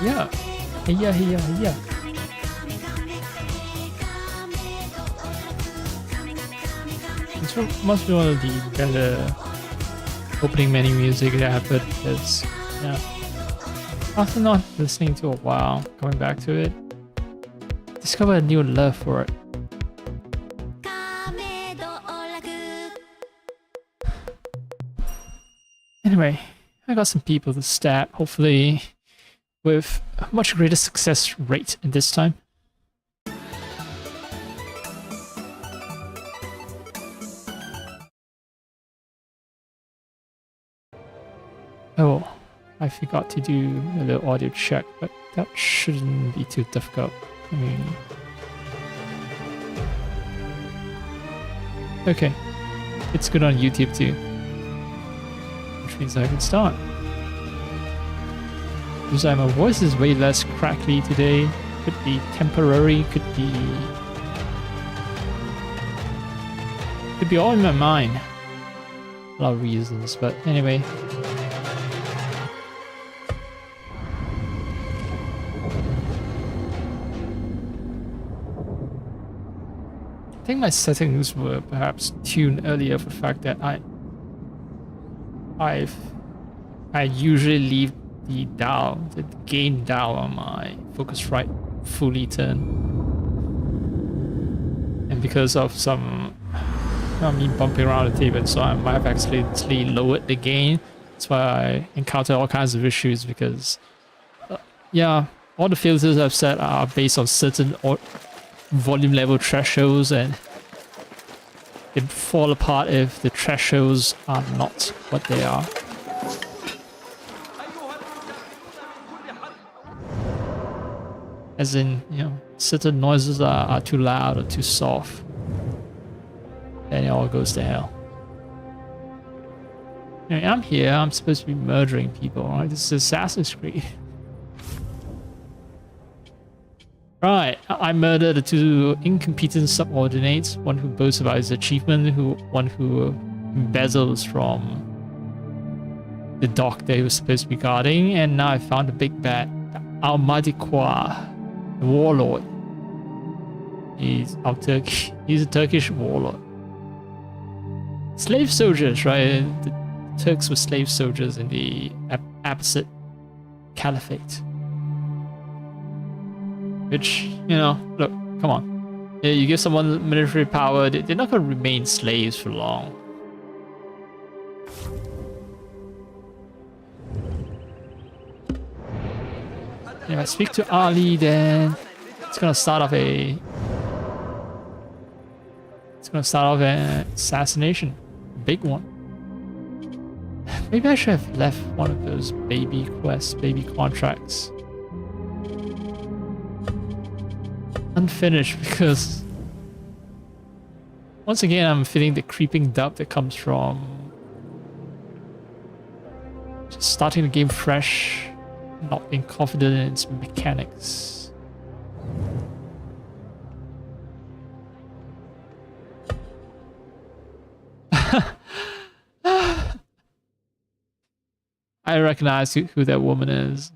Yeah. Yeah, yeah, yeah. This must be one of the better opening menu music that I've heard. Because, yeah, after not listening to a while, coming back to it, discover a new love for it. Anyway, I got some people to stab, hopefully with a much greater success rate in this time. Oh, I forgot to do a little audio check, but that shouldn't be too difficult. I mean... Okay, it's good on YouTube too, which means I can start. Because my voice is way less crackly today. Could be temporary, could be all in my mind. A lot of reasons, but anyway. I think my settings were perhaps tuned earlier for the fact that I usually leave the gain dial on my Focusrite fully turned, and because of some me bumping around the table, so I might have accidentally lowered the gain. That's why I encounter all kinds of issues because yeah, all the filters I've set are based on certain volume level thresholds, and they fall apart if the thresholds are not what they are. As in, you know, certain noises are too loud or too soft, and it all goes to hell. Anyway, I'm here, I'm supposed to be murdering people, right? This is Assassin's Creed. Right, I murdered the two incompetent subordinates, one who boasts about his achievement, one who embezzles from the dock they were supposed to be guarding, and now I found the big bad, Almighty Kwa, the warlord. He's a Turkish warlord. Slave soldiers, right? The Turks were slave soldiers in the Abbasid Caliphate. Which, you know, look, come on. You give someone military power, they're not going to remain slaves for long. If I speak to Ali, then it's going to start off an assassination. Big one. Maybe I should have left one of those baby quests, baby contracts unfinished, because once again I'm feeling the creeping doubt that comes from just starting the game fresh, not being confident in its mechanics. I recognize who that woman is.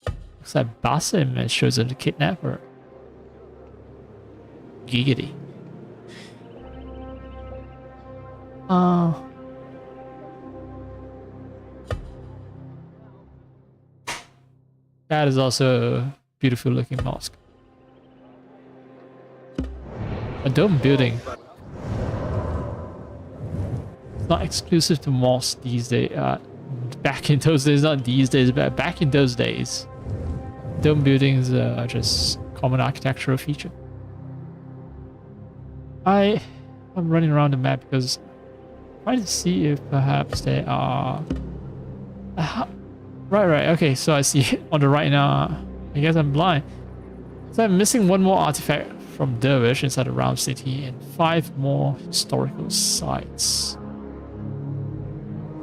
Looks like Basim, and shows her the kidnapper. Giggity. That is also a beautiful looking mosque. A dome building. It's not exclusive to mosques these days. Back in those days, not these days, but back in those days. Dome buildings are just common architectural feature. I'm running around the map because I'm trying to see if perhaps there are... Right, okay, so I see it on the right now. I guess I'm blind. So I'm missing one more artifact from Dervish inside the Round City and 5 more historical sites.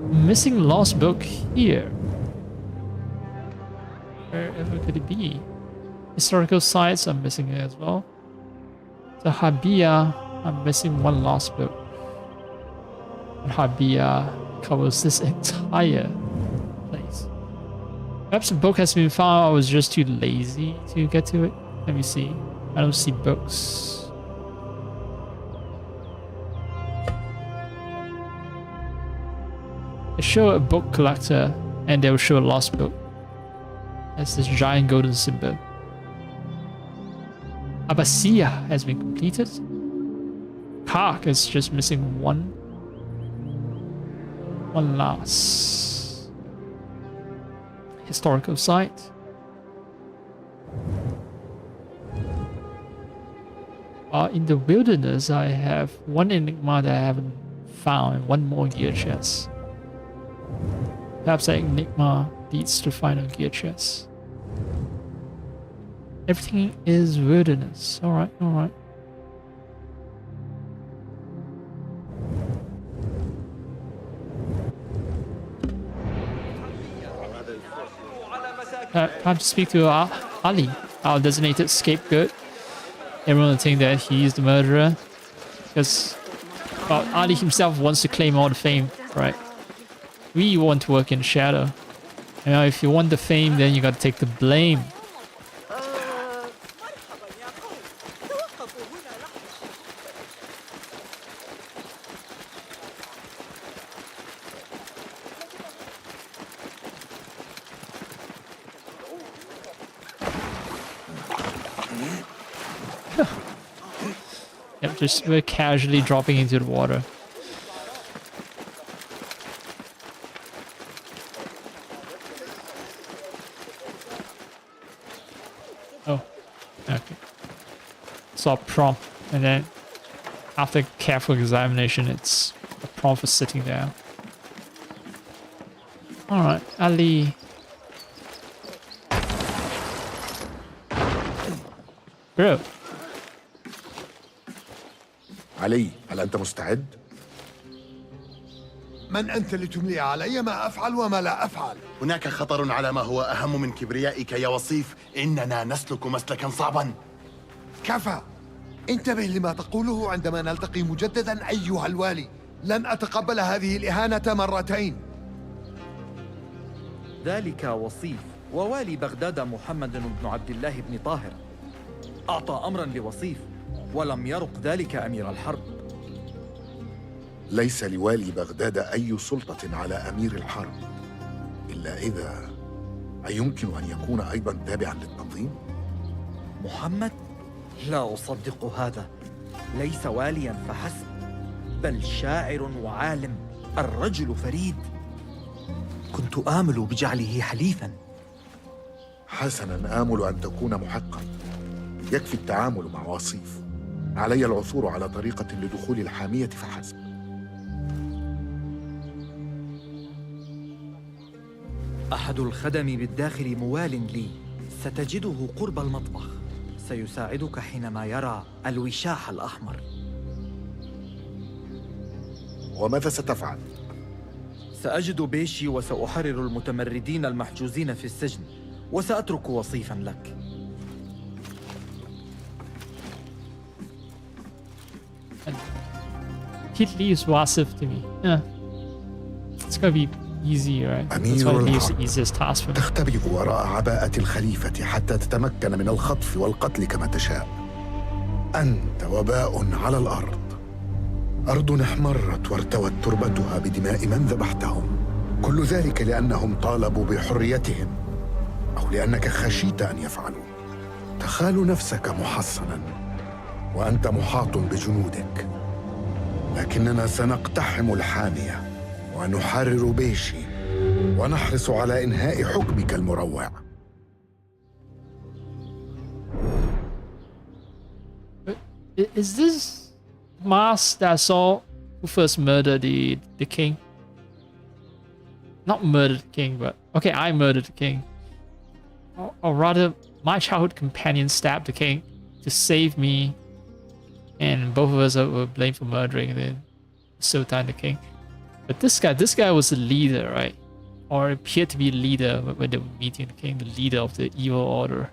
Missing lost book here. Wherever could it be? Historical sites I'm missing it as well. The Habia, I'm missing one lost book. And Habia covers this entire place. Perhaps a book has been found. I was just too lazy to get to it. Let me see. I don't see books. They show a book collector and they'll show a lost book. That's this giant golden symbol. Abbasiya has been completed. Park is just missing one last historical site. In the wilderness, I have one enigma that I haven't found and one more gear chest. Perhaps that enigma leads to final gear chest. Everything is wilderness. Alright, alright. Time to speak to Ali, our designated scapegoat. Everyone will think that he's the murderer. Because, well, Ali himself wants to claim all the fame, right? We want to work in shadow. You know, if you want the fame, then you gotta take the blame. Yep, just very casually dropping into the water. Oh, okay. Saw a prompt, and then after careful examination, it's a prompt for sitting down. Alright, Ali. Bro. علي، هل أنت مستعد؟ من أنت لتملي علي ما أفعل وما لا أفعل؟ هناك خطر على ما هو أهم من كبريائك يا وصيف. إننا نسلك مسلكا صعبا. كفى. انتبه لما تقوله عندما نلتقي مجددا أيها الوالي. لن أتقبل هذه الإهانة مرتين. ذلك وصيف ووالي بغداد محمد بن عبد الله بن طاهر أعطى أمرا لوصيف ولم يرق ذلك أمير الحرب. ليس لوالي بغداد أي سلطة على أمير الحرب إلا إذا أيمكن أن يكون أيضا تابعا للتنظيم؟ محمد؟ لا أصدق هذا. ليس واليا فحسب بل شاعر وعالم. الرجل فريد. كنت آمل بجعله حليفا. حسنا، آمل أن تكون محقا. يكفي التعامل مع وصيف. علي العثور على طريقة لدخول الحامية فحسب. أحد الخدم بالداخل موال لي. ستجده قرب المطبخ. سيساعدك حينما يرى الوشاح الأحمر. وماذا ستفعل؟ سأجد بيشي وسأحرر المتمردين المحجوزين في السجن، وسأترك وصيفا لك. He leaves Wasif to me. Yeah. It's gonna be easy, right? That's why he leaves the easiest task for me. تختبئ وراء عباءة الخليفة حتى تتمكن من الخطف والقتل كما تشاء. أنت وباء على الأرض. أرض احمرت وارتوت تربتها بدماء من ذبحتهم. كل ذلك لأنهم طالبوا بحريتهم أو لأنك خشيت أن يفعلوا. تخال نفسك محصنا وأنت محاط بجنودك، لكننا سنقتحم الحامية ونحرر بيشي ونحرص على إنهاء حكمك المروع. Is this Mars that I saw who first murdered the king? Not murdered the king, but okay, I murdered the king. Or rather, my childhood companion stabbed the king to save me, and both of us were blamed for murdering the Sultan, the king. But this guy was the leader, right? Or appeared to be a leader when they were meeting the king, the leader of the evil order.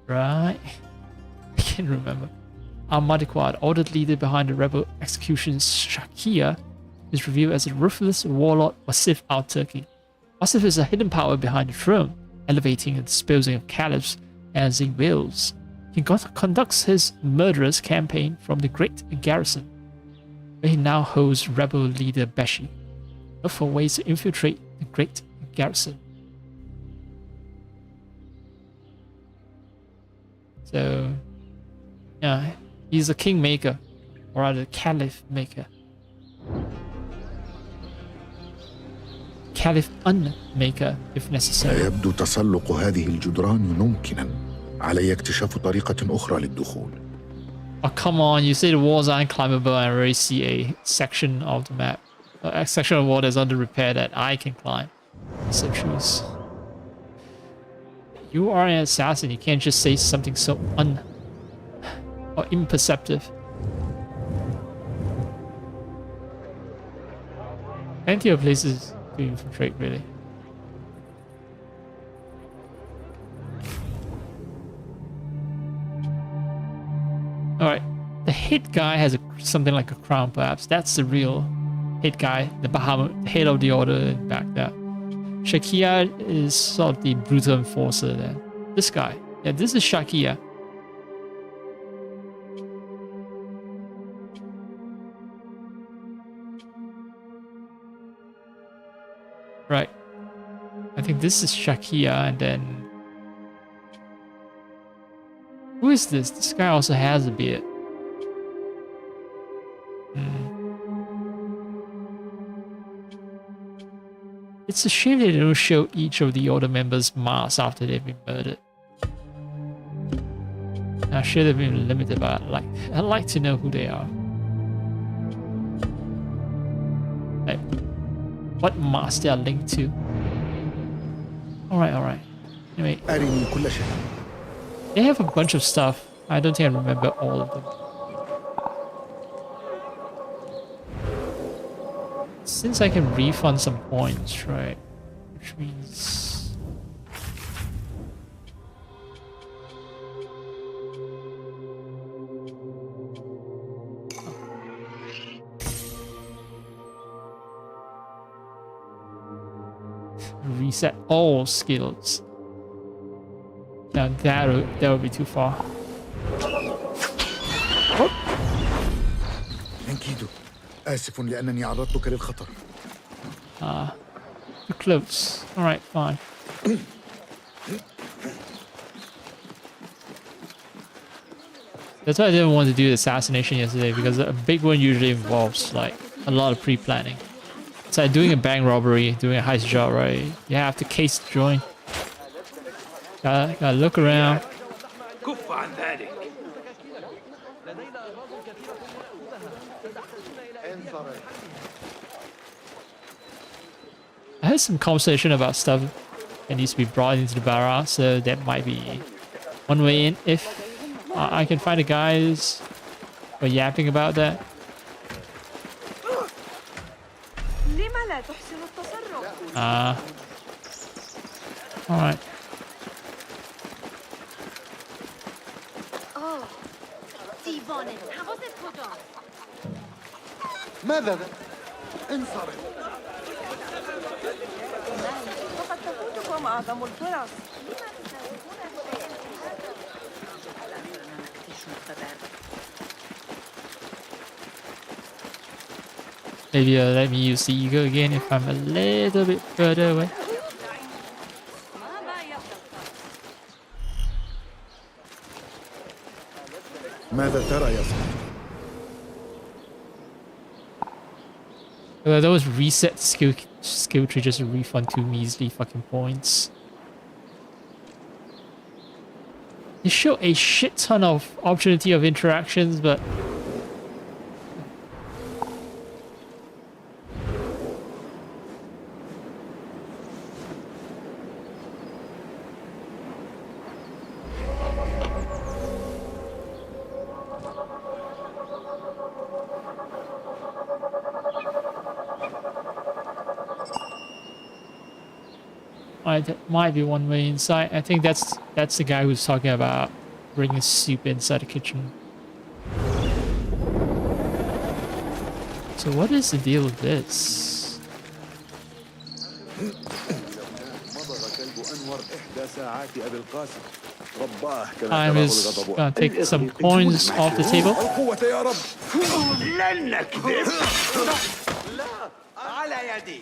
Right? I can't remember. Al-Madiquad, ordered leader behind the rebel executions Shakia, is revealed as a ruthless warlord Wasif al-Turki. Wasif is a hidden power behind the throne, elevating and disposing of caliphs as he wills. He conducts his murderous campaign from the Great Garrison, where he now holds rebel leader Beshi. Look for ways to infiltrate the Great Garrison. So, yeah, he's a kingmaker, or rather caliph maker. Caliph unmaker if necessary. يبدو تسلق هذه الجدران ممكنا. علي اكتشاف طريقة أخرى للدخول. Oh, come on, you say the walls are unclimbable and I already see a section of the map. A section of wall that's under repair that I can climb. So choose. You are an assassin, you can't just say something so or imperceptive. Plenty of places to infiltrate, really. Alright, the head guy has something like a crown, perhaps. That's the real head guy, the Bahamut, head of the order back there. Shakia is sort of the brutal enforcer there. This guy. Yeah, this is Shakia. Right. I think this is Shakia, and then... Who is this? This guy also has a beard. It's a shame they don't show each of the order members' masks after they've been murdered. I'm sure they've been limited, but I'd like to know who they are. Like, what mask they are linked to. Alright. Anyway, they have a bunch of stuff. I don't think I remember all of them. Since I can refund some points, right? Which means... Reset all skills. Now that would be too far. آسف لأنني عرضتك للخطر. Too close. Alright, fine. That's why I didn't want to do the assassination yesterday, because a big one usually involves like a lot of pre-planning. It's like doing a bank robbery, doing a heist job, right? You have to case the joint. Gotta look around. I heard some conversation about stuff that needs to be brought into the barra, so that might be one way in if I can find the guys who are yapping about that. Alright. ماذا؟ انصرف. وقد تفوتكم أعظم الفرص. Maybe let me use the ego again if I'm a little bit further away. ماذا ترى يا صاحبي؟ Those reset skill tree just refund 2 measly fucking points. They show a shit ton of opportunity of interactions, but that might be one way inside. I think that's the guy who's talking about bringing soup inside the kitchen. So what is the deal with this? Time is gonna take some coins off the table. لن نكذب. لا على يدي.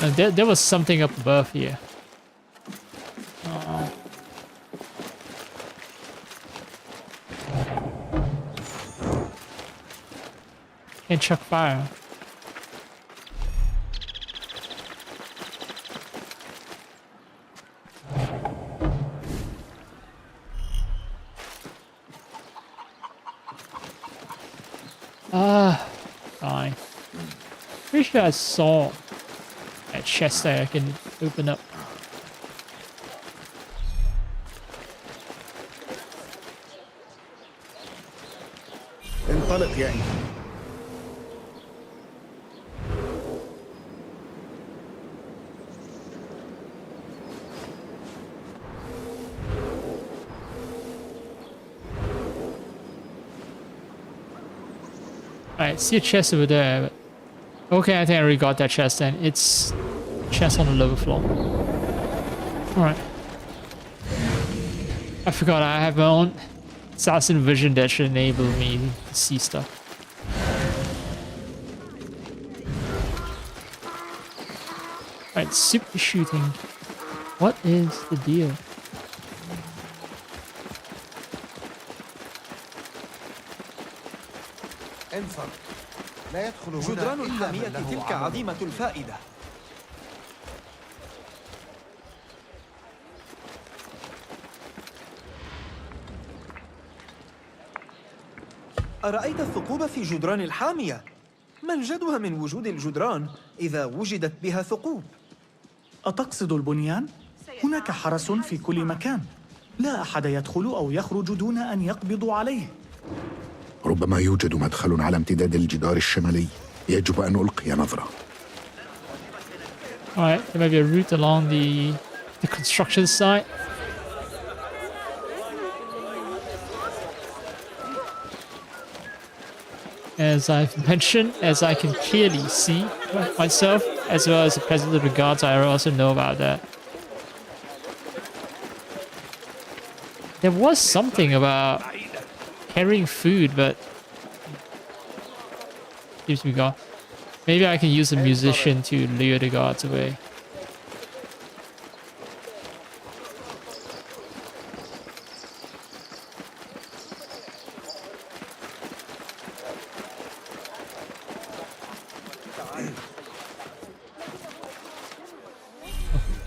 And there was something up above here. Can't chuck fire. Fine. Pretty sure I saw a chest there I can open up. انطلق يا إنجي. Alright, see a chest over there. But... Okay, I think I already got that chest then. It's chest on the lower floor. Alright. I forgot I have my own assassin vision that should enable me to see stuff. Alright, super shooting. What is the deal? انصر. لا يدخل هنا جدران إلا من الحامية له تلك عمل. عظيمة الفائدة. أرأيت الثقوب في جدران الحامية؟ ما الجدوى من وجود الجدران إذا وجدت بها ثقوب؟ أتقصد البنيان؟ هناك حرس في كل مكان. لا أحد يدخل أو يخرج دون أن يقبضوا عليه. ربما يوجد مدخل على امتداد الجدار الشمالي. يجب أن ألقي نظرة. Alright, there might be a route along the construction site. As I've mentioned, as I can clearly see myself, as well as the president of the guards, I also know about that. There was something about carrying food, but seems to be gone. Maybe I can use a musician to lure the guards away.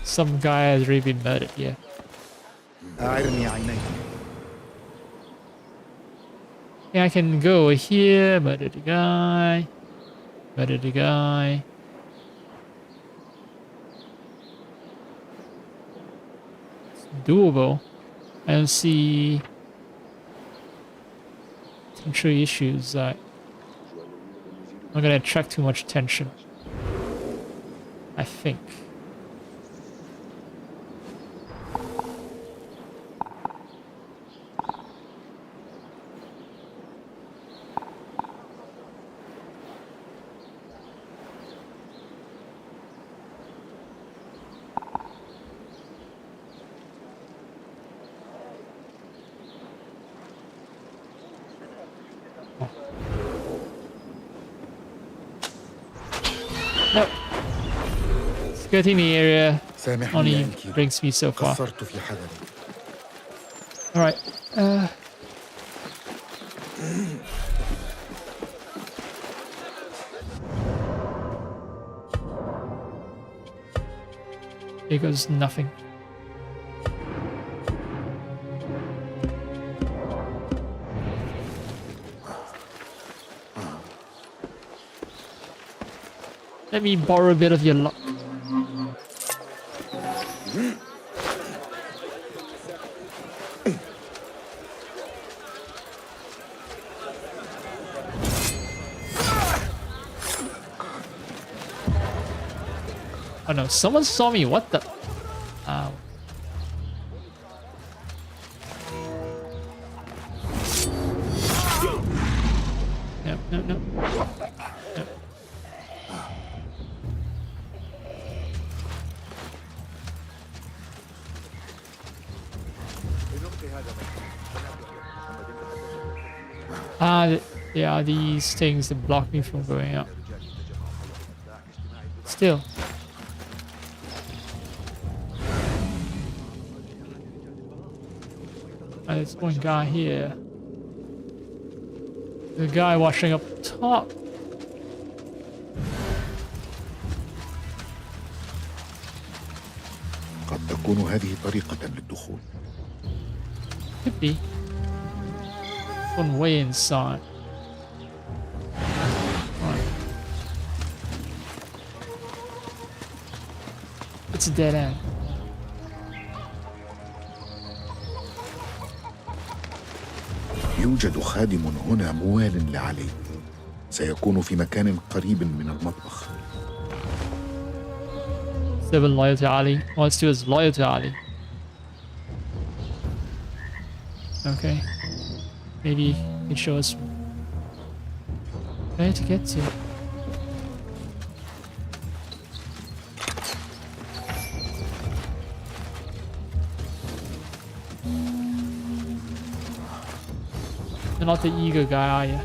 Some guy has already been murdered here. أعرني عينيك. Yeah, I can go over here, murder the guy. Murder the guy. It's doable. I don't see potential issues that I'm gonna attract too much attention. I think. No. Skirting the area سامحني يا only إنكي. brings me so far. قصرت في حذري. Alright. Here goes nothing. Let me borrow a bit of your luck. Oh no, someone saw me. What the? Ow. No, no, no. No. Yeah, these things that block me from going up. Still. And there's one guy here. The guy washing up top. قد تكون هذه طريقة للدخول. Could be. One way inside. Right. It's a dead end. يوجد خادم هنا موال لعلي. سيكون في مكان قريب من المطبخ. 7 loyal to Ali. All it's do is loyal to Ali. Okay. Maybe he can show us where to get to. You're not the eager guy, are you?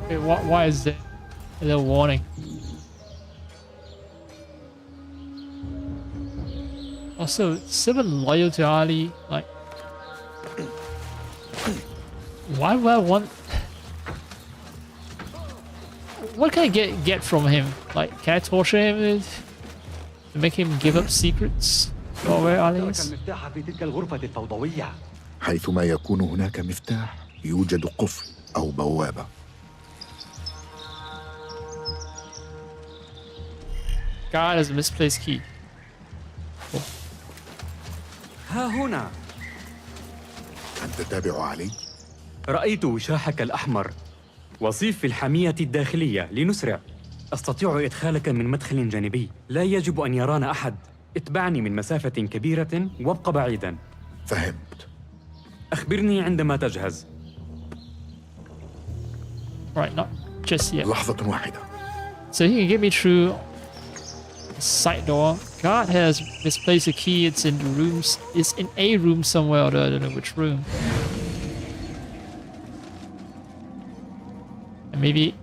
Okay, why is there a little warning? Also, 7 loyal to Ali, like, why would I want? What can I get from him? Like, can I torture him to make him give up secrets about where Ali is? حيثما يكون هناك مفتاح يوجد قفل أو بوابة. God has a misplaced key. Cool. ها هنا. أنت تتابع علي؟ رأيت وشاحك الأحمر. وصيف في الحمية الداخلية لنسرع. أستطيع إدخالك من مدخل جانبي. لا يجب أن يرانا أحد. اتبعني من مسافة كبيرة وابق بعيدا. فهمت. أخبرني عندما تجهز. Right, not just yet. لحظة واحدة. So he can get me through the side door. God has misplaced a key. It's in the rooms. It's in a room somewhere, although I don't know which room. And maybe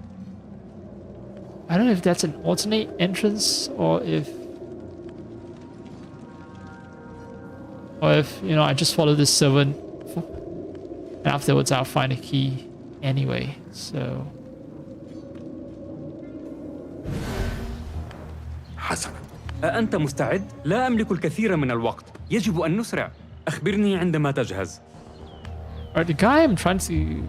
I don't know if that's an alternate entrance or if you know I just follow this servant and afterwards I'll find a key anyway. So حسنا. أأنت مستعد؟ لا أملك الكثير من الوقت. يجب أن نسرع. أخبرني عندما تجهز. Alright, the guy I'm trying to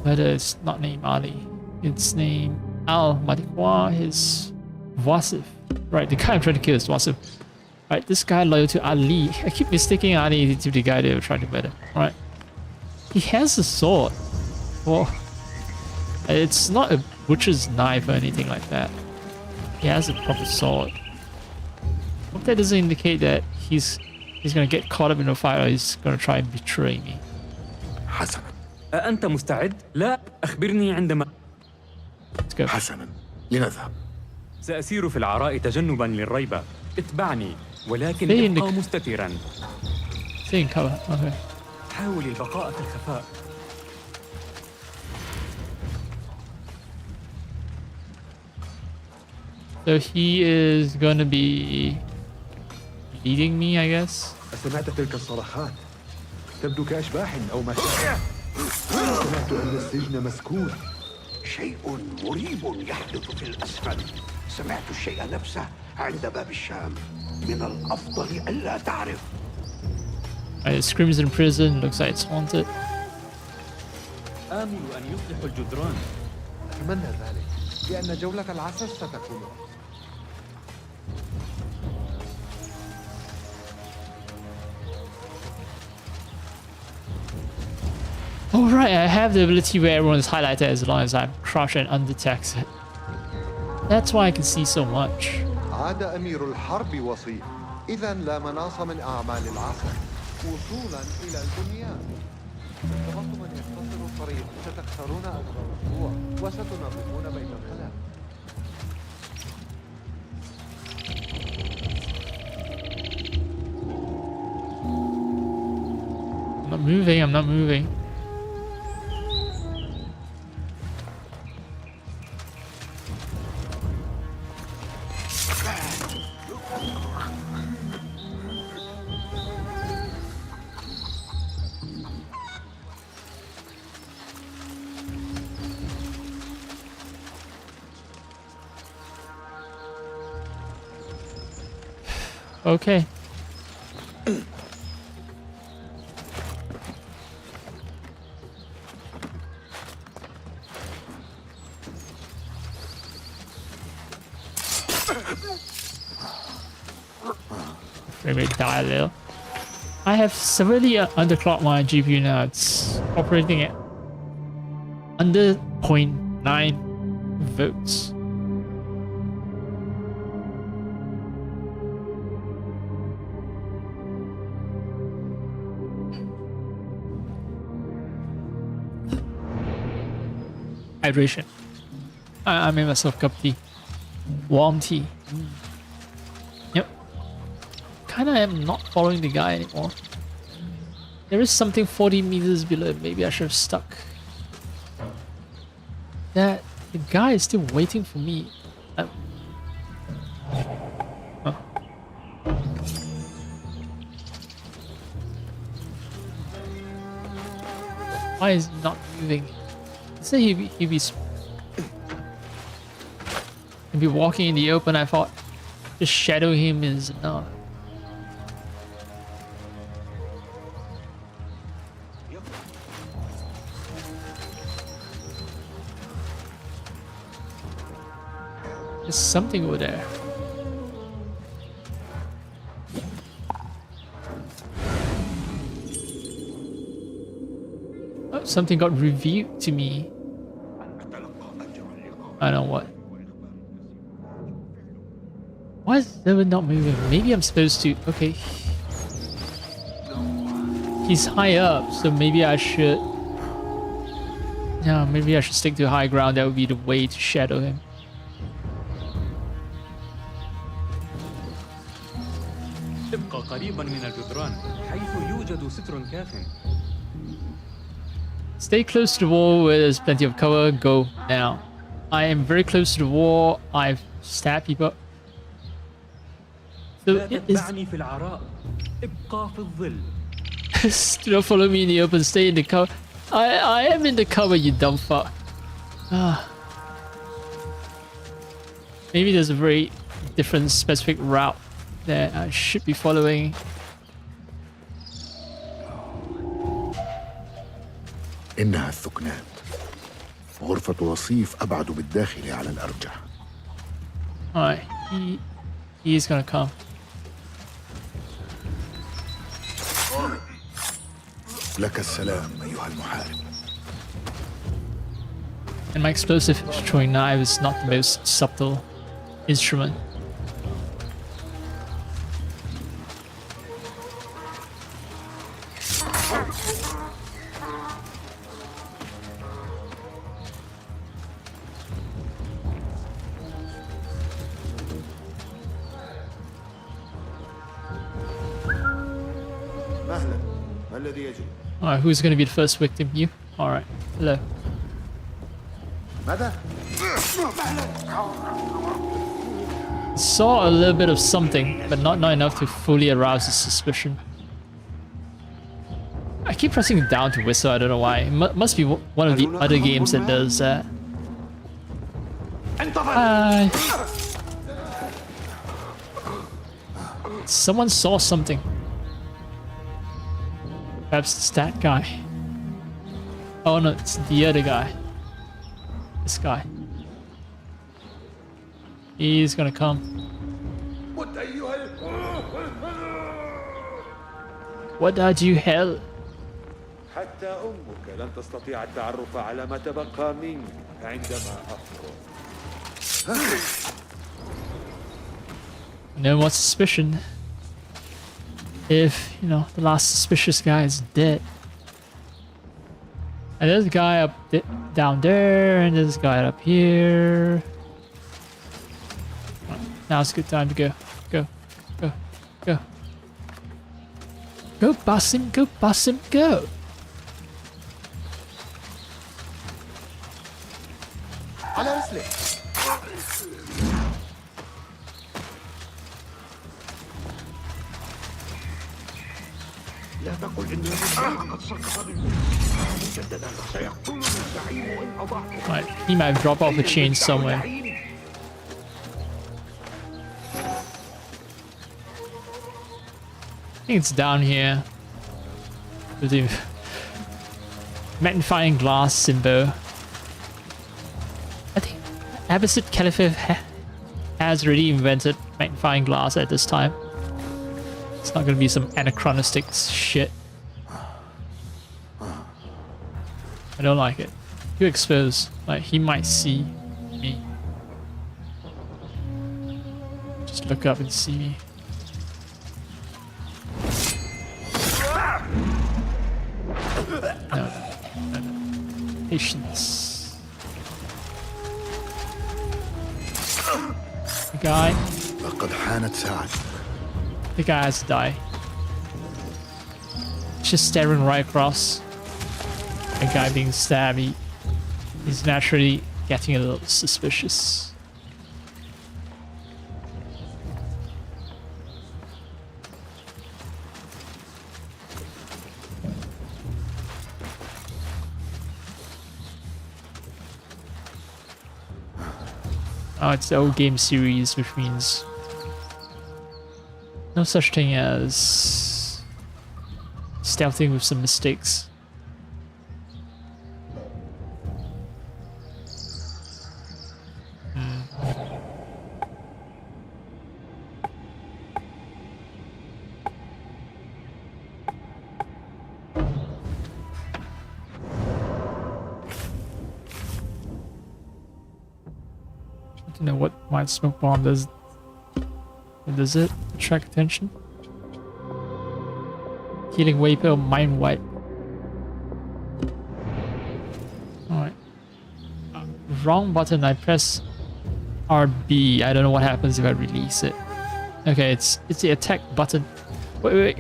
but it's not named Ali. It's named Al Madikwa. His Wasif. Right, the guy I'm trying to kill is Wasif. Right, this guy loyal to Ali. I keep mistaking Ali to the guy they were trying to murder. Right. He has a sword. Well, it's not a butcher's knife or anything like that. He has a proper sword. Hope that doesn't indicate that he's gonna get caught up in a fight or he's gonna try and betray me. حسنا. أأنت مستعد؟ لا، أخبرني عندما. Let's go. حسنا. لنذهب. سأسير في العراء تجنبا للريبة. اتبعني، ولكن ابقى مستترا. Stay in cover. Okay. حاول البقاء في الخفاء. So he is gonna be leading me, I guess. سمعت تلك الصرخات؟ تبدو كأشباح أو مشاعر. سمعت أن السجن مسكون. شيء مريب يحدث في الأسفل. سمعت الشيء نفسه عند باب الشام. من الأفضل ألا تعرف. It screams in prison. Looks like it's haunted. آمل أن يصلحوا الجدران. أتمنى ذلك لأن جولة العسل ستكون. Oh right, I have the ability where everyone is highlighted as long as I'm crouched and undetected. That's why I can see so much. عاد أمير الحرب وصيف. إذا لا مناص من أعمال العصر وصولا إلى البنيان. ارتبطتم أن يختصروا الطريق، ستخسرون أجر الأسبوع وستنظفون بيت الخلاء. I'm not moving, I'm not moving. Okay. Maybe die a little. I have severely underclocked my GPU now. It's operating at under 0.9 volts. Hydration. I made myself a cup of tea. Warm tea. Yep. Kinda am not following the guy anymore. There is something 40 meters below. Maybe I should have stuck. That the guy is still waiting for me. Huh. Why is he not moving? Say he'd be walking in the open. I thought just shadow him is enough. There's something over there. Oh, something got revealed to me. I don't know what. Why is David not moving? Maybe I'm supposed to. Okay. He's high up, so maybe I should. Yeah, maybe I should stick to high ground. That would be the way to shadow him. ابقى قريبا من الجدران حيث يوجد ستر كاف. Stay close to the wall where there's plenty of cover. Go now. I am very close to the wall. I've stabbed people. So لا تتبعني في العراء. ابقى في الظل. Do not follow me in the open. Stay in the cover. I am in the cover, you dumb fuck. Ah. Maybe there's a very different specific route that I should be following. إنها الثكنات. غرفة وصيف أبعد بالداخل على الأرجح. Alright, he's gonna come. لك السلام أيها المحارب. And my explosive throwing knife is not the most subtle instrument. Alright, who's gonna be the first victim? You? Alright, hello. Saw a little bit of something, but not enough to fully arouse his suspicion. I keep pressing down to whistle, I don't know why. It must be one of the other games that does that. Hi. Someone saw something. Perhaps it's that guy. Oh no, it's the other guy. This guy. He's gonna come. What are you hell? حتى أمك لن تستطيع التعرف على ما تبقى منك عندما أفرغ. No more suspicion. If, you know, the last suspicious guy is dead. And there's a guy up down there, and there's a guy up here. Now's a good time to go. Go. Go. Go. Go, basim. Go, basim. Go. على رسلك. لا تقل إن المسلم قد سقط مجددا سيقتلني الزعيم إن أضعت. Right, he might drop off a chain somewhere. I think it's down here. With the magnifying glass symbol. I think Abbasid Caliphate has already invented magnifying glass at this time. It's not gonna be some anachronistic shit. I don't like it. You expose, like he might see me. Just look up and see me. No. Patience. The guy. لقد حانت ساعتك. The guy has to die. Just staring right across. A guy being stabbed. He's naturally getting a little suspicious. Oh, it's the old game series, which means no such thing as stealthing with some mistakes. I don't know what my smoke bomb does. Does it attract attention? Healing vapor, mind wipe. Alright. Wrong button, I press RB. I don't know what happens if I release it. Okay, it's the attack button. Wait.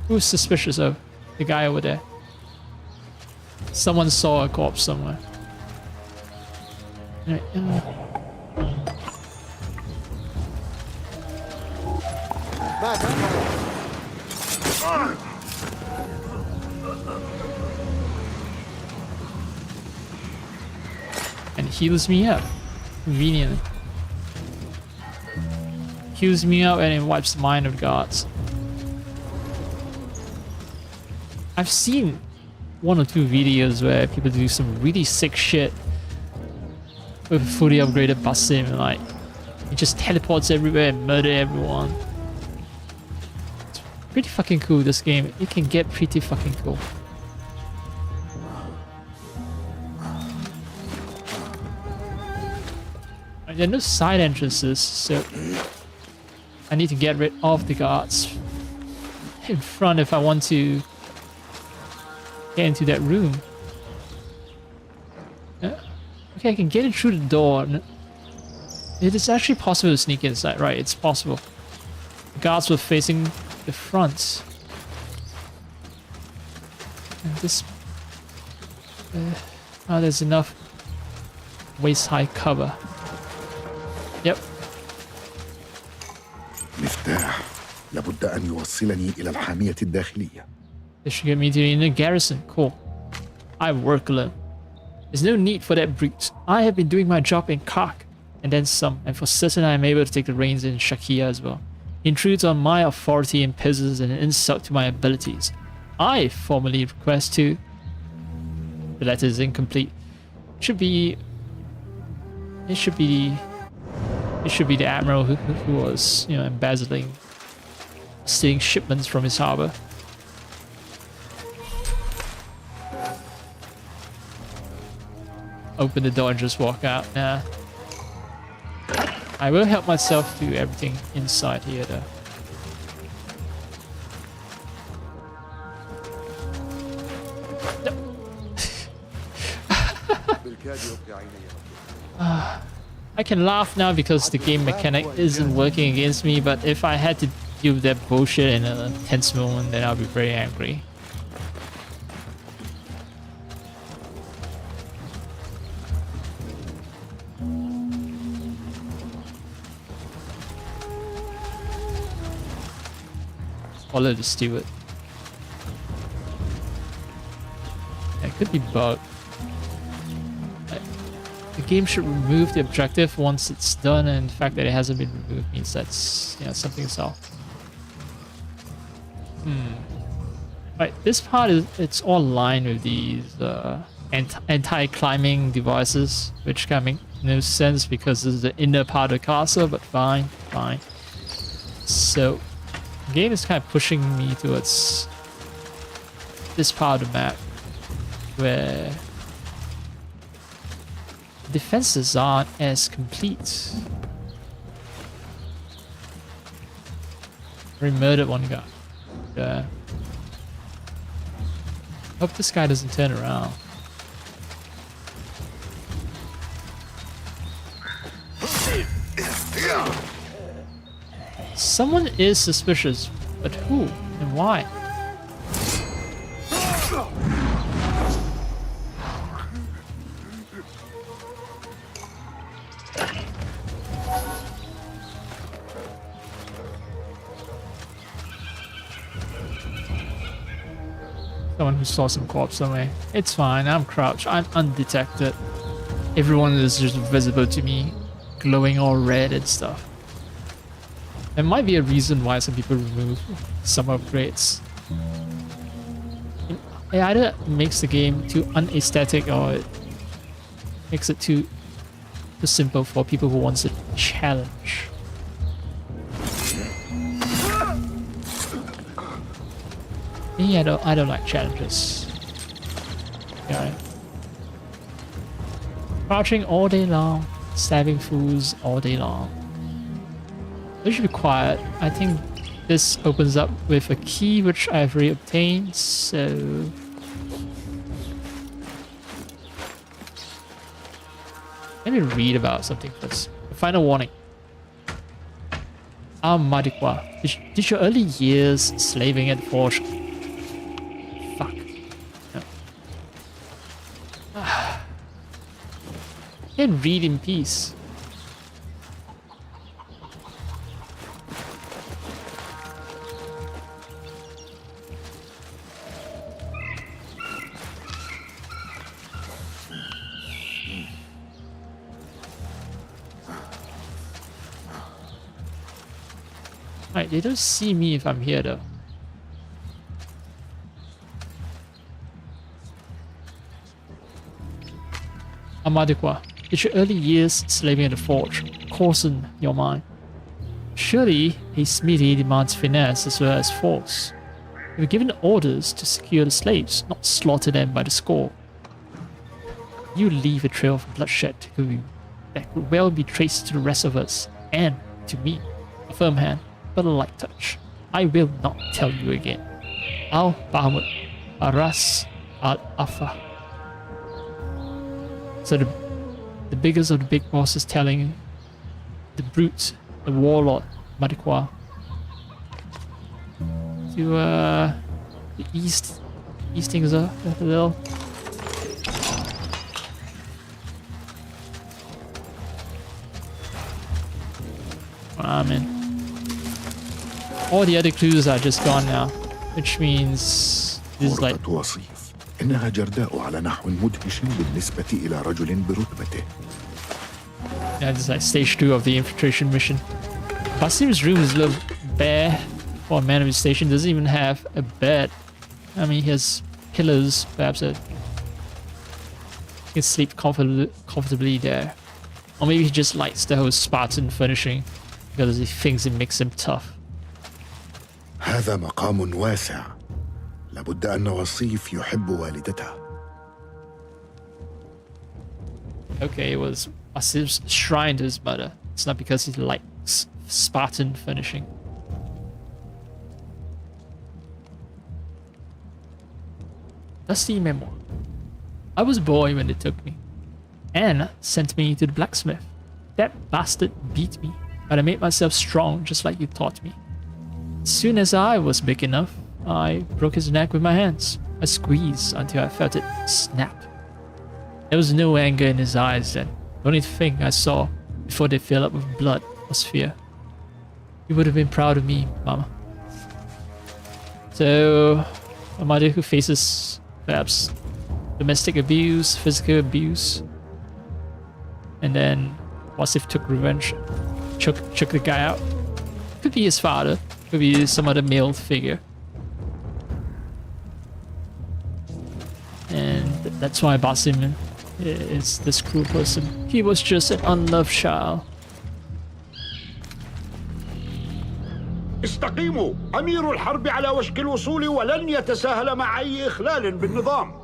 Who's suspicious of? The guy over there. Someone saw a corpse somewhere. Right, and heals me up. Convenient. Heals me up and it wipes the mind of gods. I've seen one or two videos where people do some really sick shit with a fully upgraded basim, like it just teleports everywhere and murder everyone. It's pretty fucking cool, this game. It can get pretty fucking cool. There are no side entrances, so I need to get rid of the guards in front if I want to get into that room. Okay, I can get it through the door. It is actually possible to sneak inside, right? It's possible. The guards were facing the front. And this... oh, there's enough waist-high cover. Yep. مفتاح لابد أن يوصلني إلى الحامية الداخلية. This should get me to the inner garrison. Cool. I work alone. There's no need for that brute. I have been doing my job in Kark, and then some, and for certain I am able to take the reins in Shakia as well. He intrudes on my authority and poses an insult to my abilities. I formally request to... The letter is incomplete. It should be the admiral who was, you know, embezzling, stealing shipments from his harbor. open the door and just walk out. Nah. I will help myself do everything inside here though. I can laugh now because the game mechanic isn't working against me, but if I had to deal with that bullshit in a tense moment, then I'll be very angry. Follow the steward. That could be bugged. The game should remove the objective once it's done, and the fact that it hasn't been removed means that's, yeah, something's off. Right, this part it's all aligned with these anti-climbing devices, which kind of make no sense because this is the inner part of the castle, but fine. So, the game is kind of pushing me towards this part of the map where defenses aren't as complete. We murdered one guy. Yeah. Hope this guy doesn't turn around. Someone is suspicious, but who and why? Someone who saw some corpse somewhere. It's fine, I'm crouched, I'm undetected. Everyone is just visible to me, glowing all red and stuff. There might be a reason why some people remove some upgrades. It either makes the game too unaesthetic or it makes it too simple for people who want a challenge. Me, I don't like challenges. Yeah. Crouching all day long, stabbing fools all day long. It should be quiet. I think this opens up with a key which I've already obtained, so let me read about something first. Final warning. Madikwa, did your early years slaving at the forge? Fuck. No. Can read in peace. Right, they don't see me if I'm here though. Amadikwa, did your early years slaving at the forge coarsen your mind? Surely a smithy demands finesse as well as force. You were given orders to secure the slaves, not slaughter them by the score. You leave a trail of bloodshed that could well be traced to the rest of us, and to me. A firm hand, but a light touch. I will not tell you again. Al-Bahamut, Aras Al-Afa. So the biggest of the big boss is telling the brute, the warlord, Madikwa, to the east things up a little. Man. All the other clues are just gone now, which means this is like وصيف إنها جرداء على نحو مدهش بالنسبة إلى رجل برتبته. Yeah, this is like stage 2 of the infiltration mission. Basim's room is a little bare for a man of his station. Doesn't even have a bed. I mean, he has pillows, perhaps he can sleep comfortably there. Or maybe he just likes the whole Spartan furnishing because he thinks it makes him tough. هذا مقام واسع. لابد أن وصيف يحب والدته. okay, it was Basim's shrine to his mother. It's not because he likes Spartan furnishing. Dusty memoir. I was a boy when they took me. Anne sent me to the blacksmith. That bastard beat me, but I made myself strong just like you taught me. As soon as I was big enough, I broke his neck with my hands. I squeezed until I felt it snap. There was no anger in his eyes then. The only thing I saw before they filled up with blood was fear. You would have been proud of me, Mama. So, a mother who faces perhaps domestic abuse, physical abuse, and then Wasif took revenge, took the guy out. Could be his father, could be some other male figure. And that's why Basim is this cruel person. He was just an unloved child. استقيموا، أمير الحرب على وشك الوصول ولن يتساهل مع أي إخلال بالنظام.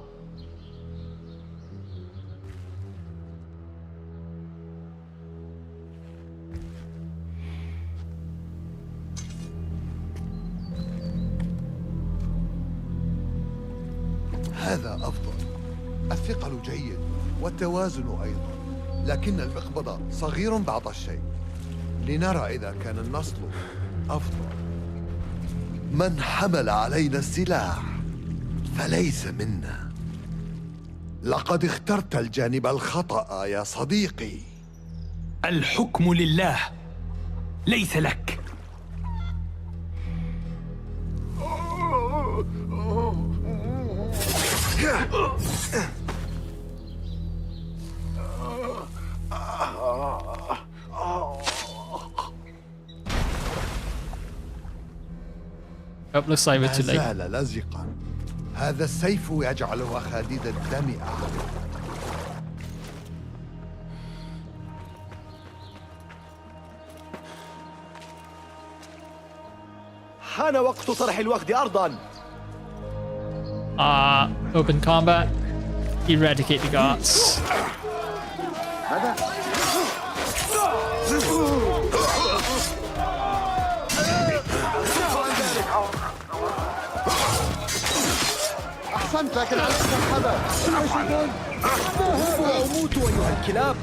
هذا أفضل. الثقل جيد والتوازن أيضا، لكن المقبض صغير بعض الشيء. لنرى إذا كان النصل أفضل. من حمل علينا السلاح فليس منا. لقد اخترت الجانب الخطأ يا صديقي. الحكم لله ليس لك. Looks like we're too late. ما زال لزقا. هذا السيف يجعل أخاديد الدم أعلى. حان وقت طرح الوفد أرضاً. Open combat. Eradicate the guards. أحسنت، لكن على الحذر. ذهبوا أو موتوا أيها الكلاب.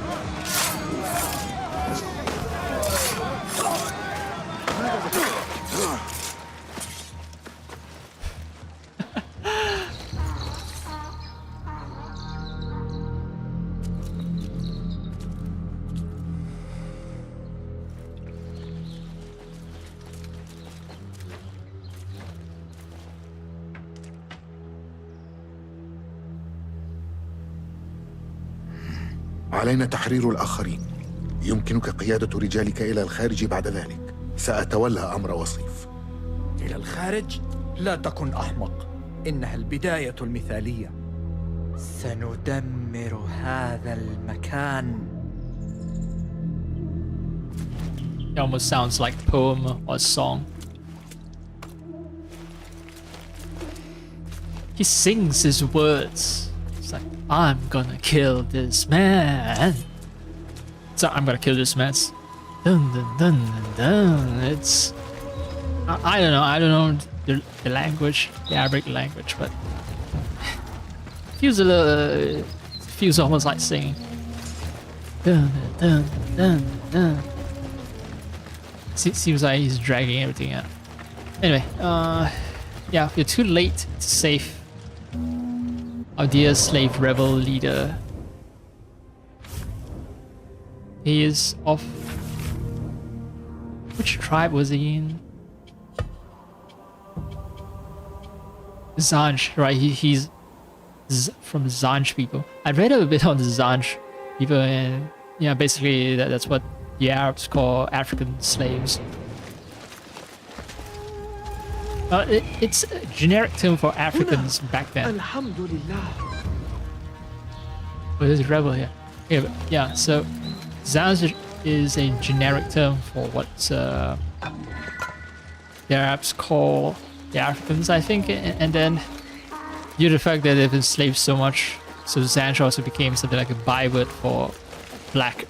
علينا تحرير الآخرين. يمكنك قيادة رجالك إلى الخارج بعد ذلك. سأتولى أمر وصيف. إلى الخارج؟ لا تكن أحمق. إنها البداية المثالية. سندمر هذا المكان. It almost sounds like a poem or a song. He sings his words. It's like, I'm gonna kill this man. So I'm gonna kill this man. It's dun dun dun dun dun. It's I don't know the language, the Arabic language, but feels almost like singing. Dun dun dun dun. Seems like he's dragging everything out. Anyway, yeah, you're too late to save our dear slave rebel leader. He is of... which tribe was he in? Zanj, right? He's from Zanj people. I read a bit on the Zanj people, and yeah, basically that's what the Arabs call African slaves. It's a generic term for Africans back then. Oh, there's a rebel here. Yeah, so Zanj is a generic term for what the Arabs call the Africans, I think, and then due to the fact that they've enslaved so much, so Zanj also became something like a byword for black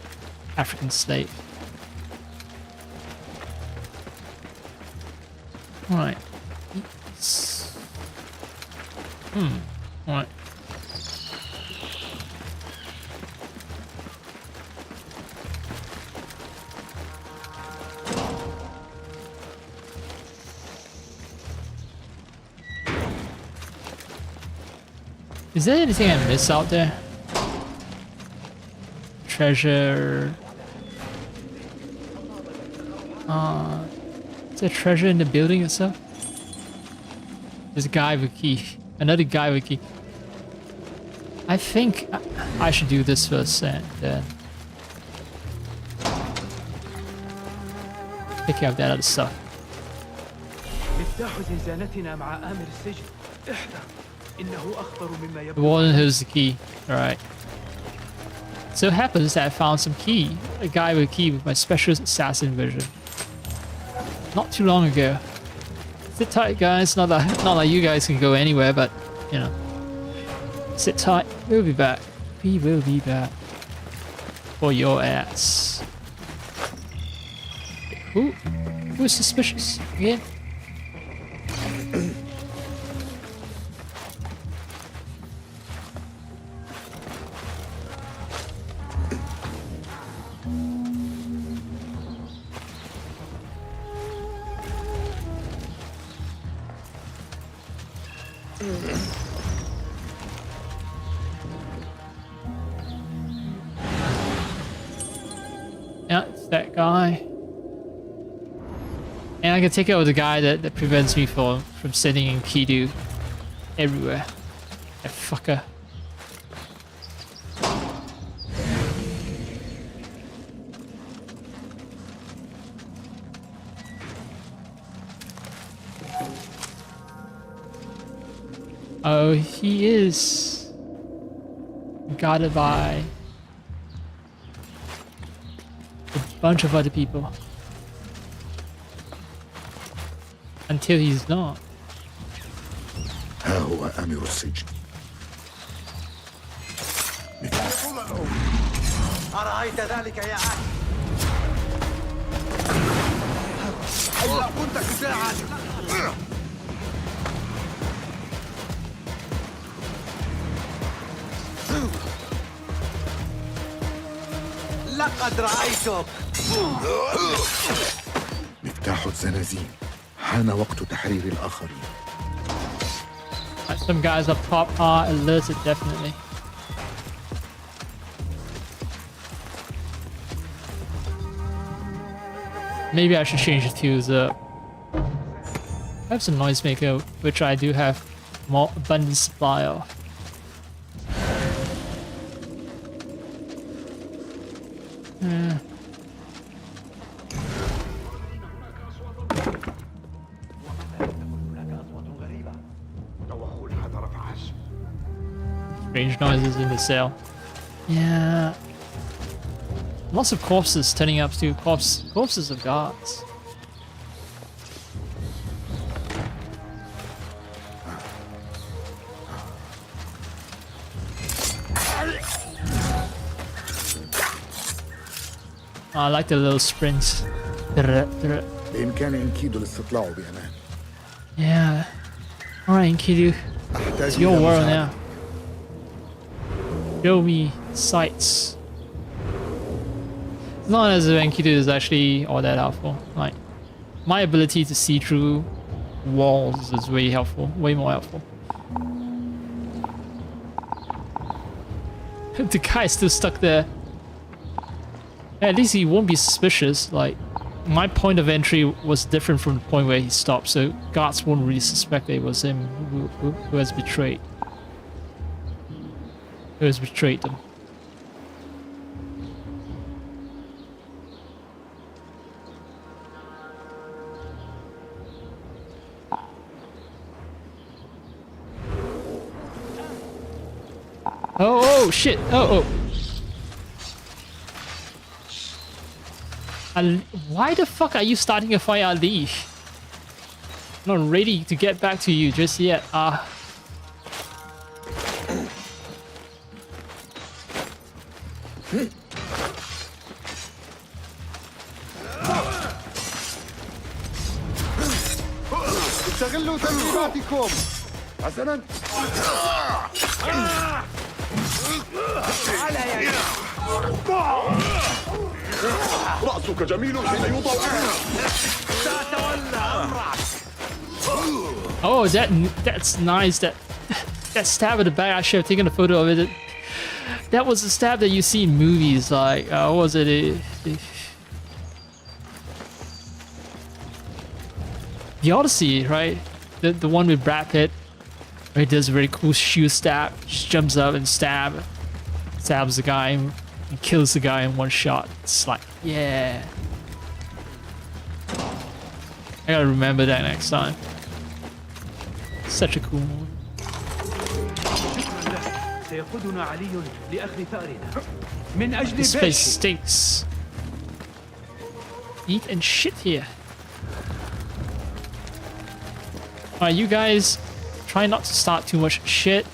African slave. Alright. Alright. Is there anything I miss out there? Treasure. Is there treasure in the building itself? There's a guy with a key. Another guy with a key. I think I should do this first and then take care of that other stuff. The warden has the key. Alright. So it happens that I found some key. A guy with a key with my special assassin vision. Not too long ago. Sit tight, guys. Not that you guys can go anywhere, but you know. Sit tight. We'll be back. We will be back. For your ass. Who's suspicious again? Yeah, it's that guy. And I can take out the guy that prevents me from sending in Kidu everywhere. That fucker. Oh, he is guarded by a bunch of other people. Until he's not. ها هو آمر السجن. أرأيت ذلك يا عاد؟ إلا كنت شجاعا. لقد رأيتك. مفتاح الزنازين. حان وقت تحرير الآخرين. Some guys up top are alerted, definitely. Maybe I should change it to the... I have some noisemaker, which I do have more abundant supply of. Strange noises in the cell. Yeah. Lots of corpses turning up too. Corpses of guards. Oh, I like the little sprints. بإمكان إنكيدو الاستطلاع بأمان. Yeah. Alright, Enkidu. It's your world now. Show me sights. It's not as if Enkidu is actually all that helpful. Like, my ability to see through walls is way helpful, way more helpful. The guy's still stuck there. At least he won't be suspicious. Like, my point of entry was different from the point where he stopped, so guards won't really suspect that it was him who has betrayed. Who has betrayed them. Oh shit! Oh. Why the fuck are you starting a fire, Ali? Not ready to get back to you just yet. استغلوا تدريباتكم. حسنا. رأسك جميل حين يوضع. Oh, that's nice. That stab at the back. I should have taken a photo of it. That was the stab that you see in movies. Like, what was it? The Odyssey, right? The one with Brad Pitt, where he does a very cool shoe stab. Just jumps up and stabs the guy and kills the guy in one shot. It's like, yeah. I gotta remember that next time. Such a cool movie. This place stinks. Eat and shit here. Alright, you guys try not to start too much shit.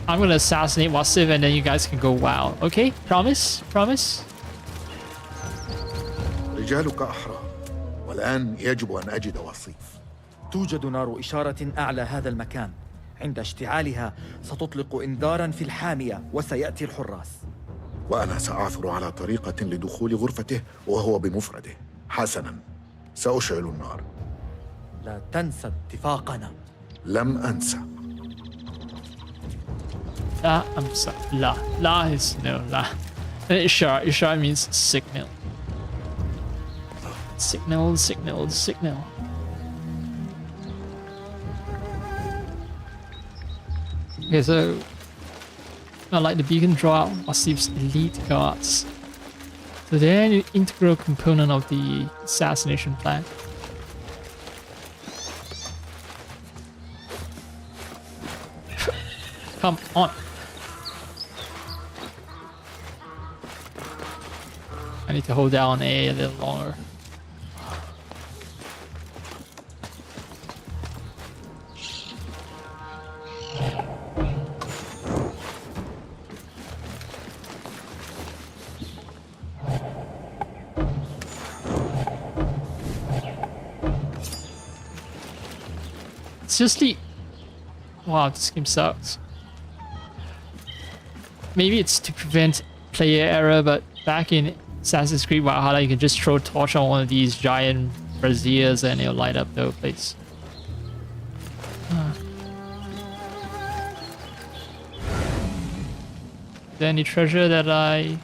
I'm gonna assassinate Wasif and then you guys can go wild. Okay? Promise? Promise? رجالك أحرى والآن يجب أن أجد وصيف. توجد نار إشارة أعلى هذا المكان. عند اشتعالها ستطلق إنذاراً في الحامية وسيأتي الحراس. وأنا سأعثر على طريقة لدخول غرفته وهو بمفرده. حسناً، سأشعل النار. لا تنسى اتفاقنا. لم أنسى. La, I'm sorry. La is no, la. Ishar means signal. Signal. Okay, so I like the beacon draw out Wasif's elite guards. So they're an integral component of the assassination plan. Come on. I need to hold down A little longer. It's just the... Wow, this game sucks. Maybe it's to prevent player error, but back in Assassin's Creed Valhalla, you can just throw a torch on one of these giant braziers and it'll light up the whole place. Is there any treasure that I...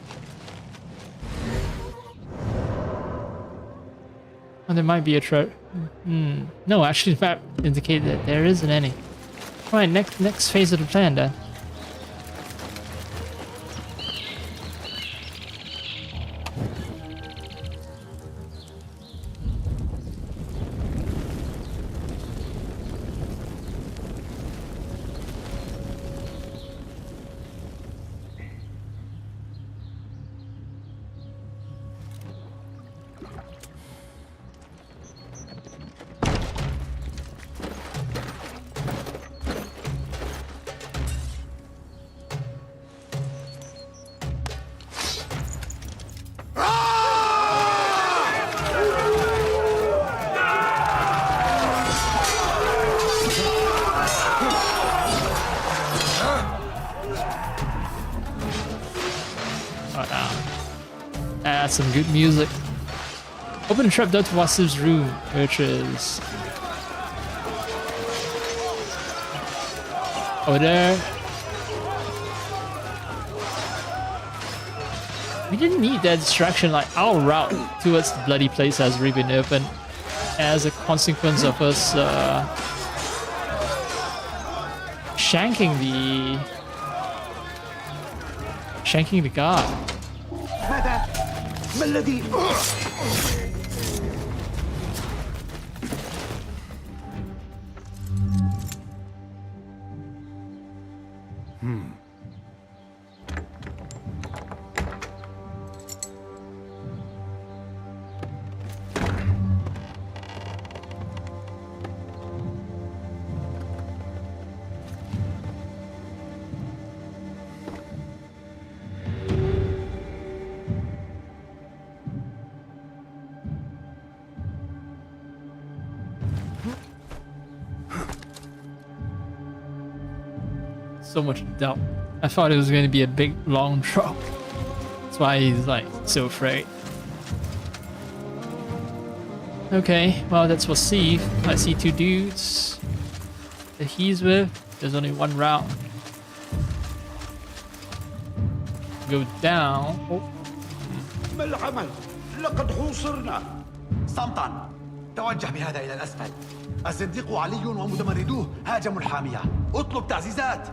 Oh, there might be a treasure. No, actually, the map indicated that there isn't any. Alright, next phase of the plan then. Some good music. Open the trapdoor to Wasif's room, which is over there. We didn't need that distraction. Like our route towards the bloody place has already been opened as a consequence of us shanking the guard. ما الذي so much doubt. I thought it was going to be a big, long drop. That's why he's like so afraid. Okay, well that's Wasif. I see 2 dudes that he's with. There's only 1 route. Go down. Oh. ما العمل؟ لقد حوصرنا. صمتا. توجه بهذا إلى الأسفل. الزنديق علي ومتمردوه هاجموا الحامية. اطلب تعزيزات.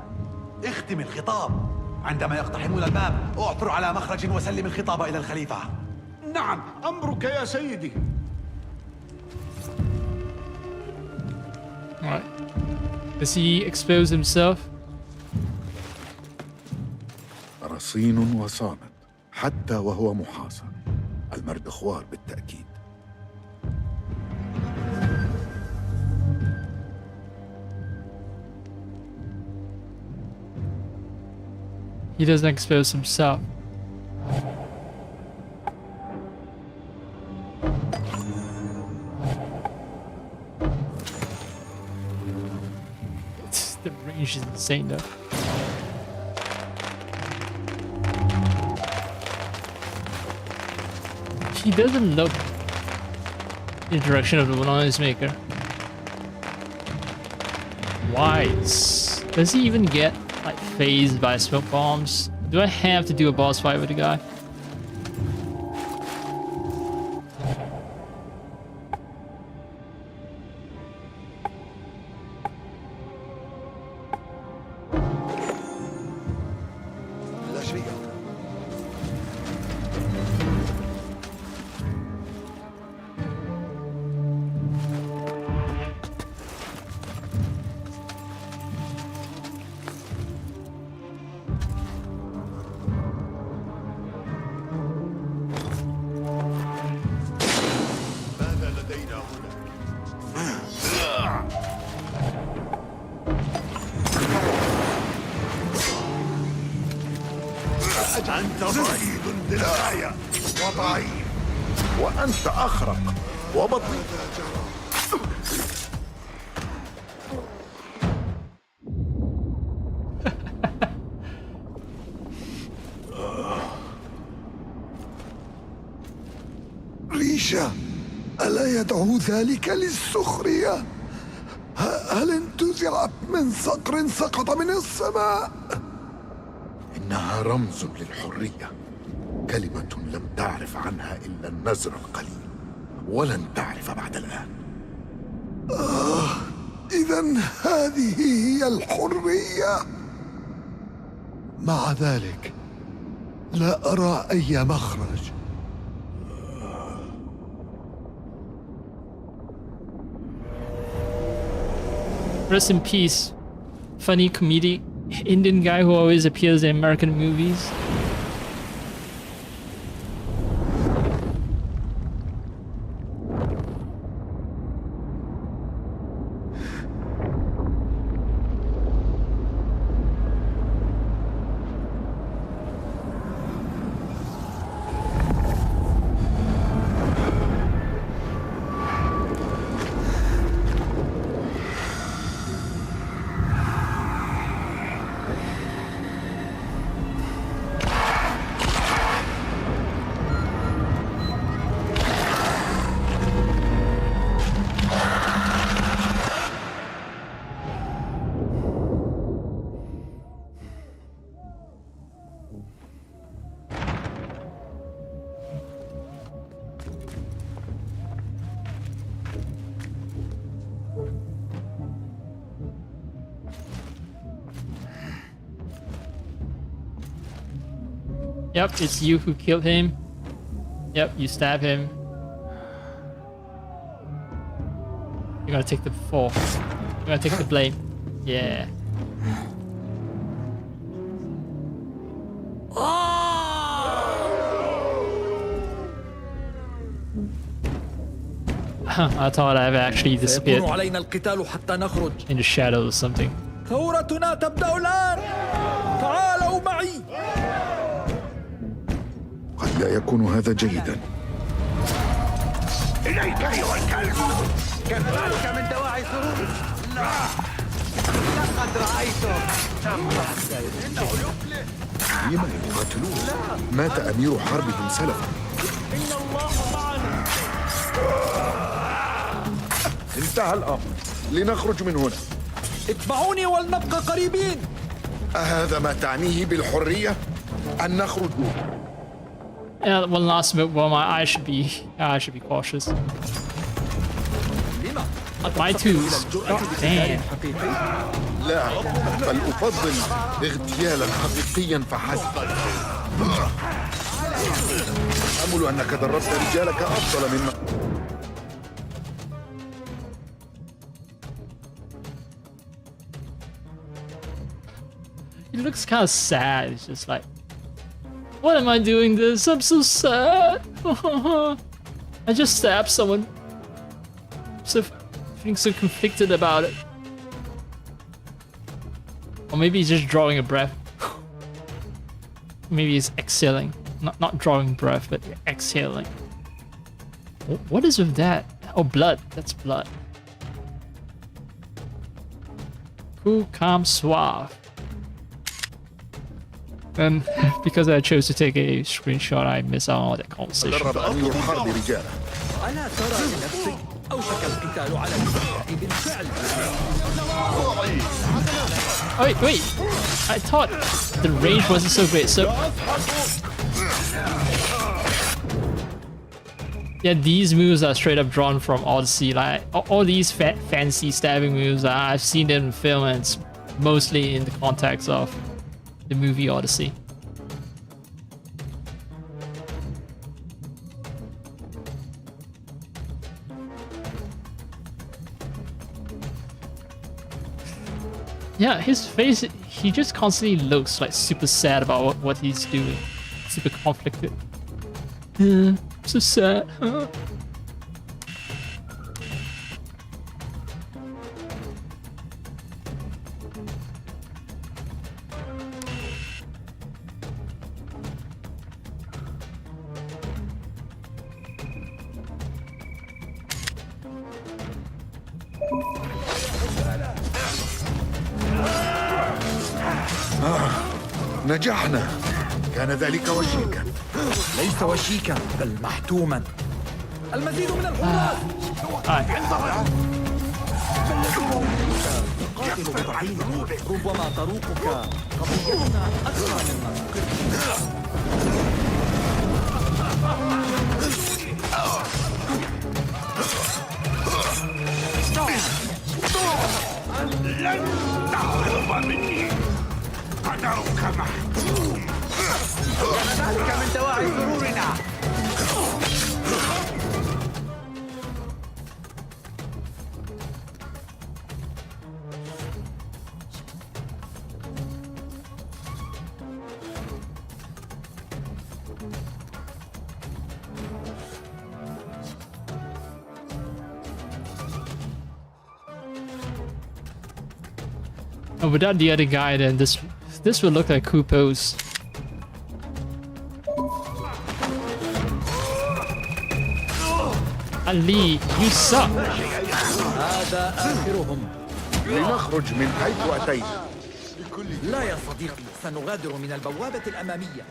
اختم الخطاب. عندما يقتحمون الباب اعثر على مخرج وسلم الخطاب إلى الخليفة. نعم، أمرك يا سيدي. Alright. Does he expose himself? رصين وصامت حتى وهو محاصر. المردخوار بالتأكيد. He doesn't expose himself. The range is insane though. He doesn't look in the direction of the noise maker. Wise. Does he even get like phased by smoke bombs? Do I have to do a boss fight with the guy? لا شيء. أنت ضعيف للغاية وضعيف وأنت أخرق وبطيء. ريشة، ألا يدعو ذلك للسخرية؟ هل انتزعت من صقر سقط من السماء؟ إنها رمز للحرية، كلمة لم تعرف عنها إلا النزر القليل، ولن تعرف بعد الآن. إذن هذه هي الحرية. مع ذلك لا أرى أي مخرج. Rest in peace. Funny comedic Indian guy who always appears in American movies. Yep, it's you who killed him. Yep, you stab him. You're gonna take the fall. You're gonna take the blame. Yeah. I thought I've actually disappeared علينا القتال حتى نخرج. in the shadow or something. ثورتنا تبدأ الآن. تعالوا معي. قد لا يكون هذا جيدا. إليك أيها الكلب. كفاك من دواعي سروري. لا. لما يقاتلون؟ مات أمير حربهم سلفا. انتهى الأمر، لنخرج من هنا. اتبعوني ولنبقى قريبين. أهذا ما تعنيه بالحرية؟ أن نخرج؟ Yeah, one last bit. Well, I should be cautious. My twos. God damn. لا، بل أفضل اغتيالا حقيقيا فحسب. أمل أنك دربت رجالك أفضل مما. He looks kind of sad. It's just like, what am I doing this? I'm so sad. I just stabbed someone. So feeling so conflicted about it. Or maybe he's just drawing a breath. Maybe he's exhaling. Not drawing breath, but exhaling. What is with that? Oh, blood. That's blood. Cool, calm, suave. And because I chose to take a screenshot, I miss out on all that conversation. درب أمير الحرب رجاله. ألا ترى لنفسك أوشك القتال على الانتهاء بالفعل. Oh, wait. I thought the range wasn't so great. So yeah, these moves are straight up drawn from Odyssey. Like all these fancy stabbing moves, I've seen them in film, and it's mostly in the context of the movie Odyssey. Yeah, his face, he just constantly looks like super sad about what he's doing. Super conflicted. So sad. نجحنا. كان ذلك وشيكا. ليس وشيكا بل محتوما. المزيد من الحراس. قاتل بطعيم. ربما طروقك قضيتنا أكثر مما فكرت. لن تهرب مني. قدرك محتوم. كان ذلك من دواعي سرورنا. Oh, without the other guy, then this would look like Kupo's. Ali, you suck. هذا آخرهم. لنخرج من حيث أتينا. لا يا صديقي، سنغادر من البوابة الأمامية.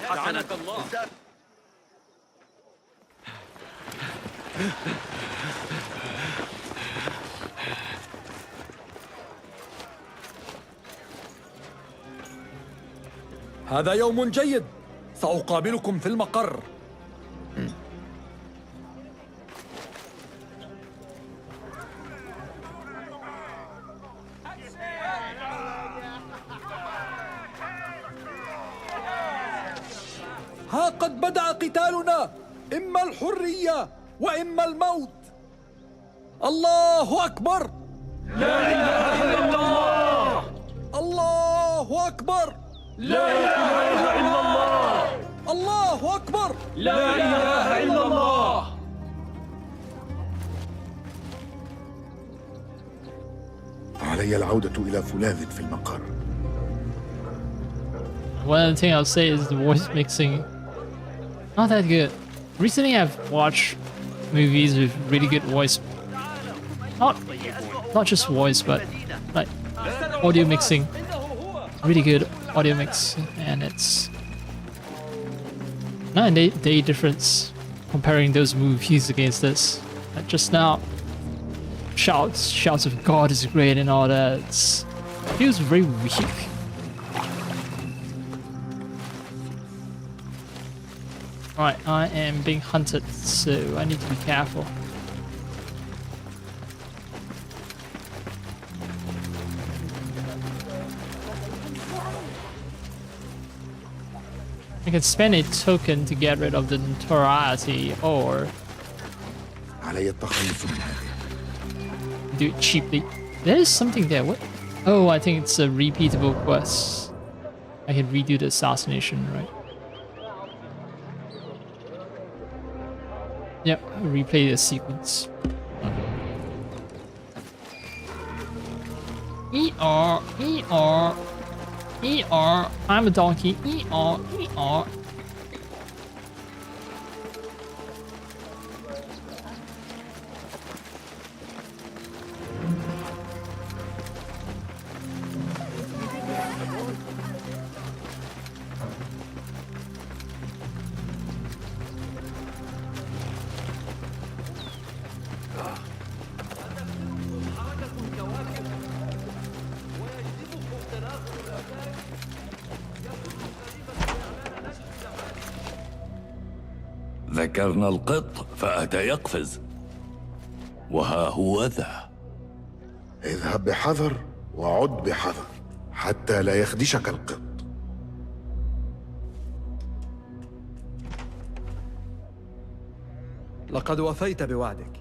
حسناً الله. هذا يوم جيد. سأقابلكم في المقر. ها قد بدأ قتالنا. إما الحرية وإما الموت. الله أكبر. لا إله إلا الله. الله أكبر. لا إله إلا الله. الله أكبر. لا إله إلا الله. علي العودة إلى فولاذ في المقر. one other thing I'll say is the voice mixing. Not that good. Recently I've watched movies with really good voice. Not just voice, but like audio mixing. Really good audio mix, and it's night and day difference comparing those movies against this. Like just now, shouts of God is great and all that. It feels very weak. Alright, I am being hunted, so I need to be careful. I can spend a token to get rid of the notoriety, or علي التخلص من هذه. do it cheaply. There is something there. What? Oh, I think it's a repeatable quest. I can redo the assassination, right? Yep, replay the sequence. E-R, E-R, E-R, I'm a donkey, E-R, E-R. ذكرنا القط فأتى يقفز، وها هو ذا. اذهب بحذر وعد بحذر حتى لا يخدشك القط. لقد وفيت بوعدك.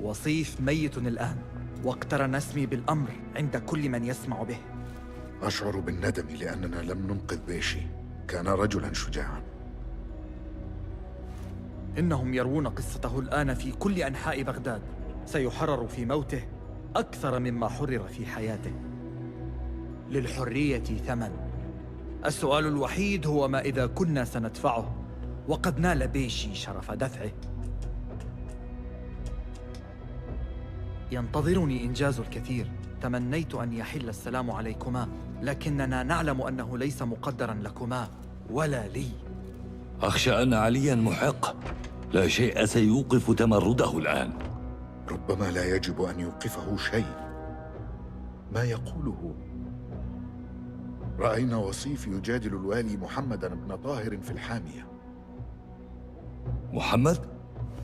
وصيف ميت الآن، واقترن اسمي بالأمر عند كل من يسمع به. أشعر بالندم لأننا لم ننقذ بيشي. كان رجلا شجاعا. إنهم يروون قصته الآن في كل أنحاء بغداد. سيحرر في موته أكثر مما حرر في حياته. للحرية ثمن. السؤال الوحيد هو ما إذا كنا سندفعه، وقد نال بيشي شرف دفعه. ينتظرني إنجاز الكثير. تمنيت أن يحل السلام عليكما، لكننا نعلم أنه ليس مقدرا لكما ولا لي. أخشى أن عليا محق. لا شيء سيوقف تمرده الآن. ربما لا يجب أن يوقفه شيء. ما يقوله؟ رأينا وصيف يجادل الوالي محمد بن طاهر في الحامية. محمد؟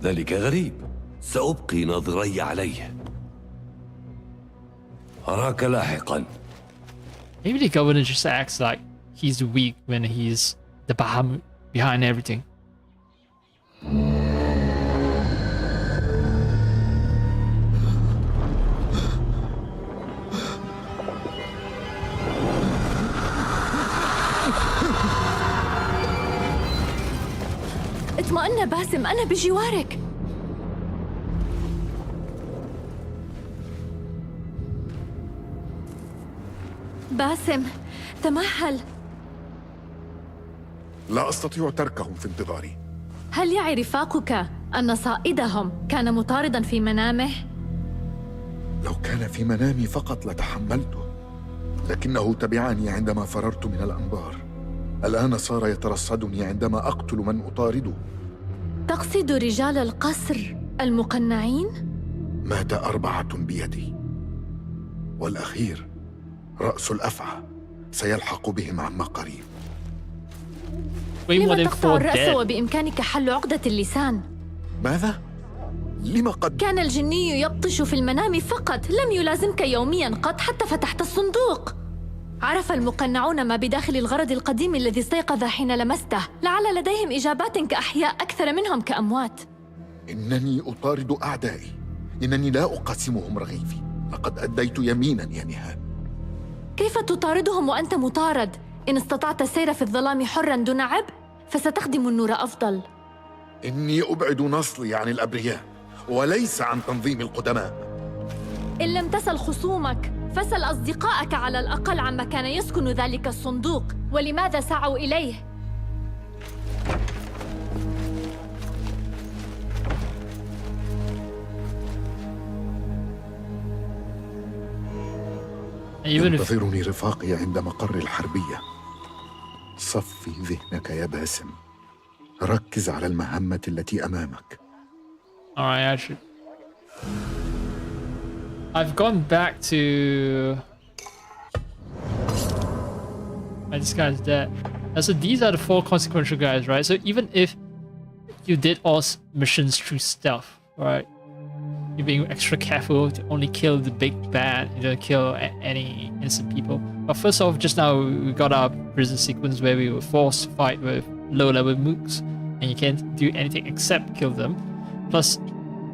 ذلك غريب. سأبقي نظري عليه. أراك لاحقا. Maybe the governor just acts like he's weak when he's the Bahamut behind everything. اطمئن باسم، أنا بجوارك. باسم، تمهل. لا أستطيع تركهم في انتظاري. هل يعي رفاقك أن صائدهم كان مطاردا في منامه؟ لو كان في منامي فقط لتحملته، لكنه تبعني عندما فررت من الأنبار. الآن صار يترصدني عندما أقتل من أطارده. تقصد رجال القصر المقنعين؟ مات 4 بيدي، والأخير رأس الأفعى سيلحق بهم عما قريب. لما تقطع الرأس وبإمكانك حل عقدة اللسان؟ ماذا؟ لما قد... كان الجني يبطش في المنام فقط، لم يلازمك يوميا قط حتى فتحت الصندوق. عرف المقنعون ما بداخل الغرض القديم الذي استيقظ حين لمسته. لعل لديهم إجابات كأحياء أكثر منهم كأموات. إنني أطارد أعدائي، إنني لا أقاسمهم رغيفي. لقد أديت يمينا يا نهاد. كيف تطاردهم وأنت مطارد؟ إن استطعت السير في الظلام حراً دون عبء فستخدم النور أفضل. إني أبعد نصلي عن الأبرياء وليس عن تنظيم القدماء. إن لم تسل خصومك فاسأل أصدقائك على الأقل عما كان يسكن ذلك الصندوق ولماذا سعوا إليه. ينتظرني رفاقي عند مقر الحربية. صفي ذهنك يا باسم، ركز على المهمة التي أمامك. Alright, I've gone back to... this guy's dead. So these are the 4 consequential guys, right? So even if you did all missions through stealth, right? You're being extra careful to only kill the big bad, you don't kill any innocent people. But first off, just now we got our prison sequence where we were forced to fight with low-level mooks, and you can't do anything except kill them. Plus,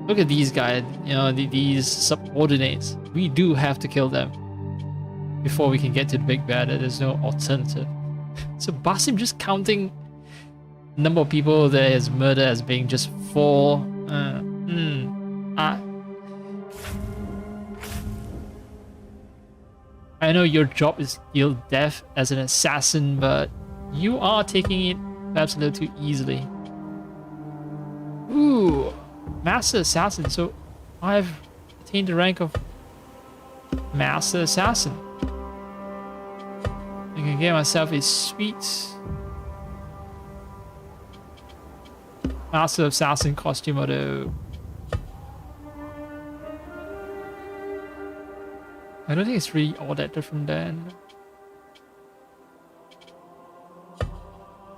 look at these guys, you know, these subordinates. We do have to kill them before we can get to the big bad. There's no alternative. So Basim just counting number of people that he has murdered as being just 4. I know your job is deal death as an assassin, but you are taking it perhaps a little too easily. Ooh, Master Assassin. So I've attained the rank of Master Assassin. I can get myself a sweet Master Assassin costume, although I don't think it's really all that different then.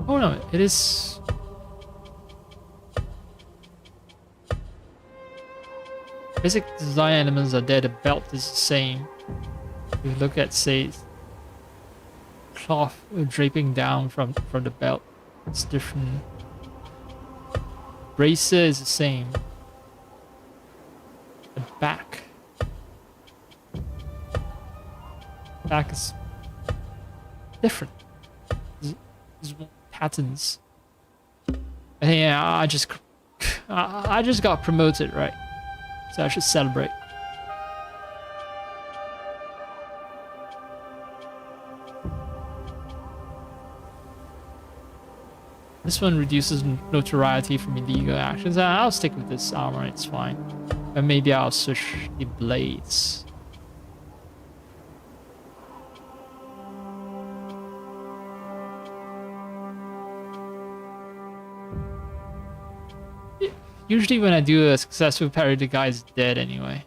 Oh no, it is. Basic design elements are there, the belt is the same. If you look at, say, cloth draping down from the belt, it's different. Bracer is the same. The back is different. There's more patterns. I think I just got promoted, right? So I should celebrate. This one reduces notoriety from illegal actions. I'll stick with this armor, it's fine. But maybe I'll switch the blades. Usually when I do a successful parry, the guy's dead anyway.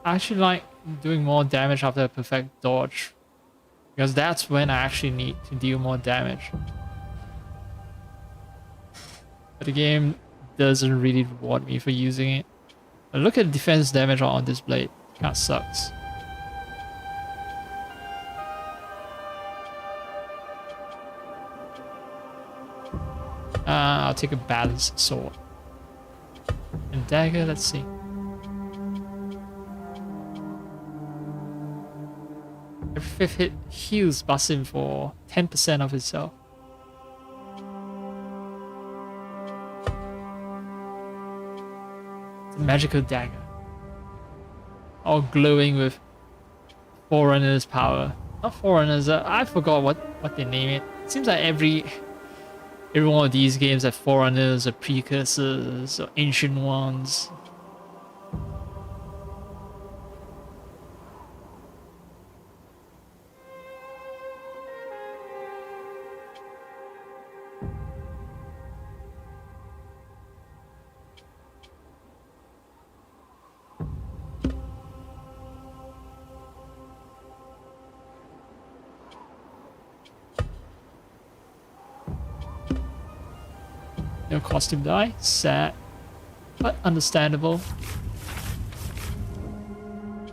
I actually like doing more damage after a perfect dodge, because that's when I actually need to deal more damage. But the game doesn't really reward me for using it. But look at defense damage on this blade. It kinda sucks. I'll take a balanced sword. And dagger, let's see. Every 5th hit heals Basim for 10% of his health. It's a magical dagger. All glowing with Forerunner's power. Not Forerunners, I forgot what they name it. It seems like every one of these games have Forerunners or precursors or ancient ones. No costume die, sad, but understandable.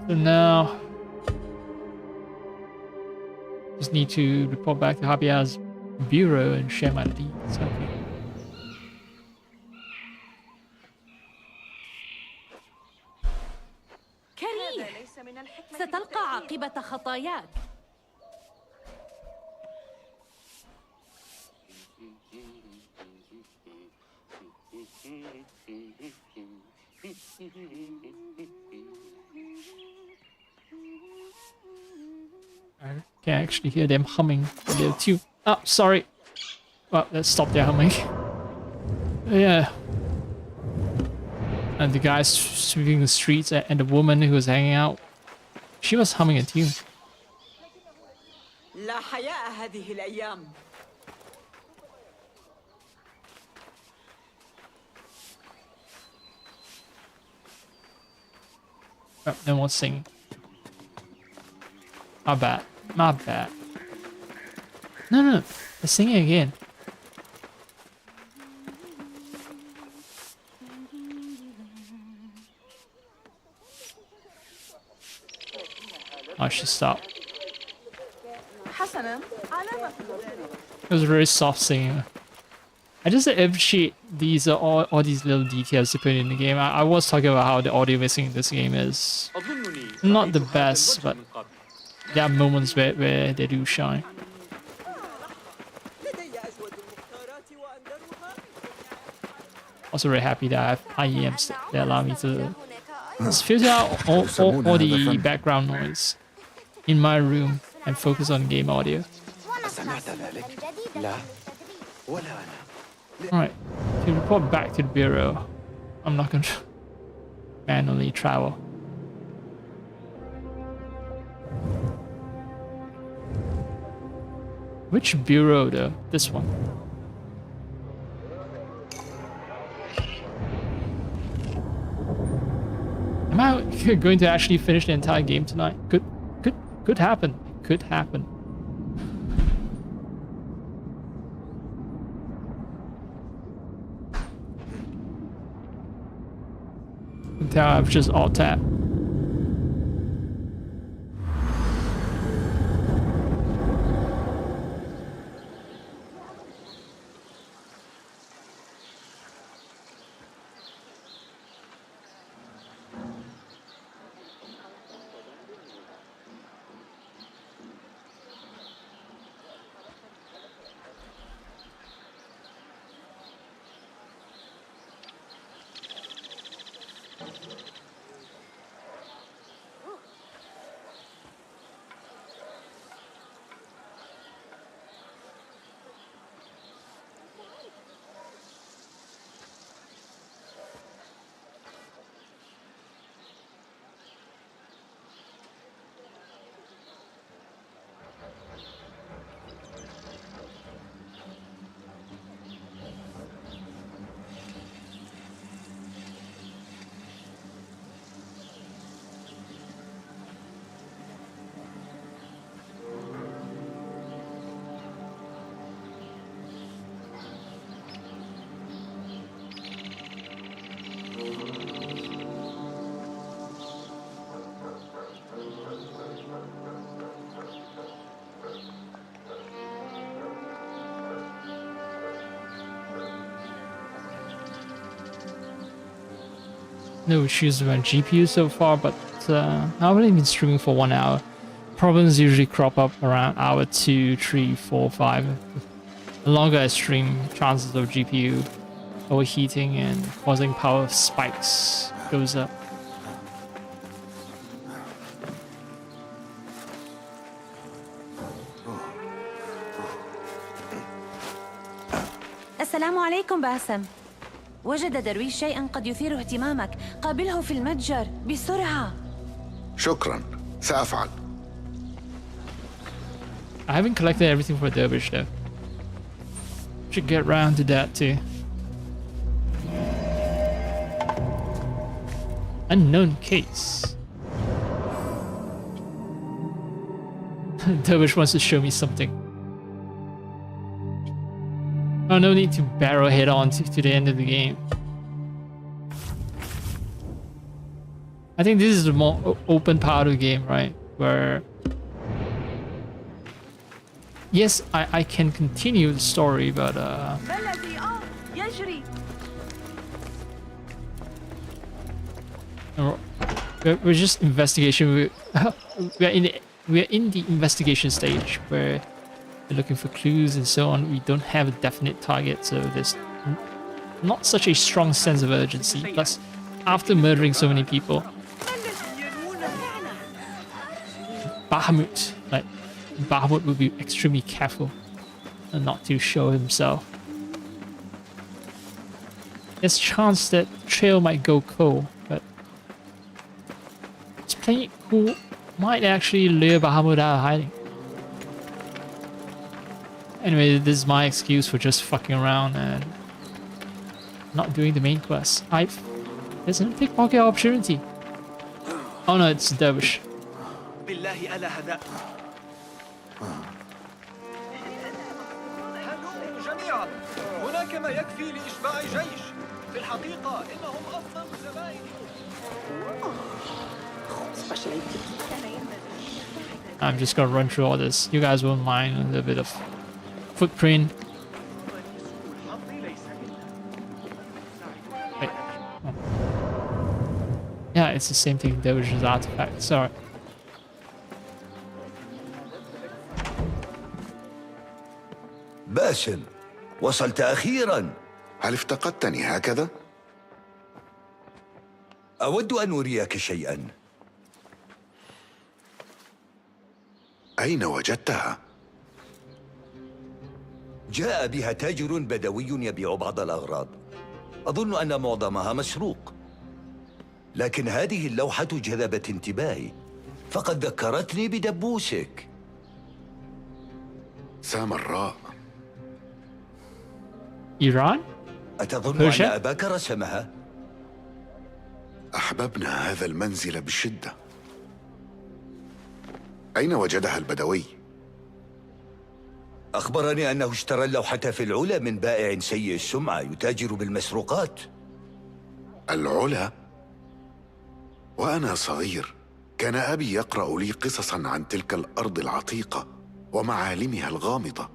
So now Just need to report back to Javia's bureau and share my leads. Okay. كريه، ستلقى عاقبة خطاياك. I can actually hear them humming a little tune. Oh, sorry. Well, let's stop their humming. Yeah. And the guys sweeping the streets and the woman who was hanging out, she was humming a tune. لا حياء هذه الأيام. Oh, no one's singing. My bad. My bad. No, no. They're singing again. I should stop. It was very soft singing. I just appreciate these all these little details to put in the game. I was talking about how the audio mixing in this game is not the best, but there are moments where they do shine. Also very happy that I have IEMs that allow me to filter out all the background noise in my room and focus on game audio. Alright, to report back to the bureau. I'm not gonna manually travel. Which bureau though? This one. Am I going to actually finish the entire game tonight? Could happen. Could happen. Until I've just alt tab. No issues with my GPU so far, but I've only been streaming for 1 hour. Problems usually crop up around hour 2, 3, 4, 5. The longer I stream, chances of GPU overheating and causing power spikes goes up. السلام عليكم باسم. وجد درويش شيئا قد يثير اهتمامك. قابله في المتجر بسرعة. شكرا، سأفعل. I haven't collected everything for Dervish though. Should get around to that too. Unknown case. Dervish wants to show me something. Oh, no need to barrel head on to the end of the game. I think this is the more open part of the game, right? Where yes, I can continue the story, but we're just investigation. We're in the investigation stage where we're looking for clues and so on. We don't have a definite target, so there's not such a strong sense of urgency. Plus, after murdering so many people, Bahamut would be extremely careful and not to show himself. There's a chance that the trail might go cold, but it's playing it cool might actually lure Bahamut out of hiding. Anyway, this is my excuse for just fucking around and not doing the main quest. There's a pickpocket opportunity. Oh no, it's Dervish. هناك ما يكفي لإشباع جيش. في الحقيقة إنهم أفضل زبائن. I'm just gonna run through all this. You guys won't mind a little bit of footprint. Wait. Oh. Yeah, it's the same thing. There was just artifact. Sorry. باسم، وصلت أخيرا. هل افتقدتني هكذا؟ أود أن أريك شيئا. أين وجدتها؟ جاء بها تاجر بدوي يبيع بعض الأغراض. أظن أن معظمها مسروق، لكن هذه اللوحة جذبت انتباهي، فقد ذكرتني بدبوسك. سامراء. إيران؟ أتظن أن أباك رسمها؟ أحببنا هذا المنزل بشدة. أين وجدها البدوي؟ أخبرني أنه اشترى اللوحة في العلا من بائع سيء السمعة يتاجر بالمسروقات. العلا؟ وأنا صغير كان أبي يقرأ لي قصصا عن تلك الأرض العتيقة ومعالمها الغامضة.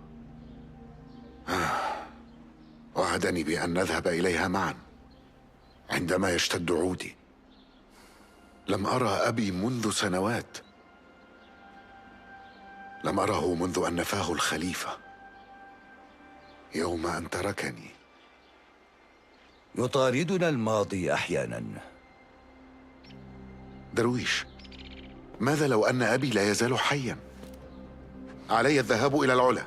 وعدني بأن نذهب إليها معا عندما يشتد عودي. لم أرى أبي منذ سنوات. لم أره منذ أن نفاه الخليفة يوم أن تركني. يطاردنا الماضي أحيانا. درويش، ماذا لو أن أبي لا يزال حيا؟ علي الذهاب إلى العلا.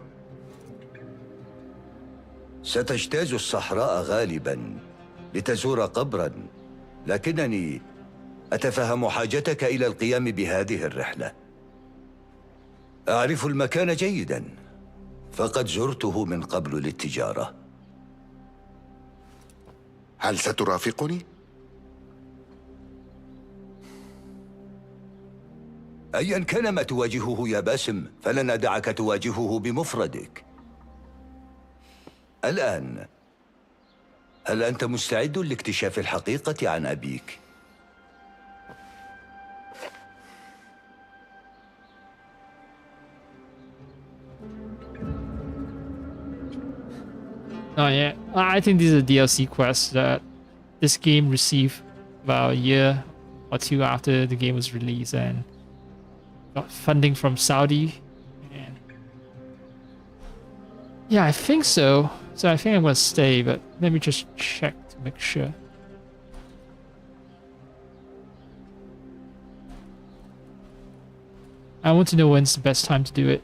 ستجتاز الصحراء غالبا لتزور قبرا، لكنني أتفهم حاجتك إلى القيام بهذه الرحلة. أعرف المكان جيدا، فقد زرته من قبل للتجارة. هل سترافقني؟ أيا كان ما تواجهه يا باسم، فلن أدعك تواجهه بمفردك. الآن، هل أنت مستعد لاكتشاف الحقيقة عن أبيك؟ Oh yeah, I think these are DLC quests that this game received about a year or two after the game was released and got funding from Saudi. And yeah, I think so. So I think I'm gonna stay, but let me just check to make sure. I want to know when's the best time to do it.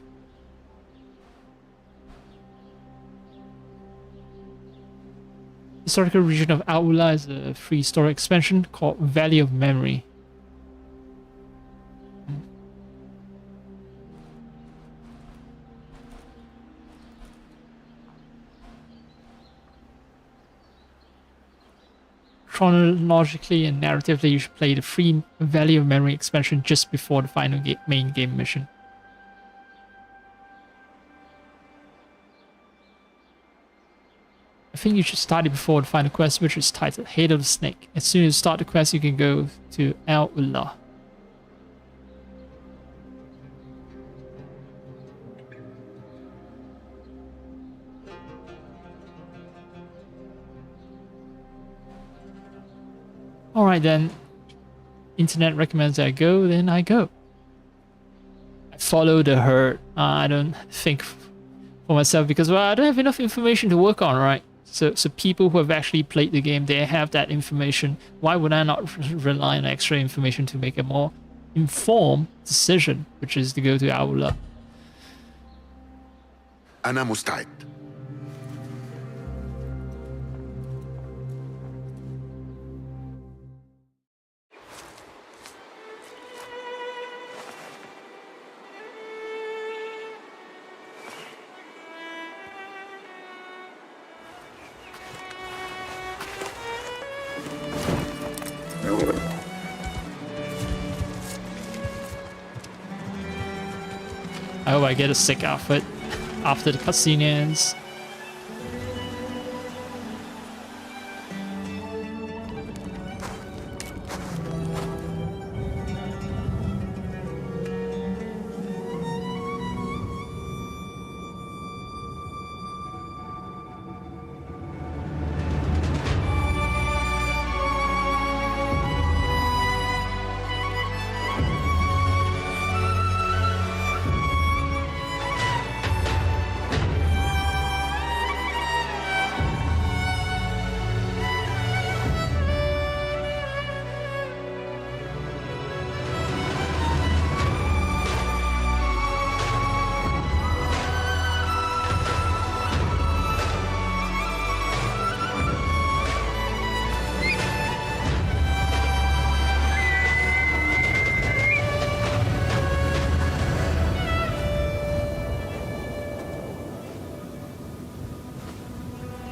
Historical region of Aula is a free story expansion called Valley of Memory. Chronologically and narratively, you should play the free Valley of Memory expansion just before the final main game mission. I think you should start it before the final quest, which is titled Head of the Snake. As soon as you start the quest, you can go to Al-Ullah. all right then, internet recommends I go, then I go. I follow the herd. I don't think for myself because, well, I don't have enough information to work on, right? So people who have actually played the game, they have that information. Why would I not rely on extra information to make a more informed decision, which is to go to Aula? أنا مستعد. I hope I get a sick outfit after the cutscene ends.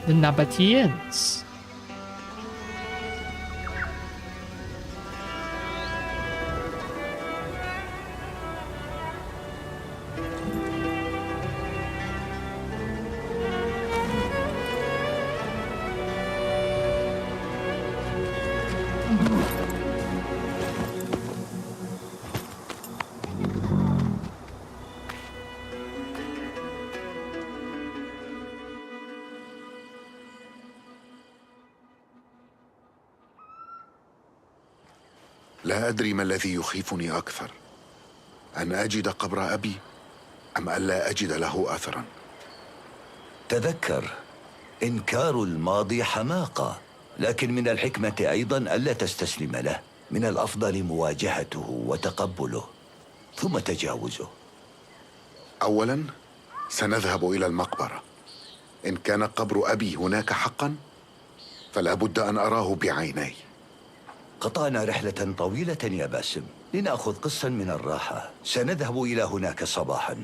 The Nabateans. لا أدري ما الذي يخيفني أكثر، أن أجد قبر أبي أم ألا أجد له أثرا. تذكر، إنكار الماضي حماقة، لكن من الحكمة أيضا ألا تستسلم له. من الأفضل مواجهته وتقبله ثم تجاوزه. أولا سنذهب إلى المقبرة. إن كان قبر أبي هناك حقا فلا بد أن أراه بعيني. قطعنا رحلة طويلة يا باسم، لنأخذ قسطا من الراحة. سنذهب إلى هناك صباحا.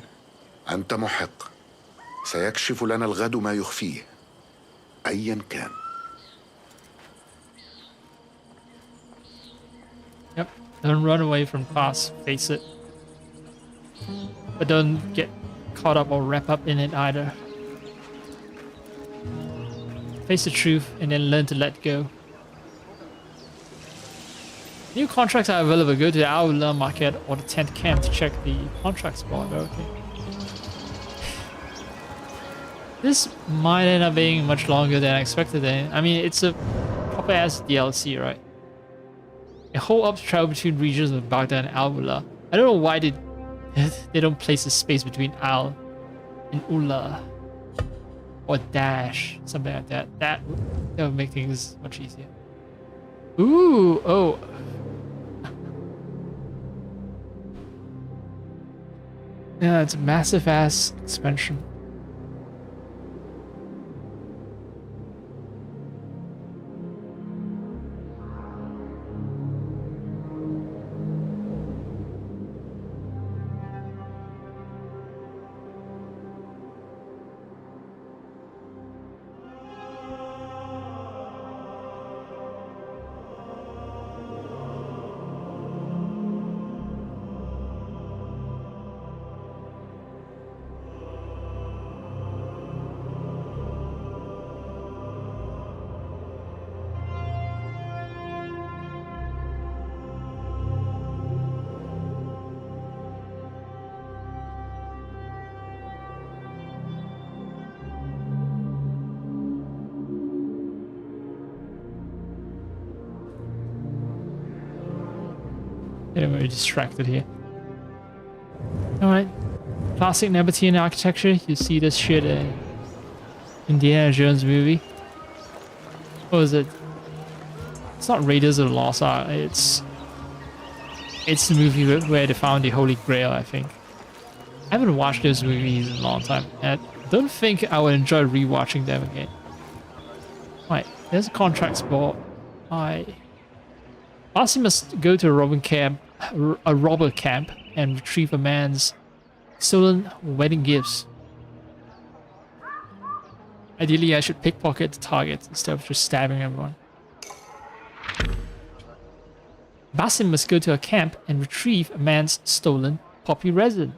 أنت محق، سيكشف لنا الغد ما يخفيه أيا كان. Yep, don't run away from class, face it. But don't get caught up or wrapped up in it either. Face the truth and then learn to let go. New contracts are available. Go to the Aula Market or the tent camp to check the contract spot. Okay. This might end up being much longer than I expected. I mean, it's a proper ass DLC, right? A whole up travel between regions of Baghdad and Aula. I don't know why they don't place a space between Al and Ula or dash, something like that. That would make things much easier. Ooh, oh. Yeah, it's a massive ass expansion. Getting very distracted here. Alright. Classic Nabatean architecture. You see this shit in Indiana Jones movie. What was it? It's not Raiders of the Lost Ark. It's the movie where they found the Holy Grail, I think. I haven't watched those movies in a long time. And I don't think I would enjoy rewatching them again. Right, there's a contract spot. Basim must go to a robber camp and retrieve a man's stolen wedding gifts. Ideally, I should pickpocket the target instead of just stabbing everyone. Basim must go to a camp and retrieve a man's stolen poppy resin.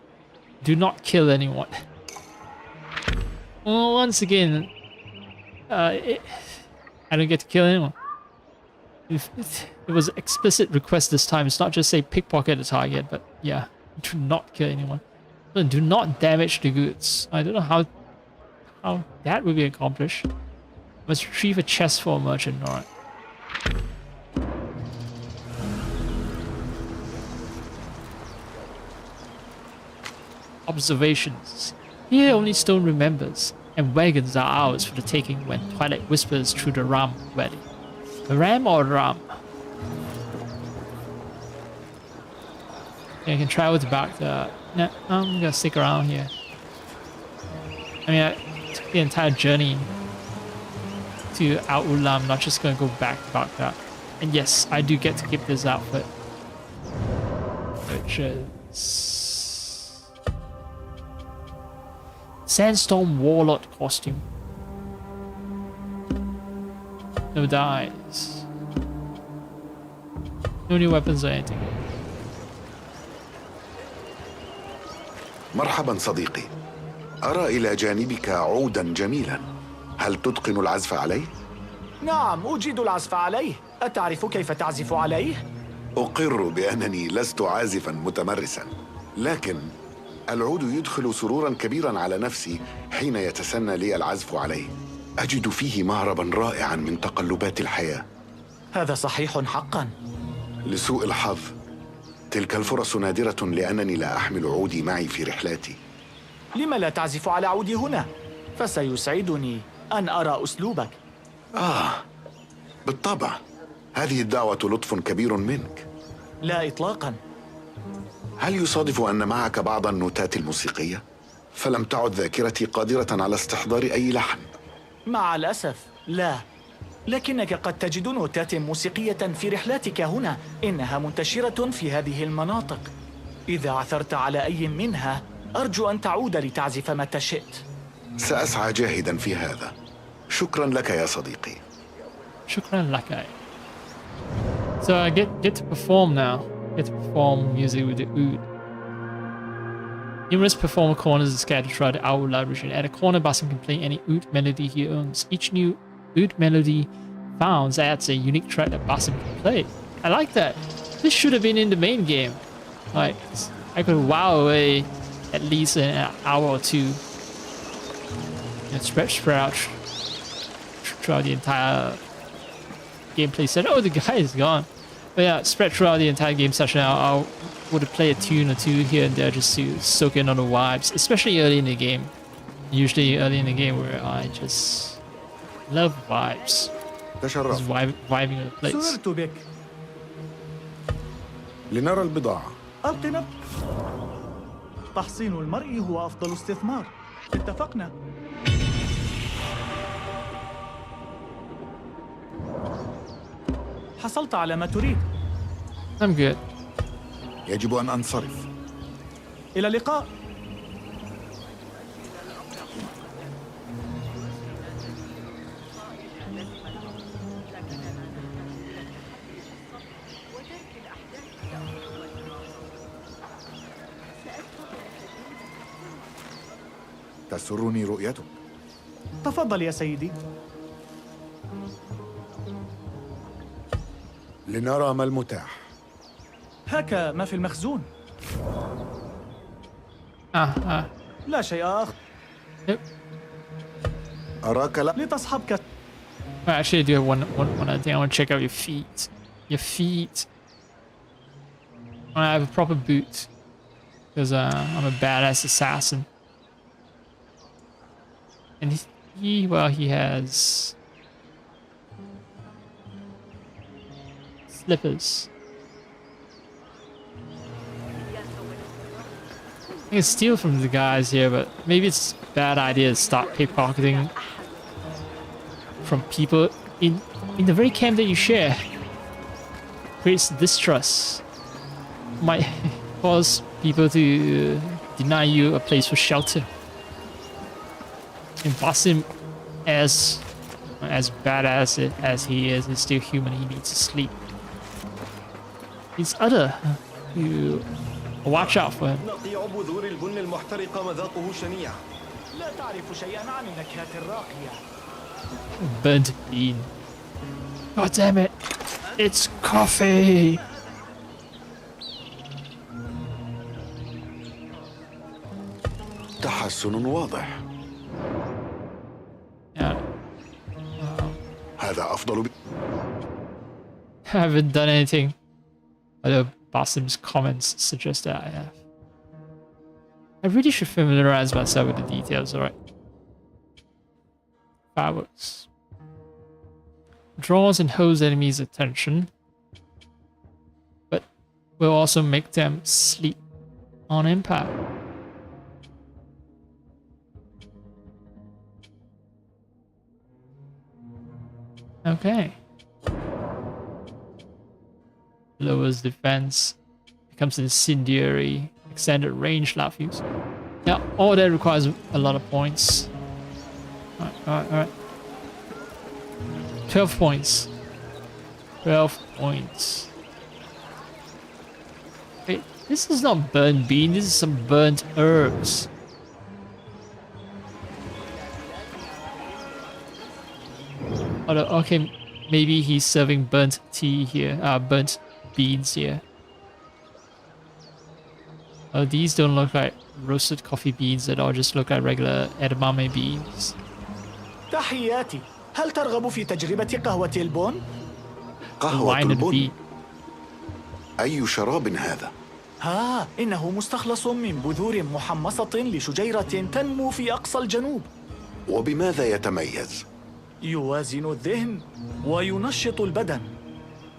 Do not kill anyone. Well, once again, I don't get to kill anyone. It was an explicit request this time. It's not just say pickpocket the target, but yeah, do not kill anyone. Do not damage the goods. I don't know how that will be accomplished. Must retrieve a chest for a merchant. Alright. Observations. Here only stone remembers, and wagons are ours for the taking when twilight whispers through the Ram Valley. The Ram or Ram? Yeah, I can travel to Baghdad. No, I'm gonna stick around here. I mean, I took the entire journey to Al Ulam, I'm not just gonna go back to Baghdad. And yes, I do get to keep this outfit, which is Sandstorm Warlord costume. No dies. No new weapons or anything. مرحبا صديقي. أرى إلى جانبك عودا جميلا. هل تتقن العزف عليه؟ نعم، أجيد العزف عليه. أتعرف كيف تعزف عليه؟ أقر بأنني لست عازفا متمرسا، لكن العود يدخل سرورا كبيرا على نفسي حين يتسنى لي العزف عليه. أجد فيه مهربا رائعا من تقلبات الحياة. هذا صحيح حقا. لسوء الحظ تلك الفرص نادرة لأنني لا أحمل عودي معي في رحلاتي. لم لا تعزف على عودي هنا؟ فسيسعدني أن أرى أسلوبك. بالطبع. هذه الدعوة لطف كبير منك. لا إطلاقا. هل يصادف أن معك بعض النوتات الموسيقية؟ فلم تعد ذاكرتي قادرة على استحضار أي لحن. مع الأسف لا، لكنك قد تجد نوتات موسيقية في رحلاتك هنا. إنها منتشرة في هذه المناطق. إذا عثرت على أي منها أرجو أن تعود لتعزف متى شئت. سأسعى جاهدا في هذا. شكرا لك يا صديقي. شكرا لك. So I get to perform now. Get to perform music with the oud. Numerous performer corners are scattered throughout the Aula region. At a corner, Basim can play any oud melody he owns. Each new oud melody found adds a unique track that Basim can play. I like that. This should have been in the main game. Like, I could wow away at least an hour or two and spread out throughout the entire gameplay set. Oh, the guy is gone. But yeah, spread throughout the entire game session. I would play a tune or two here and there just to soak in on the vibes, especially early in the game. Usually early in the game where I just love vibes. Just vibing with the place. سررت بك. لنرى البضاعة. ألقنا. تحصين المرء هو أفضل استثمار. اتفقنا. حصلت على ما تريد. I'm good. يجب أن أنصرف. إلى اللقاء. تسرني رؤيتك. تفضل يا سيدي. لنرى ما المتاح. هاك ما في المخزون. لا شيء آخر. أراك لا. لتصحبك. Actually, I do have one other thing. I want to check out your feet. Your feet I have a proper boot because I'm a badass assassin. And he has slippers. I can steal from the guys here, but maybe it's a bad idea to start pickpocketing from people in the very camp that you share. Creates distrust. Might cause people to deny you a place for shelter. And Basim, as badass as he is still human. He needs to sleep. It's other. You watch out for him. Burnt bean. God damn it! It's coffee. تحسن واضح. Yeah. هذا أفضل. I haven't done anything. Although Basim's comments suggest that I have. I really should familiarize myself with the details, alright? Fireworks. Draws and holds enemies' attention, but will also make them sleep on impact. Okay. Lowers defense, becomes incendiary, extended range loud fuse. Yeah, all that requires a lot of points. Alright. 12 points. 12 points. Wait, this is not burnt bean, this is some burnt herbs. Okay, maybe he's serving burnt tea here, burnt beans here. Oh, these don't look like roasted coffee beans at all, just look like regular edamame beans. تحياتي. هل ترغب في تجربة قهوة البن؟ قهوة البن. أي شراب هذا؟ إنه مستخلص من بذور محمصة لشجيرة تنمو في أقصى الجنوب. وبماذا يتميز؟ يوازن الذهن وينشط البدن.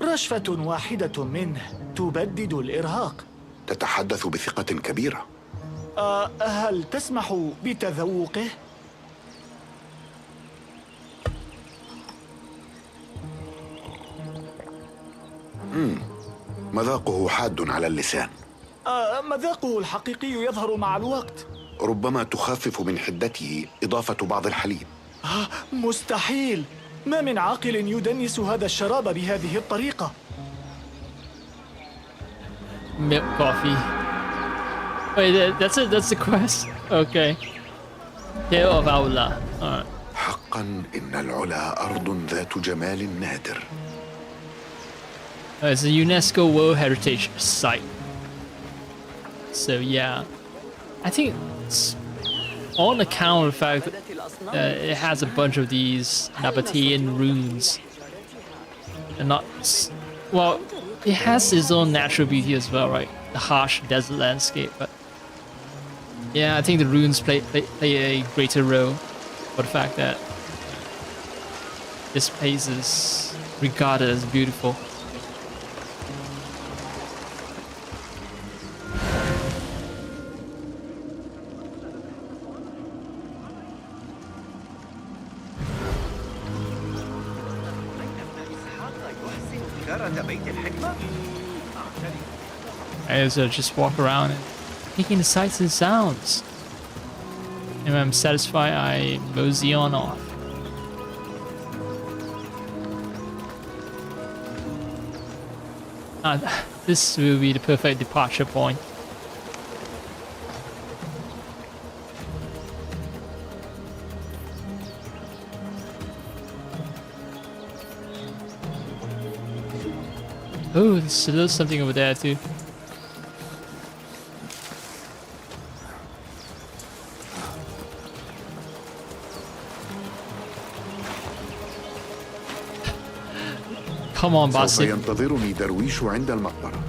رشفة واحدة منه تبدد الإرهاق. تتحدث بثقة كبيرة. هل تسمح بتذوقه؟ مذاقه حاد على اللسان. مذاقه الحقيقي يظهر مع الوقت. ربما تخفف من حدته إضافة بعض الحليب. مستحيل. ما من عاقل يدنس هذا الشراب بهذه الطريقة. Milk coffee. Wait, that's the quest? Okay. Tale of Aula. Alright. حقا إن العلا أرض ذات جمال نادر. It's a UNESCO World Heritage Site. So yeah, I think it's on account of the fact that it has a bunch of these Nabatean runes. And not... Well, it has its own natural beauty as well, right? The harsh desert landscape, but... Yeah, I think the runes play a greater role for the fact that this place is regarded as beautiful. I just walk around and taking the sights and sounds. And when I'm satisfied, I mosey on off. This will be the perfect departure point. Oh, there's a little something over there too. Come on, سوف Basim. ينتظرني درويش عند المقبرة.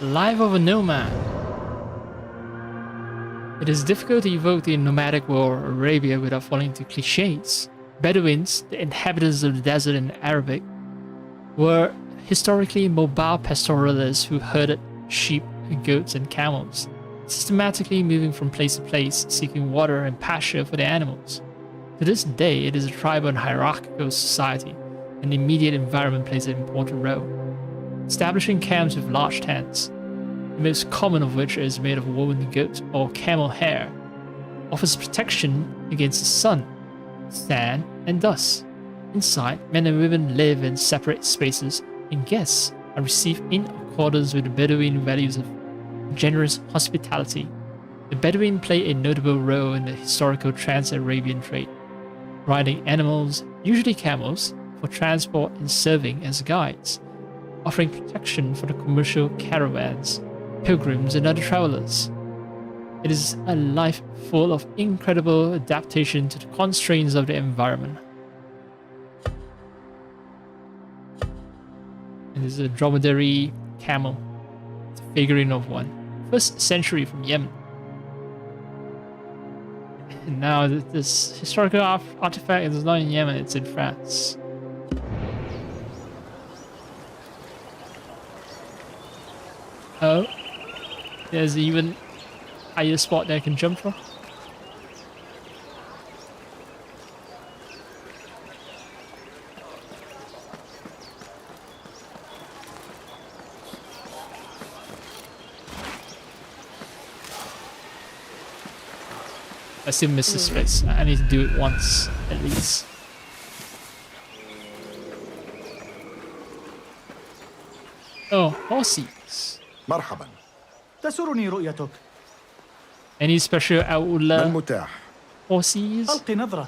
Life of a nomad. It is difficult to evoke the nomadic world of Arabia without falling into cliches. Bedouins, the inhabitants of the desert in Arabic, were historically mobile pastoralists who herded sheep, goats, and camels, systematically moving from place to place, seeking water and pasture for their animals. To this day, it is a tribal and hierarchical society, and the immediate environment plays an important role. Establishing camps with large tents, the most common of which is made of woven goat or camel hair, offers protection against the sun, sand, and dust. Inside, men and women live in separate spaces, and guests are received in accordance with the Bedouin values of generous hospitality. The Bedouin play a notable role in the historical trans-Arabian trade, riding animals, usually camels, for transport and serving as guides, offering protection for the commercial caravans, pilgrims, and other travelers. It is a life full of incredible adaptation to the constraints of the environment. And this is a dromedary camel. It's a figurine of one. 1st century from Yemen. And now this historical artifact is not in Yemen, it's in France. Oh, there's even higher spot that I can jump from. I still miss this place. I need to do it once, at least. Oh, horses. مرحبا. تسرني رؤيتك. Any special ما outlet المتاح؟ horses? ألقي نظرة.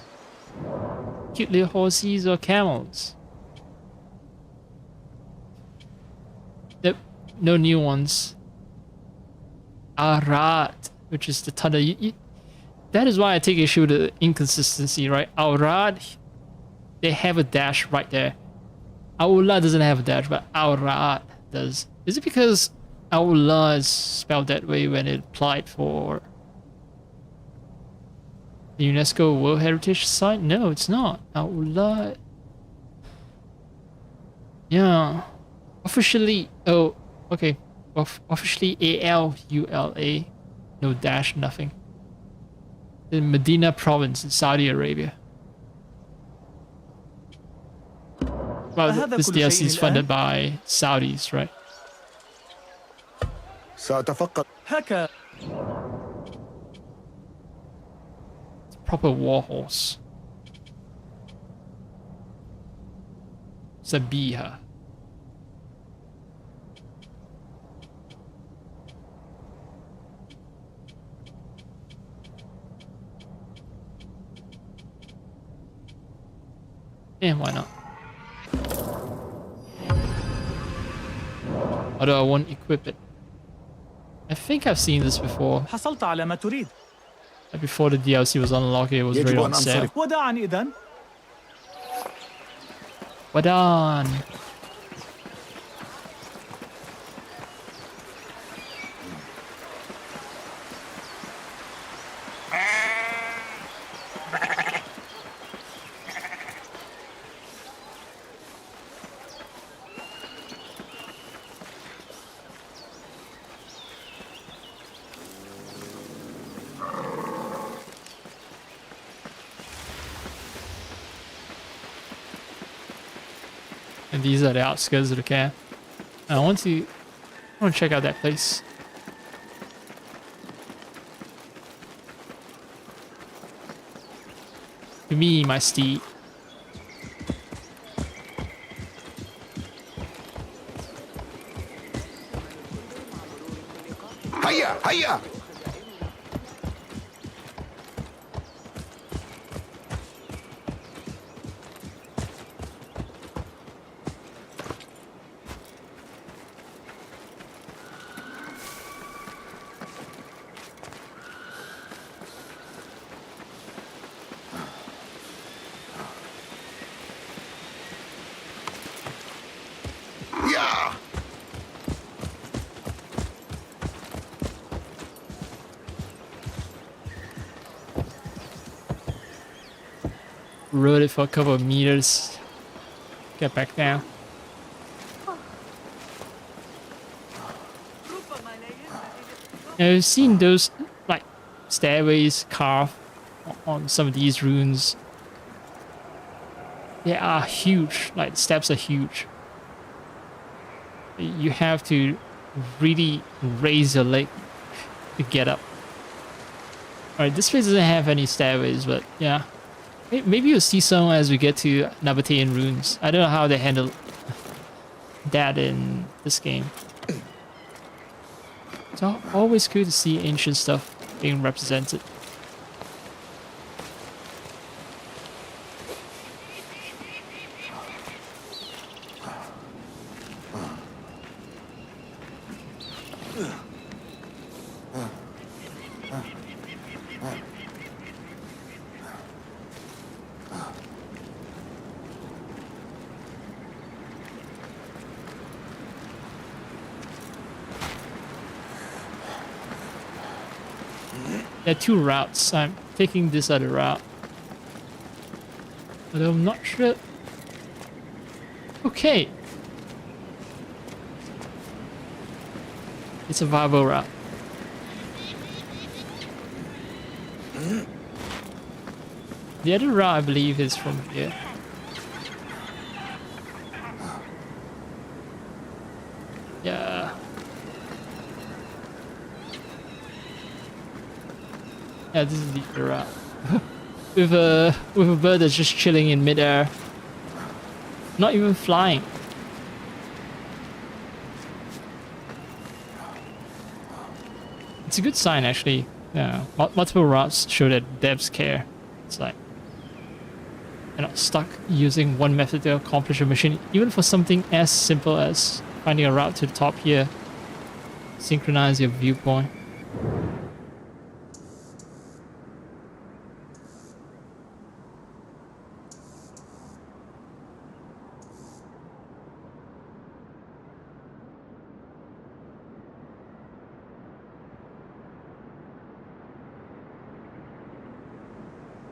Cute little horses or camels? Nope, no new ones. Arat, which is the thunder. That is why I take issue with the inconsistency, right? Aurad, they have a dash right there. Aullah doesn't have a dash, but Aurad does. Is it because Allah is spelled that way when it applied for the UNESCO World Heritage Site? No, it's not. Allah. Yeah. Officially, oh, okay. Officially ALULA. No dash, nothing. In Medina province in Saudi Arabia. Well, this DLC is funded by Saudis, right? سأتفقد. هكا. It's a proper war horse. Sabiha. Yeah, why not? Although I won't equip it. I think I've seen this before. حصلت على ما تريد. Like before the DLC was unlocked, it was already on sale. وداعا إذن. Wadan. And these are the outskirts of the camp. I want to check out that place. To me, my steed. هيا هيا. rode it for a couple of meters. Get back down. Now, I've seen those like stairways carved on some of these runes. They are huge. Like the steps are huge. You have to really raise your leg to get up. Alright, this place doesn't have any stairways, but yeah. Maybe you'll see some as we get to Nabatean runes. I don't know how they handle that in this game. It's always cool to see ancient stuff being represented. There are two routes. I'm taking this other route. Although I'm not sure. Okay. It's a viable route. The other route, I believe, is from here. Yeah. Yeah, this is the other route. with a bird that's just chilling in midair. Not even flying. It's a good sign, actually. Yeah, multiple routes show that devs care. It's like you're not stuck using one method to accomplish a mission, even for something as simple as finding a route to the top here. Synchronize your viewpoint.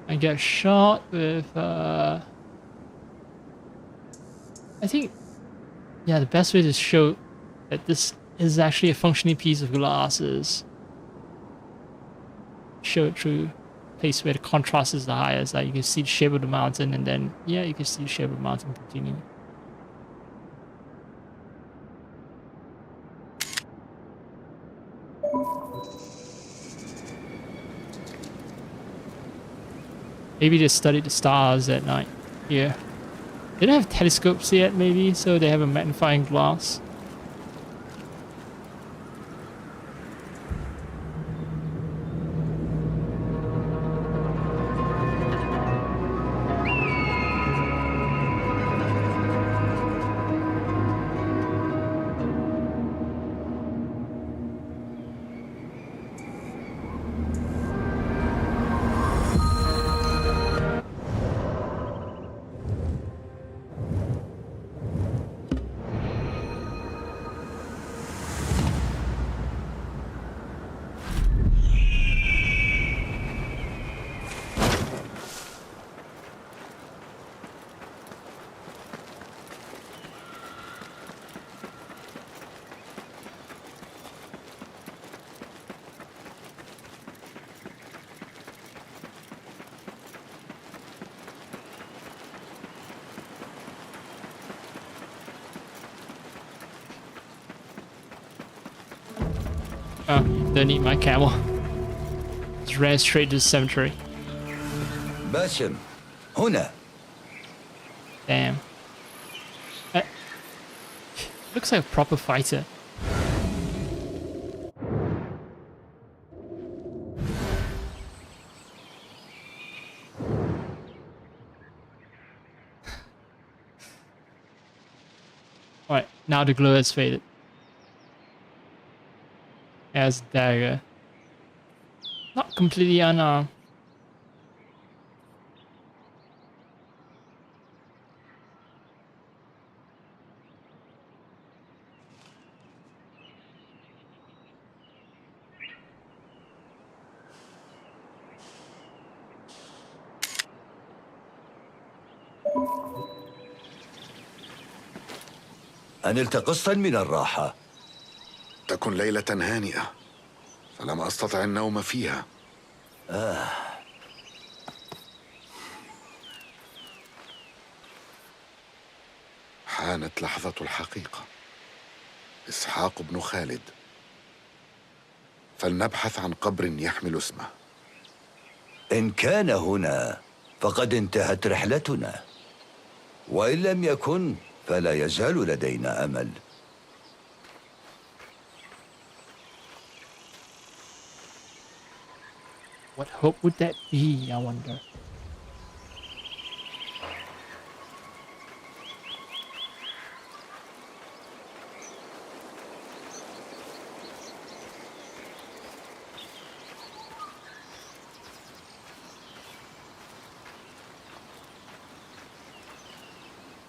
I get shot with, I think, yeah, the best way to show that this is actually a functioning piece of glass is show it through a place where the contrast is the highest. Like you can see the shape of the mountain, and then, yeah, you can see the shape of the mountain continue. Maybe they study the stars at night here. They don't have telescopes yet, maybe, so they have a magnifying glass. Oh, don't need my camel. Just ran straight to the cemetery. باسم هنا. Damn. Looks like a proper fighter. Alright, now the glow has faded. As dagger. Not completely unarmed. أنلت قسطا من الراحة. تكن ليلة هانئة، فلم أستطع النوم فيها. حانت لحظة الحقيقة. إسحاق بن خالد. فلنبحث عن قبر يحمل اسمه. إن كان هنا فقد انتهت رحلتنا، وإن لم يكن فلا يزال لدينا أمل. What hope would that be, I wonder?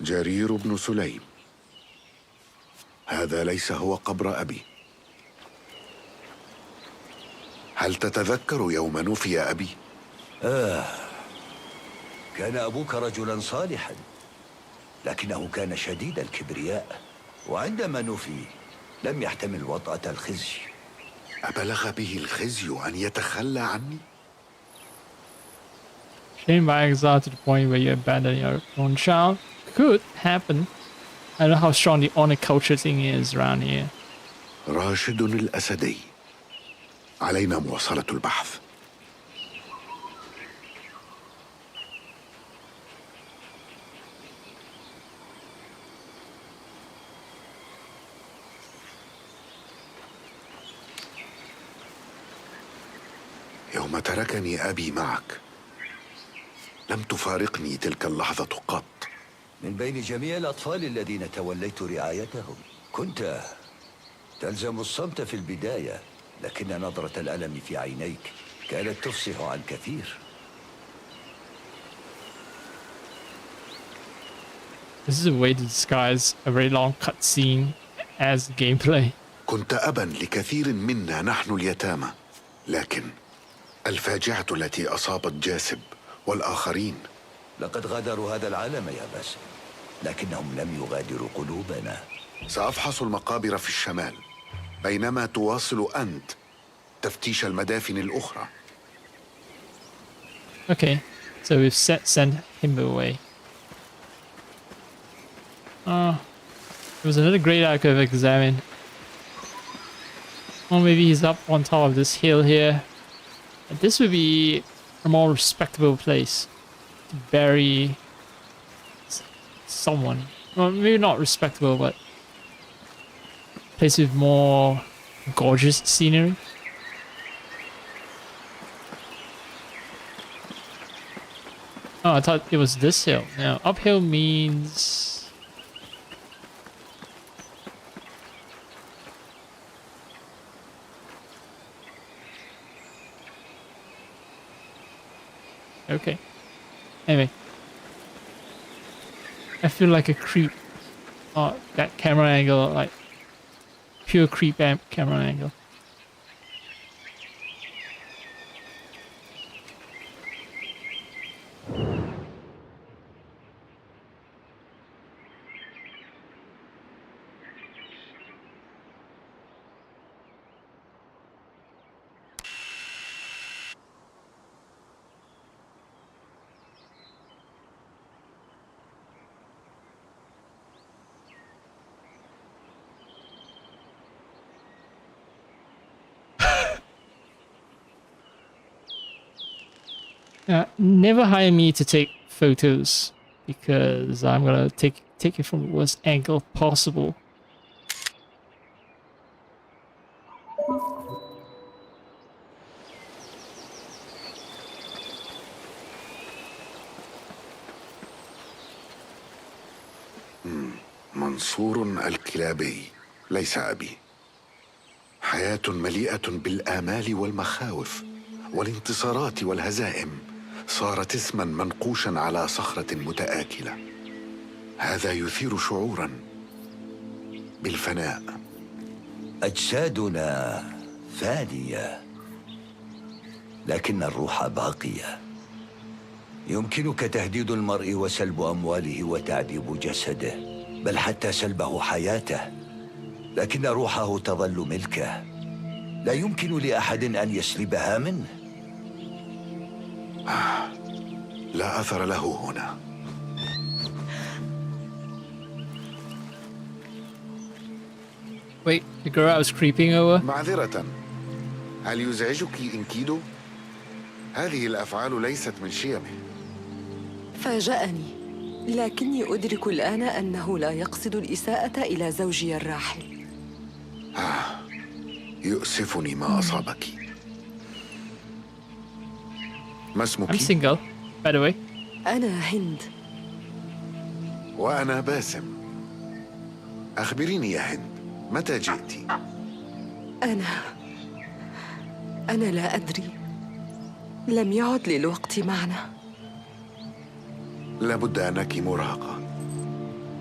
جرير بن سليم. هذا ليس هو قبر أبي. هل تتذكر يوم نفي أبي؟ كان أبوك رجلا صالحا، لكنه كان شديد الكبرياء، وعندما نفي لم يحتمل وطأة الخزي. أبلغ به الخزي أن يتخلى عني؟ Shame by exile to the point where you abandon your own child. Could happen. I don't know how strong the honor culture thing is around here. راشد الأسدي. علينا مواصلة البحث. يوم تركني أبي معك لم تفارقني تلك اللحظة قط. من بين جميع الأطفال الذين توليت رعايتهم كنت تلزم الصمت في البداية، لكن نظرة الألم في عينيك كانت تفصح عن كثير. This is a way to disguise a very long cutscene as gameplay. كنت أبا لكثير منا نحن اليتامى، لكن الفاجعة التي أصابت جاسب والآخرين. لقد غادروا هذا العالم يا باسم، لكنهم لم يغادروا قلوبنا. سأفحص المقابر في الشمال بينما تواصل أنت تفتيش المدافن الأخرى. Okay, so we've sent him away. There was another grade I could have examined. Or maybe he's up on top of this hill here. And this would be a more respectable place to bury someone. Well, maybe not respectable, but a place with more gorgeous scenery. Oh, I thought it was this hill. Now, uphill means... Okay. Anyway. I feel like a creep. Oh, that camera angle, like pure creep camera angle. Never hire me to take photos because I'm gonna take it from the worst angle possible. منصور الكلابي ليس أبي. حياة مليئة بالآمال والمخاوف والانتصارات والهزائم صارت اسما منقوشا على صخرة متآكلة. هذا يثير شعورا بالفناء. أجسادنا فانية، لكن الروح باقية. يمكنك تهديد المرء وسلب أمواله وتعذيب جسده، بل حتى سلبه حياته، لكن روحه تظل ملكه، لا يمكن لأحد أن يسلبها منه. لا أثر له هنا. Wait, the girl I was creeping over? معذرة، هل يزعجك إنكيدو؟ هذه الأفعال ليست من شيمه. فاجأني، لكني أدرك الآن أنه لا يقصد الإساءة إلى زوجي الراحل. يؤسفني ما أصابك. ما اسمك؟ I'm single, by the way. أنا هند. وأنا باسم. أخبريني يا هند، متى جئت؟ أنا لا أدري، لم يعد لي الوقت معنا. لابد أنك مرهقة.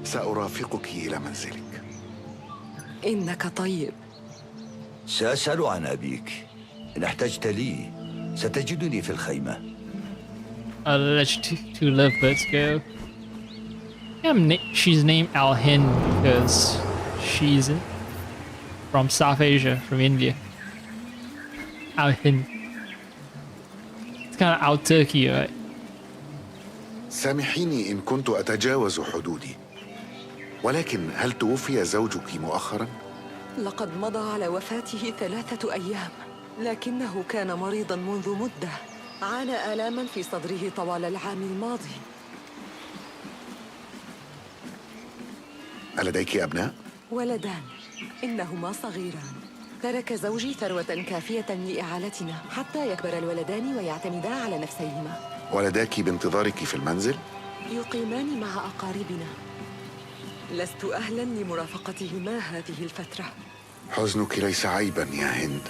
سأرافقك إلى منزلك. إنك طيب. سأسأل عن أبيك، إن احتجت لي ستجدني في الخيمة. I'll let you two lovebirds go. She's named Al-Hind because she's from South Asia, from India. Al-Hind. It's kind of out Turkey, right? سامحيني إن كنت أتجاوز حدودي، ولكن هل توفي زوجك مؤخراً؟ لقد مضى على وفاته 3 أيام، لكنه كان مريضاً منذ مدة. عانى آلاماً في صدره طوال العام الماضي. ألديك أبناء؟ ولدان، إنهما صغيران. ترك زوجي ثروة كافية لإعالتنا حتى يكبر الولدان ويعتمدا على نفسيهما. ولداك بانتظارك في المنزل؟ يقيمان مع أقاربنا. لست أهلاً لمرافقتهما هذه الفترة. حزنك ليس عيباً يا هند.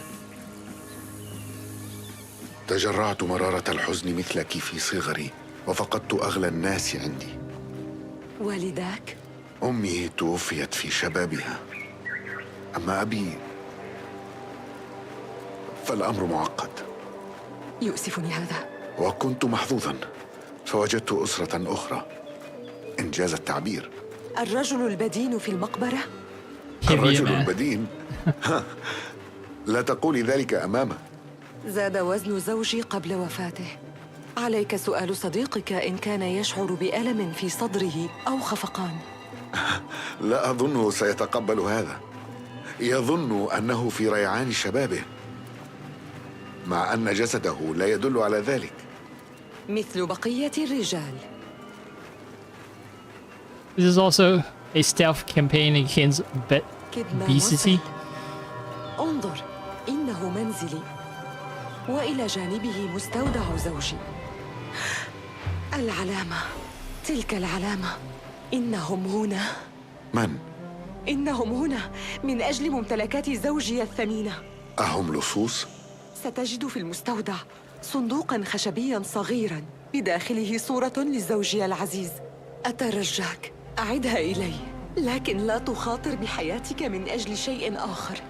تجرعت مرارة الحزن مثلك في صغري، وفقدت أغلى الناس عندي. والداك؟ أمي توفيت في شبابها، أما أبي فالأمر معقد. يؤسفني هذا. وكنت محظوظاً، فوجدت أسرة أخرى، إنجاز التعبير. الرجل البدين في المقبرة؟ الرجل البدين؟ لا تقولي ذلك أمامه. زاد وزن زوجي قبل وفاته. عليك سؤال صديقك إن كان يشعر بألم في صدره أو خفقان. لا أظنه سيتقبل هذا. يظن أنه في ريعان شبابه، مع أن جسده لا يدل على ذلك. مثل بقية الرجال. This is also a stealth campaign against obesity. انظر، إنه منزلي، وإلى جانبه مستودع زوجي. العلامة، تلك العلامة. إنهم هنا. من؟ إنهم هنا من أجل ممتلكات زوجي الثمينة. أهم لصوص؟ ستجد في المستودع صندوقاً خشبياً صغيراً بداخله صورة لزوجي العزيز. أترجاك أعدها إلي، لكن لا تخاطر بحياتك من أجل شيء آخر.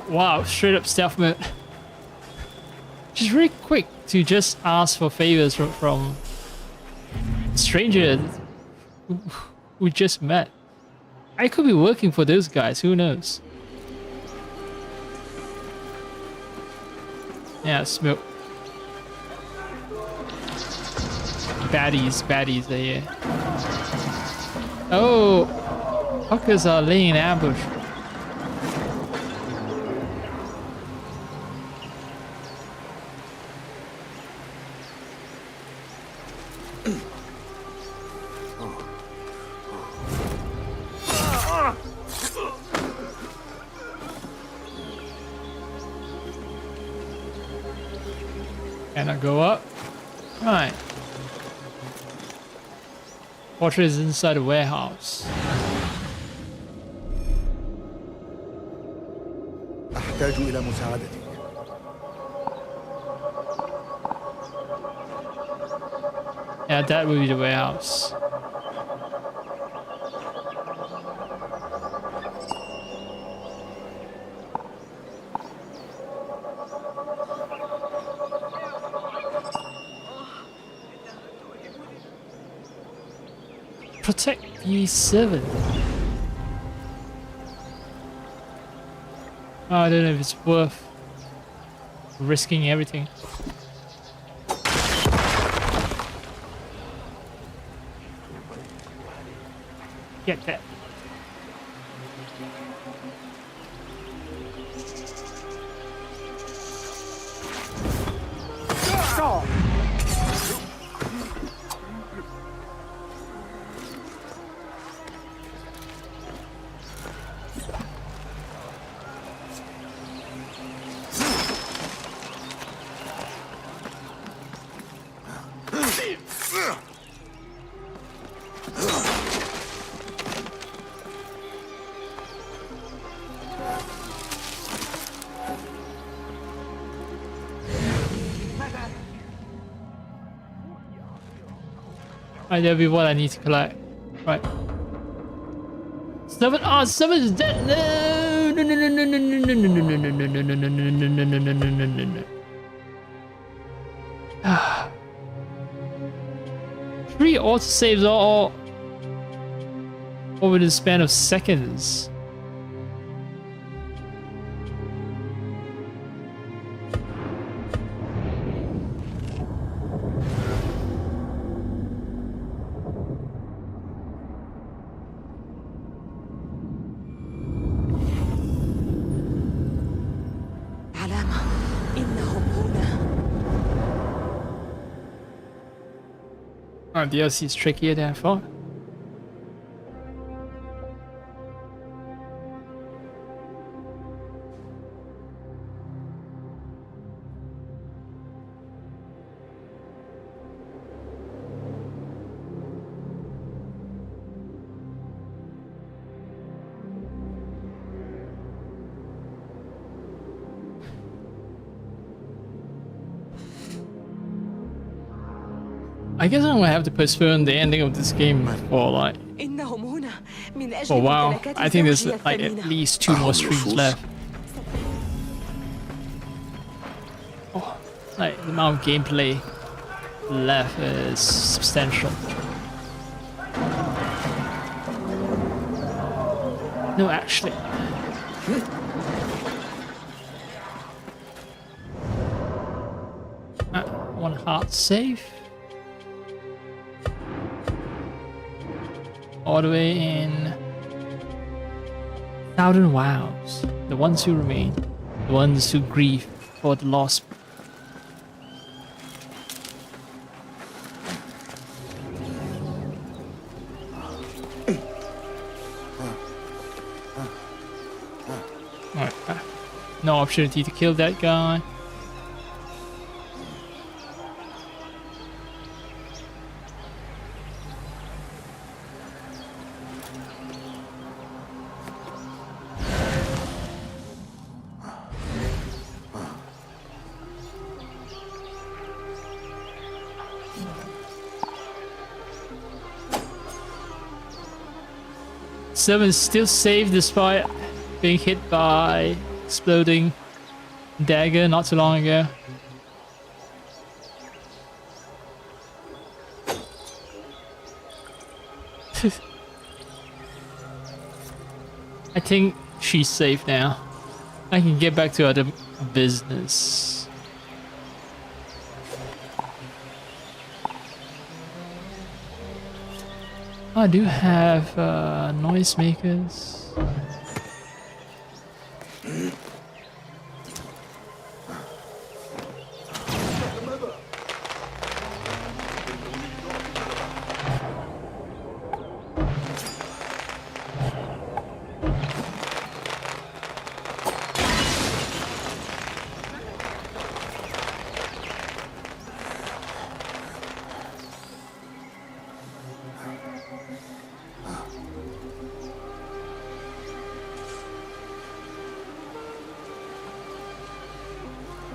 Wow, straight up stealth mode. She's really quick to just ask for favors from a stranger we just met. I could be working for those guys, who knows? Yeah, smoke. Baddies are here. Oh, fuckers are laying an ambush. Can I go up? Right. Portrait is inside a warehouse. أحتاج إلى مساعدتك. Yeah, that would be the warehouse. Protect B7. Oh, I don't know if it's worth risking everything. Get that. Right, that'll be what I need to collect. Right. Seven. Oh, seven is dead. No, no, no, no, no, no, no, no, no, no, no, no, no, no, no, no, no, no, no, no. Ah. 3 autosaves all over the span of seconds. Oh, DLC is trickier than I thought. I guess I'm gonna have to postpone the ending of this game for like for a while. I think there's like at least 2 more streams left. Oh, like the amount of gameplay left is substantial. No, actually. One heart save. All the way in 1,000 wows. The ones who remain. The ones who grieve for the lost. Alright. No opportunity to kill that guy. Seven is still safe despite being hit by exploding dagger not too long ago. I think she's safe now. I can get back to other business. I do have noisemakers.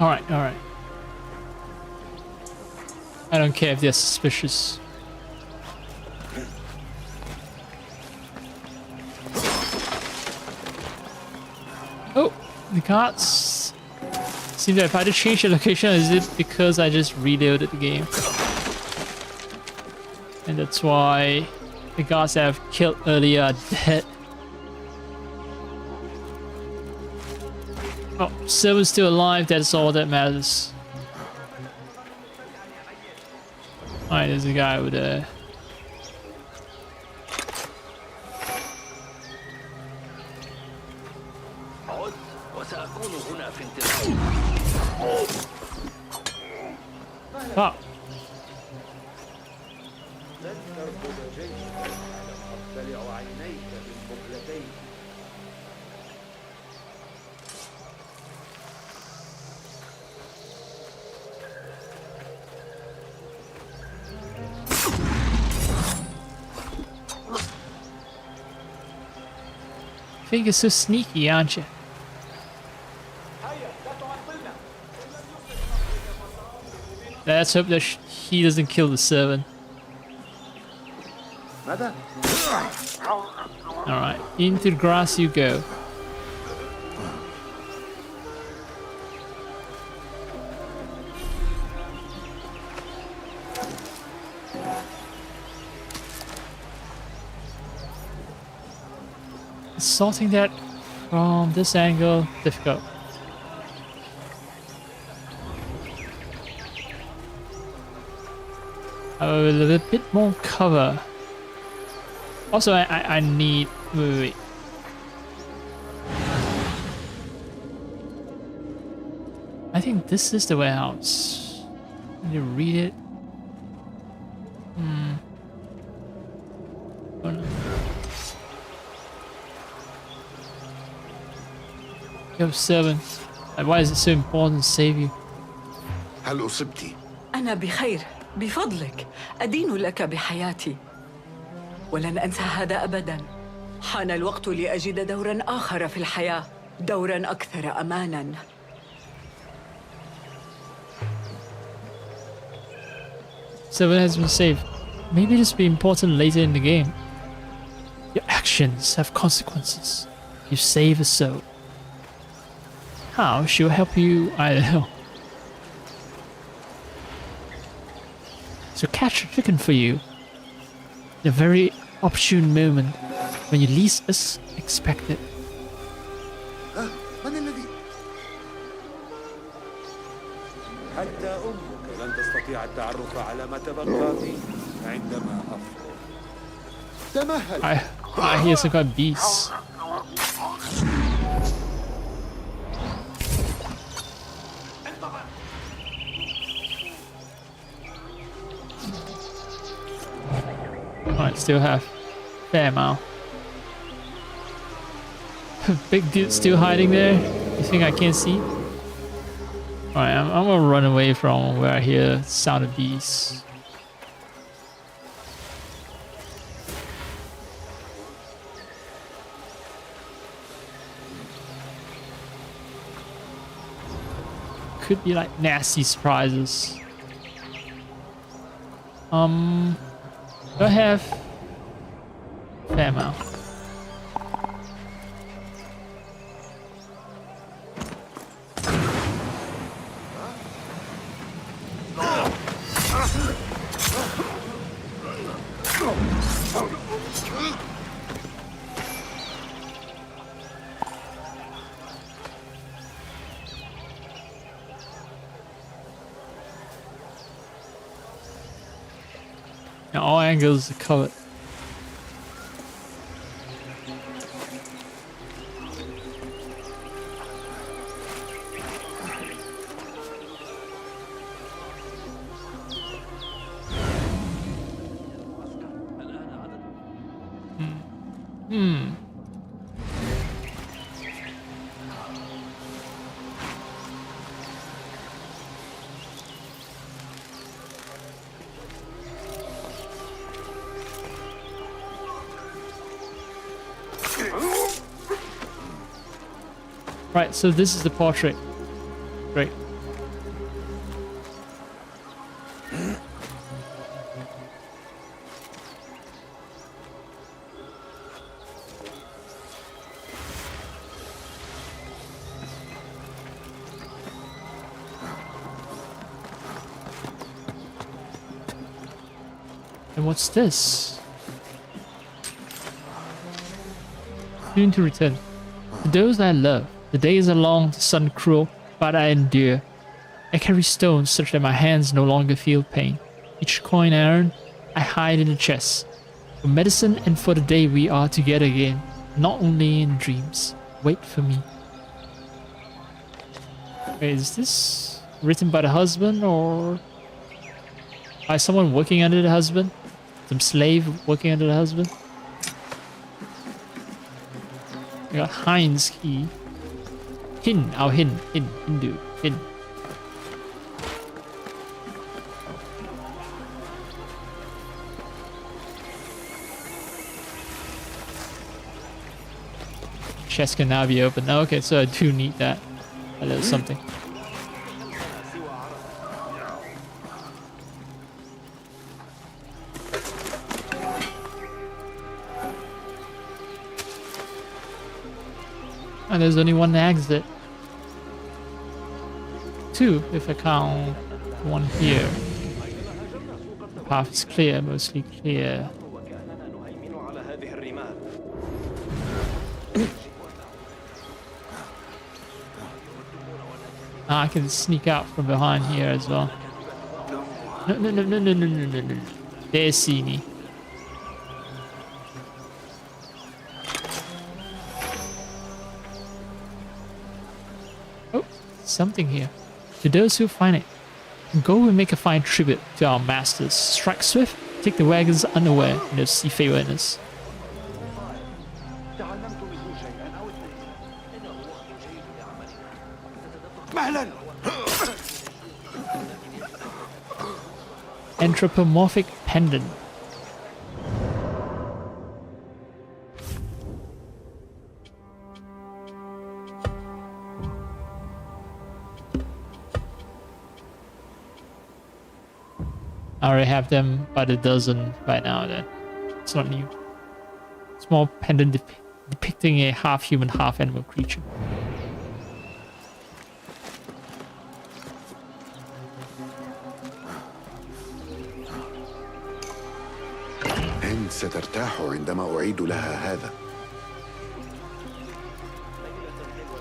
Alright. I don't care if they're suspicious. Oh, the carts seem to have either changed the location, or is it because I just reloaded the game? And that's why the guards that I've killed earlier are dead. Oh, Silver's still alive, that's all that matters. Alright, there's a guy over there. Oh. I think you're so sneaky, aren't you? Let's hope that he doesn't kill the servant. Alright, into the grass you go. Sorting that from this angle, difficult. A little bit more cover. Also, I need... Wait. I think this is the warehouse. Can you read it? Oh no. Yo, servant. Why is it so important to save you? هل أصبت؟ أنا بخير بفضلك. أدين لك بحياتي ولن أنسى هذا أبداً. حان الوقت لأجد دوراً آخر في الحياة، دوراً أكثر أماناً. Servant has been saved. Maybe this will be important later in the game. Your actions have consequences. You save a soul. How she'll help you, I don't know. So catch a chicken for you. The very opportune moment when you least expect it. من الذي؟ حتى أمك لن تستطيع التعرف على ما تبقى فيه عندما أفرغ. تمهل. I hear some kind of beasts. Alright, still have fair amount. Big dude still hiding there? You think I can't see? Alright, I'm gonna run away from where I hear sound of beasts. Could be like nasty surprises. Do I have fair amount? Now all angles are covered. Right, so this is the portrait. Great. And what's this? soon to return. To those I love, the days are long, the sun cruel, but I endure. I carry stones such that my hands no longer feel pain. Each coin I earn, I hide in a chest. For medicine and for the day we are together again, not only in dreams. Wait for me. Wait, is this written by the husband or by someone working under the husband? Some slave working under the husband? I got Heinz key. Hindu. Chest can now be opened. Okay, so I do need that. A little something. And there's only one exit. Two, if I count one here. The path is clear, mostly clear. I can sneak out from behind here as well. No. They see me. Oh, something here. To those who find it, go and make a fine tribute to our masters. Strike swift, take the wagons unaware, and they'll see favor in us. Anthropomorphic pendant. I already have them by the dozen by now then. It's not new. Small pendant depicting a half-human, half-animal creature. سترتاح عندما أعيد لها هذا.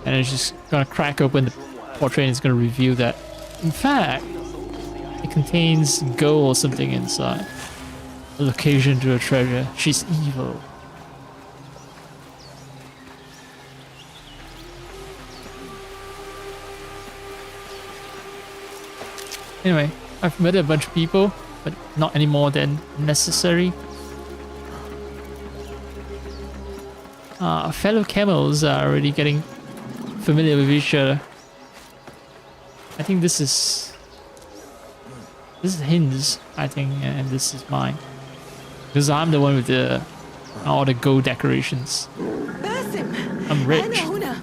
And it's just gonna crack open the portrait and it's gonna reveal that, in fact, it contains gold or something inside. A location to a treasure. She's evil. Anyway, I've met a bunch of people, but not any more than necessary. Fellow camels are already getting familiar with each other. I think this is his, I think, and this is mine. Because I'm the one with all the gold decorations. باسم I'm rich. أنا هنا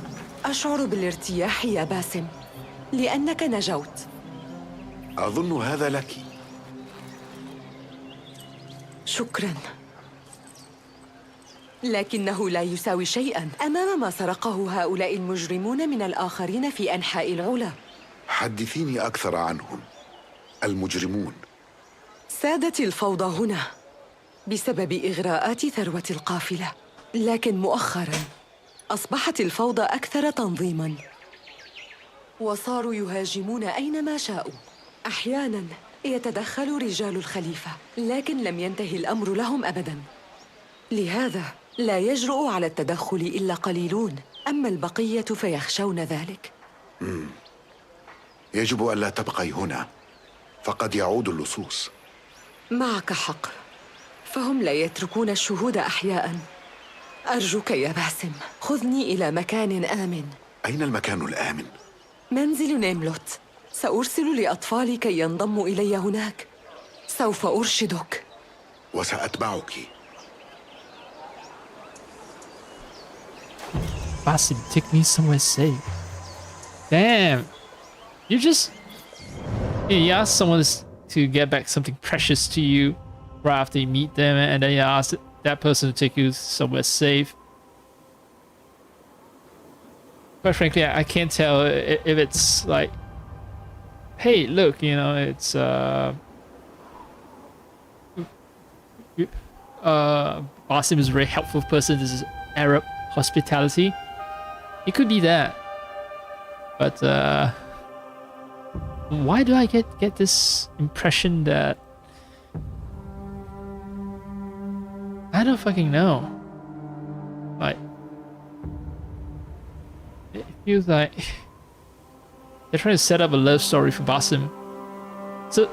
أشعر بالارتياح يا باسم لأنك نجوت. أظن هذا لك. شكرا. لكنه لا يساوي شيئا أمام ما سرقه هؤلاء المجرمون من الآخرين في أنحاء العلا. حدثيني أكثر عنهم. المجرمون. سادت الفوضى هنا بسبب إغراءات ثروة القافلة، لكن مؤخراً أصبحت الفوضى أكثر تنظيماً، وصاروا يهاجمون أينما شاءوا. أحياناً يتدخل رجال الخليفة، لكن لم ينتهي الأمر لهم أبداً. لهذا لا يجرؤ على التدخل إلا قليلون، أما البقية فيخشون ذلك. يجب ألا تبقي هنا، فقد يعود اللصوص. معك حق، فهم لا يتركون الشهود أحياء. أرجوك يا باسم، خذني إلى مكان آمن. أين المكان الآمن؟ منزل نيملوت. سأرسل لأطفالي كي ينضموا إلي هناك. سوف أرشدك. وسأتبعك. Basim, take me somewhere safe. Damn. You just... You ask someone to get back something precious to you right after you meet them, and then you ask that person to take you somewhere safe. Quite frankly, I can't tell if it's like, hey, look, you know, it's Basim is a very helpful person. This is Arab hospitality. It could be that. But why do I get this impression that I don't fucking know. Like, it feels like they're trying to set up a love story for Basim. So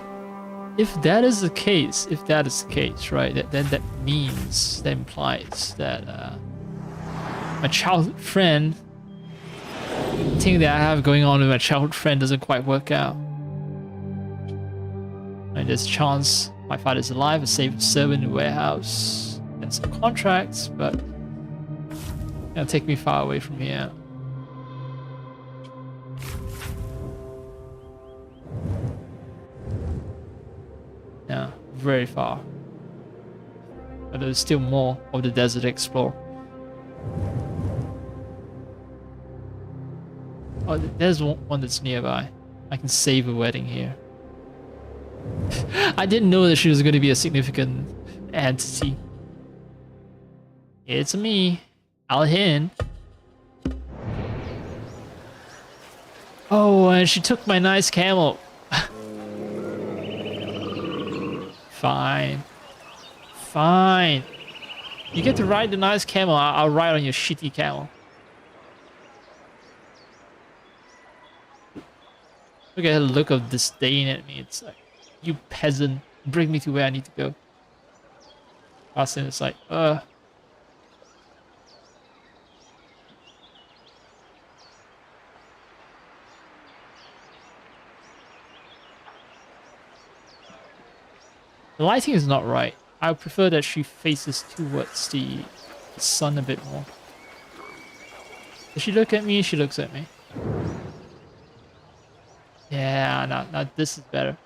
if that is the case, right, then that implies that my childhood friend, thing that I have going on with my childhood friend doesn't quite work out. And there's a chance my father's alive, a safe servant in the warehouse, and some contracts, but it'll take me far away from here. Yeah, very far. But there's still more of the desert to explore. Oh, there's one that's nearby. I can save a wedding here. I didn't know that she was going to be a significant entity. It's me, Al-Hin. Oh, and she took my nice camel. Fine. Fine. You get to ride the nice camel, I'll ride on your shitty camel. Look at her look of disdain at me. It's like, you peasant, bring me to where I need to go. Austin is like, The lighting is not right. I would prefer that she faces towards the sun a bit more. Does she look at me? She looks at me. Yeah, no, this is better.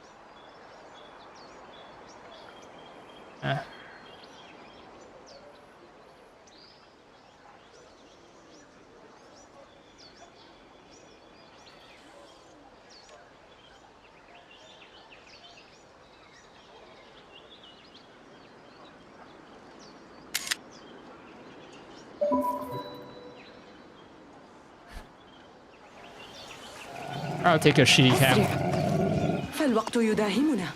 I'll take a shitty cam. فالوقت يداهمنا.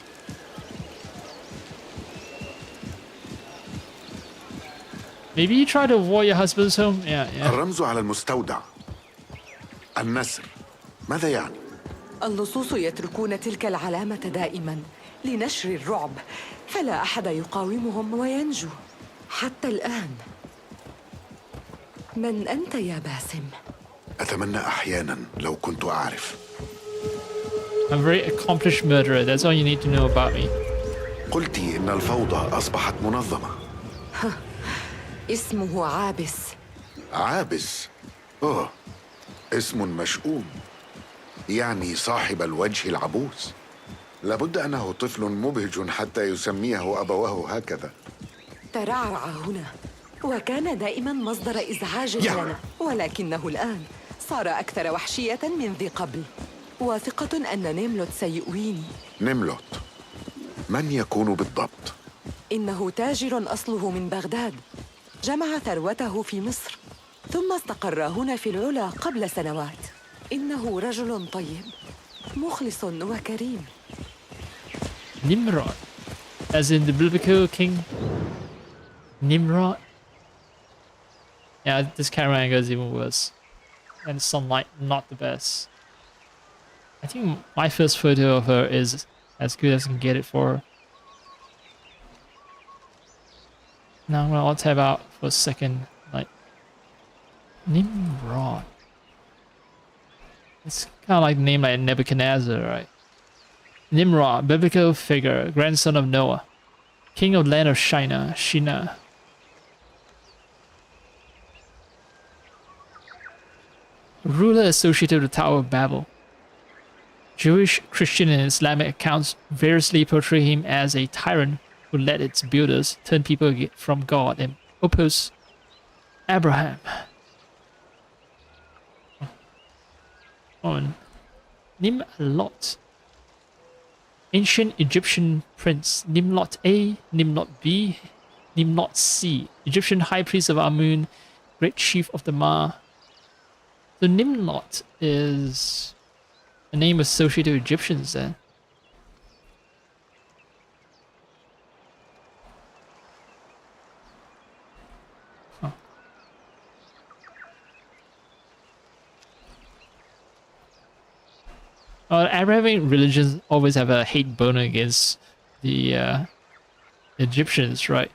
Maybe you try to avoid your husband's home? Yeah. الرمز على المستودع. النسر. ماذا يعني؟ اللصوص يتركون تلك العلامة دائما لنشر الرعب، فلا أحد يقاومهم وينجو حتى الآن. من أنت يا باسم؟ أتمنى أحيانا لو كنت أعرف. I'm a very accomplished murderer. That's all you need to know about me. قلت إن الفوضى أصبحت منظمة. اسمه عابس. عابس؟ أوه، اسم مشؤوم. يعني صاحب الوجه العبوس. لابد أنه طفل مبهج حتى يسميه أبواه هكذا. ترعرع هنا وكان دائما مصدر إزعاج لنا، ولكنه الآن صار أكثر وحشية من ذي قبل. واثقة أن نيملوت سيؤويني. نيملوت؟ من يكون بالضبط؟ إنه تاجر أصله من بغداد، جمع ثروته في مصر ثم استقر هنا في العلا قبل سنوات. إنه رجل طيب مخلص وكريم. Nimrod, as in the biblical king Nimrod. Yeah, this camera angle is even worse, and sunlight not the best. I think my first photo of her is as good as I can get it for her. Now I'm gonna alt tab out for a second. Like Nimrod, it's kind of like the name like Nebuchadnezzar, right? Nimrod, biblical figure, grandson of Noah, king of land of Shinar. Ruler associated with the Tower of Babel. Jewish, Christian, and Islamic accounts variously portray him as a tyrant who let its builders turn people from God and oppose Abraham. On Nimlot, ancient Egyptian prince. Nimlot A, Nimlot B, Nimlot C, Egyptian high priest of Amun, great chief of the Ma. The Nimlot is a name associated with Egyptians then. Huh. Arabic religions always have a hate bone against the Egyptians, right?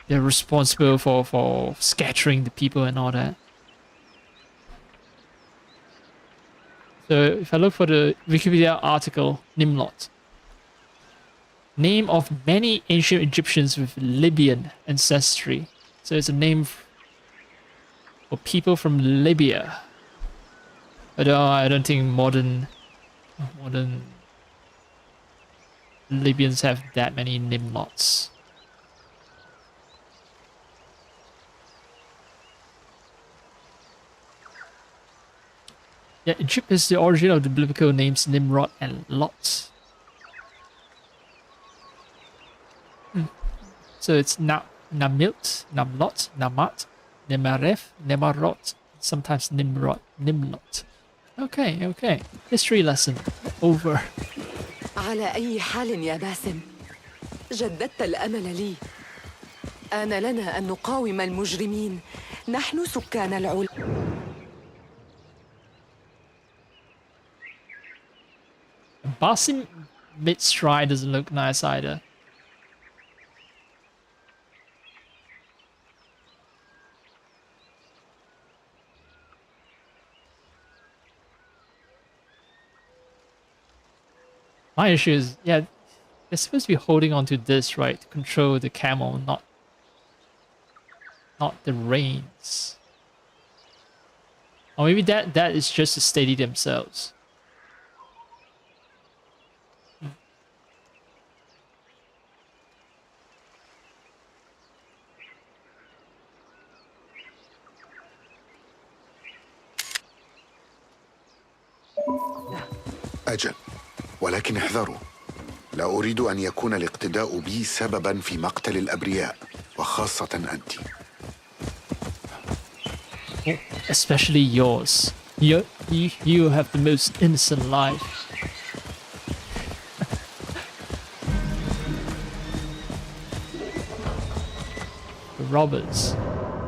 They're responsible for scattering the people and all that. So if I look for the Wikipedia article, Nimlot. Name of many ancient Egyptians with Libyan ancestry. So it's a name for people from Libya. But I don't think modern Libyans have that many Nimlots. Yeah, Egypt is the origin of the biblical names Nimrod and Lot. So it's Namilt, Namlot, Namat, Nemaref, Nemarot, sometimes Nimrod, Nimlot. Okay. History lesson over. على أي حال يا باسم، جددت الأمل لي. آن لنا أن نقاوم المجرمين. نحن سكان العلا. Basim mid-stride doesn't look nice either. My issue is, yeah, they're supposed to be holding on to this, right, to control the camel, not the reins. Or maybe that is just to steady themselves. أجل، ولكن احذروا، لا أريد أن يكون الاقتداء بي سببا في مقتل الأبرياء، وخاصة أنت. Especially yours. You have the most innocent life. The robbers.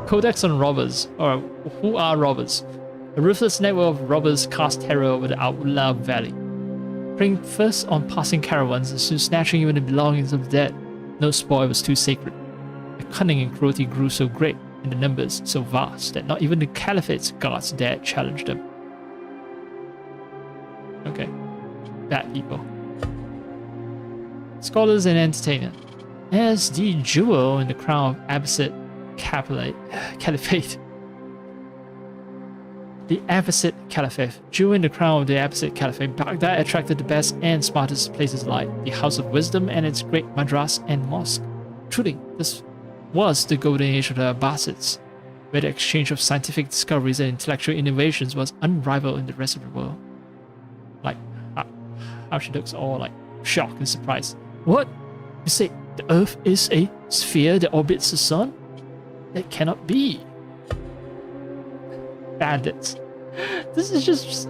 Codex on robbers. Or who are robbers? A ruthless network of robbers cast terror over the Outlaw Valley, preying first on passing caravans and soon snatching even the belongings of the dead. No spoil was too sacred. The cunning and cruelty grew so great, and the numbers so vast, that not even the Caliphate's guards dared challenge them. Okay. Bad people. Scholars and entertainers. As the jewel in the crown of Abbasid Caliphate. The Abbasid Caliphate. Jewel in the crown of the Abbasid Caliphate, Baghdad attracted the best and smartest places like the House of Wisdom and its great madras and mosque. Truly, this was the golden age of the Abbasids, where the exchange of scientific discoveries and intellectual innovations was unrivaled in the rest of the world. Like, how she looks all like shocked and surprised. What? You say the Earth is a sphere that orbits the sun? That cannot be. Bandits. This is just...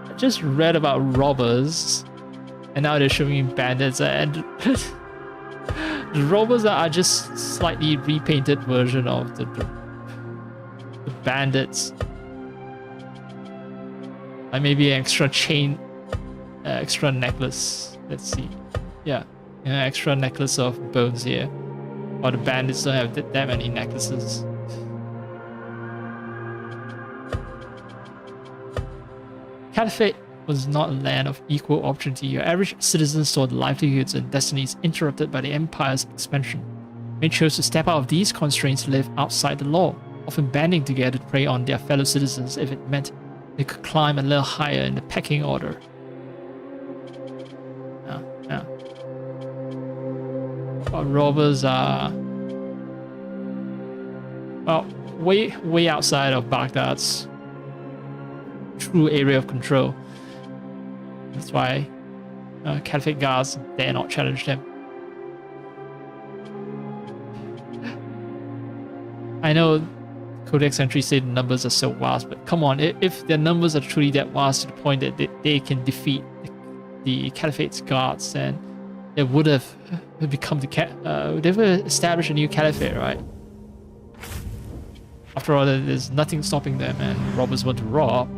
I just read about robbers, and now they're showing me bandits, and the robbers are just slightly repainted version of the bandits. Like maybe an extra chain, extra necklace. Let's see. Yeah, an extra necklace of bones here. Or the bandits don't have that many necklaces. Caliphate was not a land of equal opportunity. Your average citizen saw their livelihoods and destinies interrupted by the empire's expansion. Many chose to step out of these constraints to live outside the law, often banding together to prey on their fellow citizens if it meant they could climb a little higher in the pecking order. Yeah. Well, robbers are... well, way outside of Baghdad's true area of control. That's why Caliphate guards dare not challenge them. I know Codex entries say the numbers are so vast, but come on, if their numbers are truly that vast to the point that they can defeat the Caliphate's guards, then they would have become they would have established a new caliphate, right? After all, there's nothing stopping them, and robbers want to rob.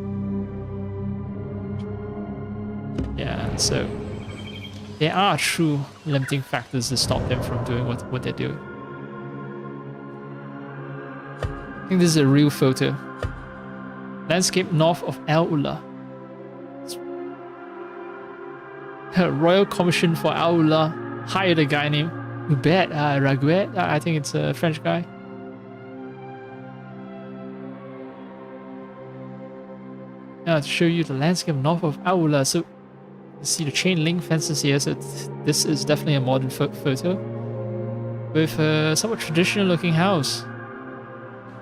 Yeah, so there are true limiting factors that stop them from doing what they're doing. I think this is a real photo. Landscape north of Al Ula. Royal Commission for Al Ula hired a guy named Hubert Raguet. I think it's a French guy. Now to show you the landscape north of Al Ula. So you see the chain link fences here. So this is definitely a modern photo with a somewhat traditional looking house.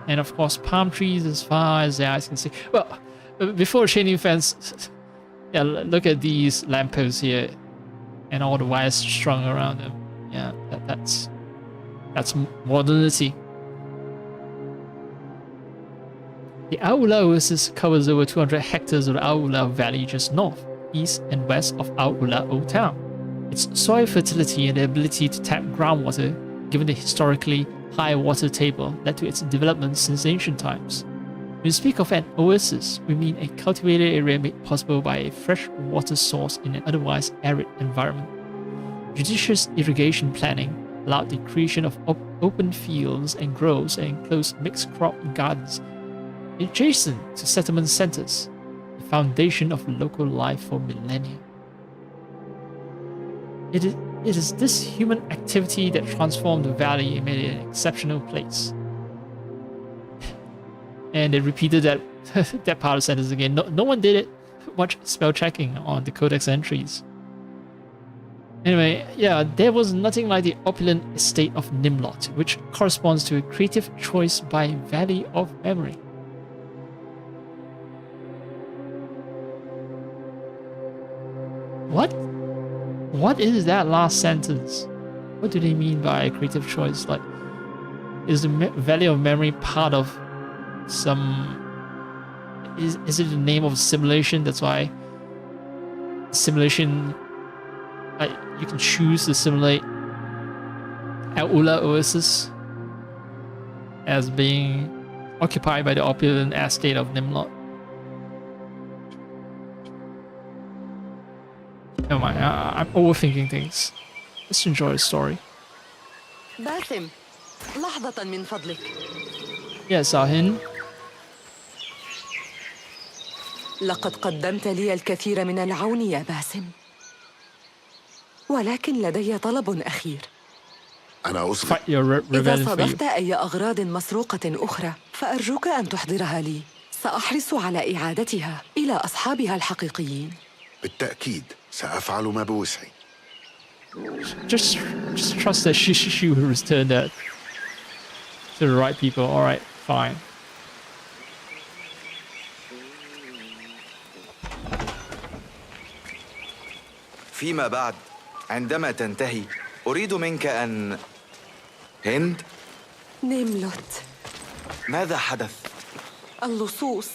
And of course, palm trees as far as the eyes can see. Well, before chain link fence, yeah, look at these lampposts here, and all the wires strung around them. Yeah, that's modernity. The Al Ula oasis covers over 200 hectares of the Al Ula Valley just north, east, and west of Al Ula Old Town. Its soil fertility and the ability to tap groundwater, given the historically high water table, led to its development since ancient times. When we speak of an oasis, we mean a cultivated area made possible by a fresh water source in an otherwise arid environment. Judicious irrigation planning allowed the creation of open fields and groves and enclosed mixed crop gardens adjacent to settlement centers, the foundation of local life for millennia. It is this human activity that transformed the valley and made it an exceptional place. And they repeated that that part of the sentence again. No one did it much spell checking on the codex entries. Anyway, yeah, there was nothing like the opulent estate of Nimlot, which corresponds to a creative choice by Valley of Memory. What is that last sentence? What do they mean by creative choice? Like, is the Valley of Memory part of some... Is it the name of a simulation? That's why simulation... you can choose to simulate Al Ula Oasis as being occupied by the opulent estate of Nimlot. Never mind, I'm overthinking things. Let's enjoy the story. باسم لحظة من فضلك. Yes, Ahin. لقد قدمت لي الكثير من العون يا باسم، ولكن لدي طلب أخير. أنا أصبح إذا صادفت أي أغراض مسروقة أخرى فأرجوك أن تحضرها لي. سأحرص على إعادتها إلى أصحابها الحقيقيين. بالتأكيد سأفعل ما بوسعي. Just trust that she will return that to the right people. All right, fine. فيما بعد عندما تنتهي أريد منك أن... هند؟ نيملوت. ماذا حدث؟ اللصوص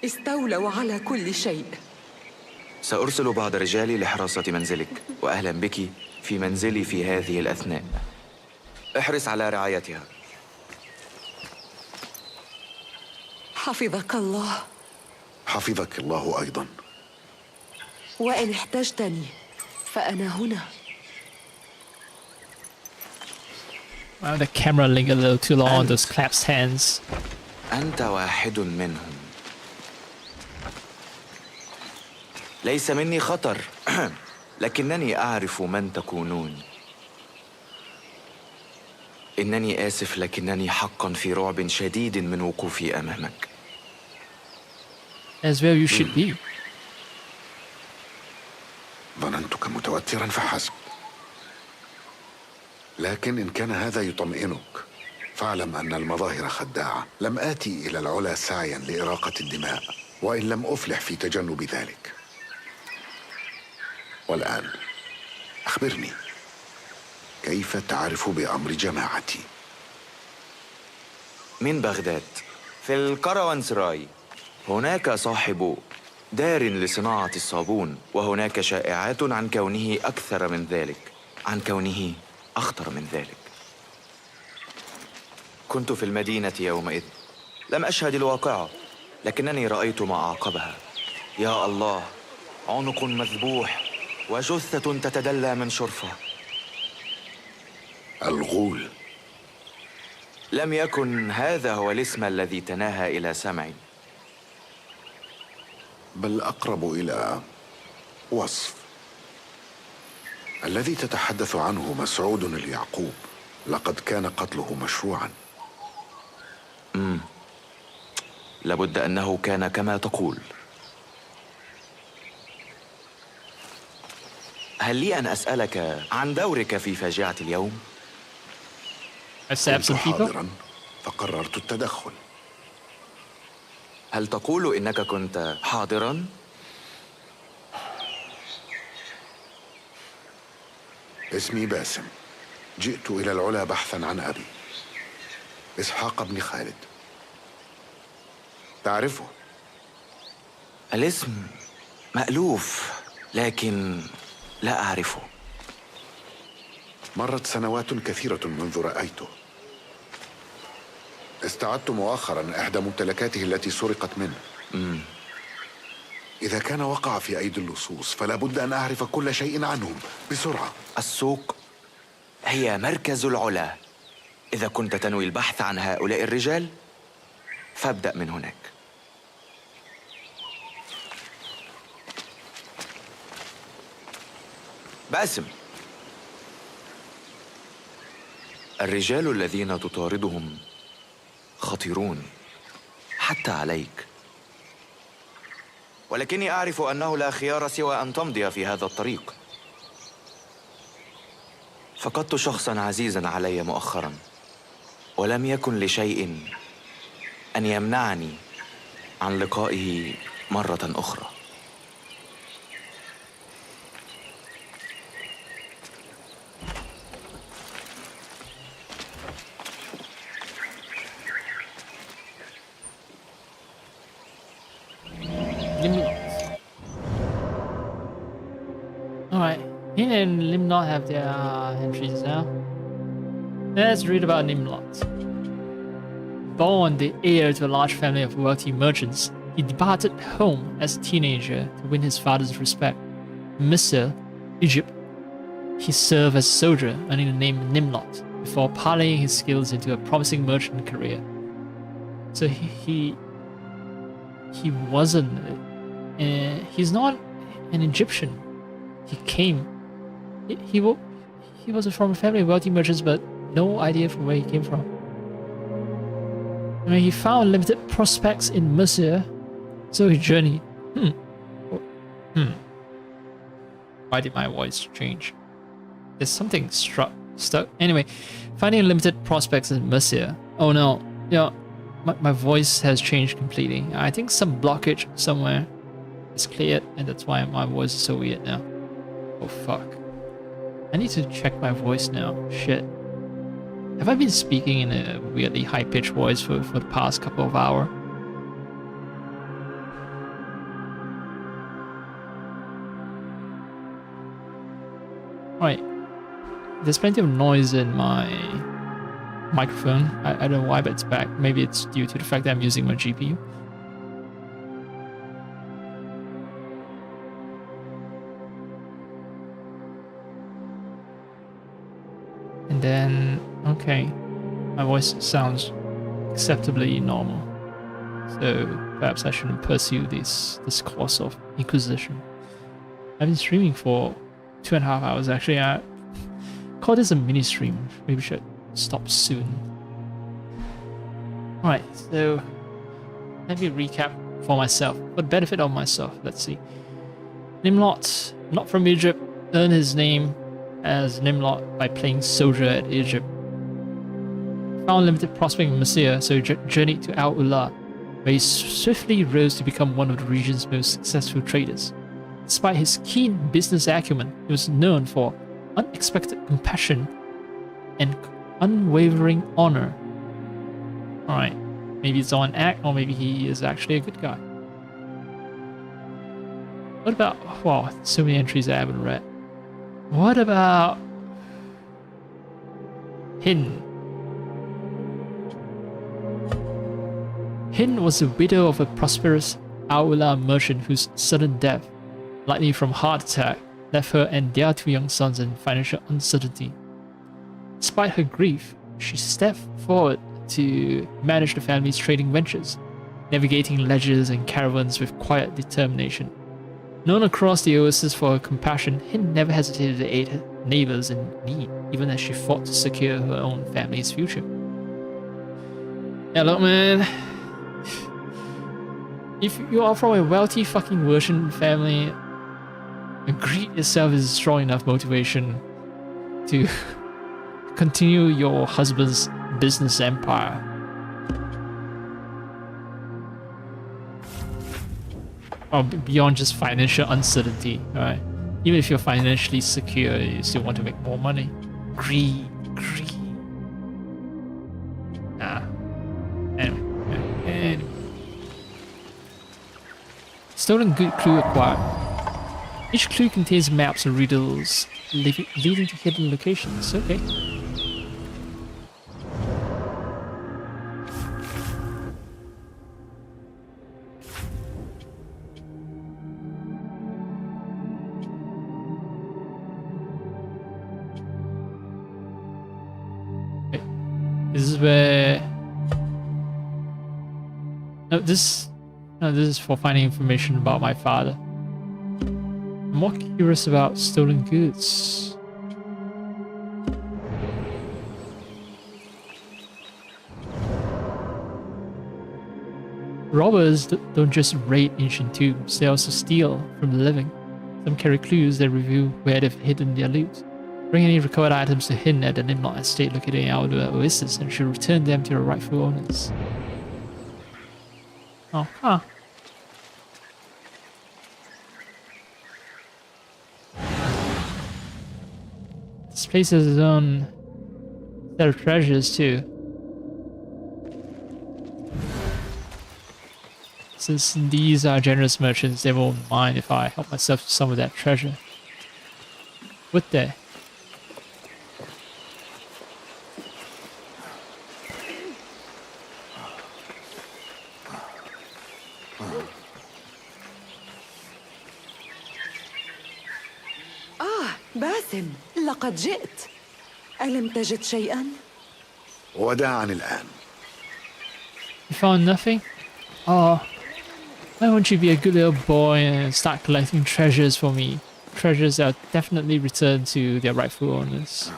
استولوا على كل شيء. سأرسل بعض رجالي لحراسة منزلك، وأهلا بك في منزلي في هذه الأثناء. احرص على رعايتها. حفظك الله. حفظك الله أيضا. وإن احتجتني فأنا هنا. Wow, the camera lingered a little too long on those clasped hands. أنت واحد منهم. ليس مني خطر، لكنني أعرف من تكونون. إنني آسف، لكنني حقا في رعب شديد من وقوفي أمامك. As well you should be. ظننتك متوترا فحسب، لكن إن كان هذا يطمئنك فاعلم أن المظاهر خداعة. لم آتي إلى العلا سعيا لإراقة الدماء، وإن لم أفلح في تجنب ذلك والآن أخبرني، كيف تعرف بأمر جماعتي؟ من بغداد في الكروانسراي. هناك صاحب دار لصناعة الصابون، وهناك شائعات عن كونه أكثر من ذلك، عن كونه أخطر من ذلك. كنت في المدينة يومئذ، لم أشهد الواقعة، لكنني رأيت ما أعقبها. يا الله، عنق مذبوح وجثة تتدلى من شرفة. الغول. لم يكن هذا هو الاسم الذي تناهى إلى سمعي، بل أقرب إلى وصف. الذي تتحدث عنه مسعود اليعقوب، لقد كان قتله مشروعا. لابد أنه كان كما تقول. هل لي أن أسألك عن دورك في فاجعة اليوم؟ كنت حاضرا فقررت التدخل. هل تقول إنك كنت حاضرا؟ اسمي باسم، جئت إلى العلا بحثا عن أبي إسحاق بن خالد. تعرفه؟ الاسم مألوف، لكن لا أعرفه. مرت سنوات كثيرة منذ رأيته. استعدت مؤخرا إحدى ممتلكاته التي سرقت منه. إذا كان وقع في أيدي اللصوص فلا بد أن أعرف كل شيء عنهم بسرعة. السوق هي مركز العلا. إذا كنت تنوي البحث عن هؤلاء الرجال فابدأ من هناك. باسم، الرجال الذين تطاردهم خطيرون حتى عليك، ولكني أعرف أنه لا خيار سوى أن تمضي في هذا الطريق. فقدت شخصاً عزيزاً علي مؤخراً، ولم يكن لشيء أن يمنعني عن لقائه مرة أخرى. Alright, Hina and Limnot have their entries now. Let's read about Nimlot. Born the heir to a large family of wealthy merchants, he departed home as a teenager to win his father's respect. In Misr, Egypt, he served as a soldier earning the name Nimlot before parlaying his skills into a promising merchant career. So he wasn't. He's not an Egyptian. He came. He was from a family of wealthy merchants, but no idea from where he came from. I mean, he found limited prospects in Misr, so he journeyed. Why did my voice change? There's something stuck. Anyway, finding limited prospects in Misr. Oh no, yeah, my voice has changed completely. I think some blockage somewhere is cleared, and that's why my voice is so weird now. Oh fuck. I need to check my voice now. Shit. Have I been speaking in a weirdly high-pitched voice for the past couple of hours? Right. There's plenty of noise in my microphone. I don't know why, but it's back. Maybe it's due to the fact that I'm using my GPU. And then, okay, my voice sounds acceptably normal. So perhaps I shouldn't pursue this course of Inquisition. I've been streaming for 2.5 hours actually. I call this a mini stream. Maybe I should stop soon. Alright, so let me recap for myself, for the benefit of myself. Let's see. Nimlot, not from Egypt, earned his name as Nimlot by playing soldier at Egypt. Found limited prospect in Misr, so he journeyed to Al-Ula, where he swiftly rose to become one of the region's most successful traders. Despite his keen business acumen, he was known for unexpected compassion and unwavering honor. Alright, maybe it's all an act, or maybe he is actually a good guy. What about... wow, so many entries I haven't read. What about... Hin? Hin was the widow of a prosperous Aula merchant whose sudden death, likely from heart attack, left her and their 2 young sons in financial uncertainty. Despite her grief, she stepped forward to manage the family's trading ventures, navigating ledgers and caravans with quiet determination. Known across the oasis for her compassion, Hin never hesitated to aid her neighbors in need, even as she fought to secure her own family's future. Yeah, look, man. If you are from a wealthy fucking Russian family, greed itself is strong enough motivation to continue your husband's business empire. Or beyond just financial uncertainty, right? Even if you're financially secure, you still want to make more money. Greed. Anyway. Stolen good clue acquired. Each clue contains maps and riddles leading to hidden locations. Okay. This is where... No, this is for finding information about my father. I'm more curious about stolen goods. Robbers don't just raid ancient tombs, they also steal from the living. Some carry clues that reveal where they've hidden their loot. Bring any recovered items to Hin at the Nimlot estate located in our oasis and she'll return them to their rightful owners. Oh, huh. This place has its own set of treasures too. Since these are generous merchants, they won't mind if I help myself to some of that treasure. Would they? باسم، لقد جئت. ألم تجد شيئا؟ وداعا الآن. You found nothing? Oh, why won't you be a good little boy and start collecting treasures for me? Treasures that will definitely return to their rightful owners.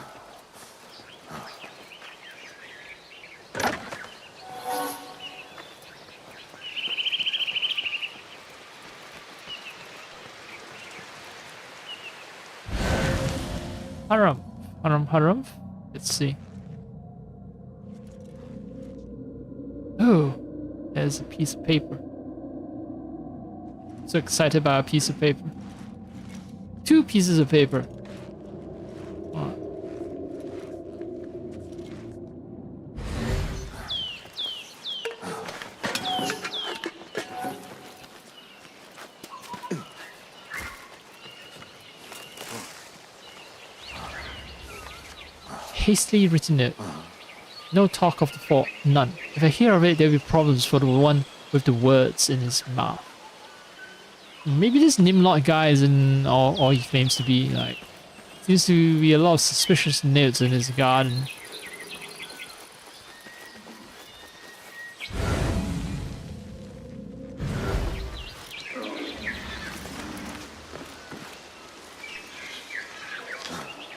Haram. Let's see. Oh, there's a piece of paper. So excited about a piece of paper. 2 pieces of paper. Oh. Hastily written note. No talk of the fort, none. If I hear of it, there'll be problems for the one with the words in his mouth. Maybe this Nimlot guy isn't all he claims to be. Like, seems to be a lot of suspicious notes in his garden.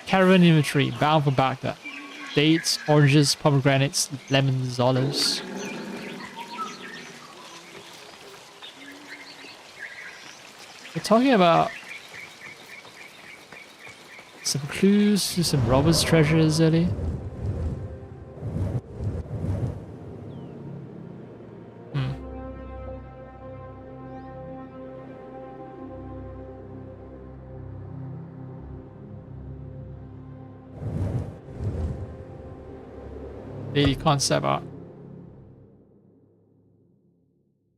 Caravan inventory, bound for Baghdad. Dates, oranges, pomegranates, lemons, olives. We're talking about some clues to some robbers' treasures earlier. daily concept art.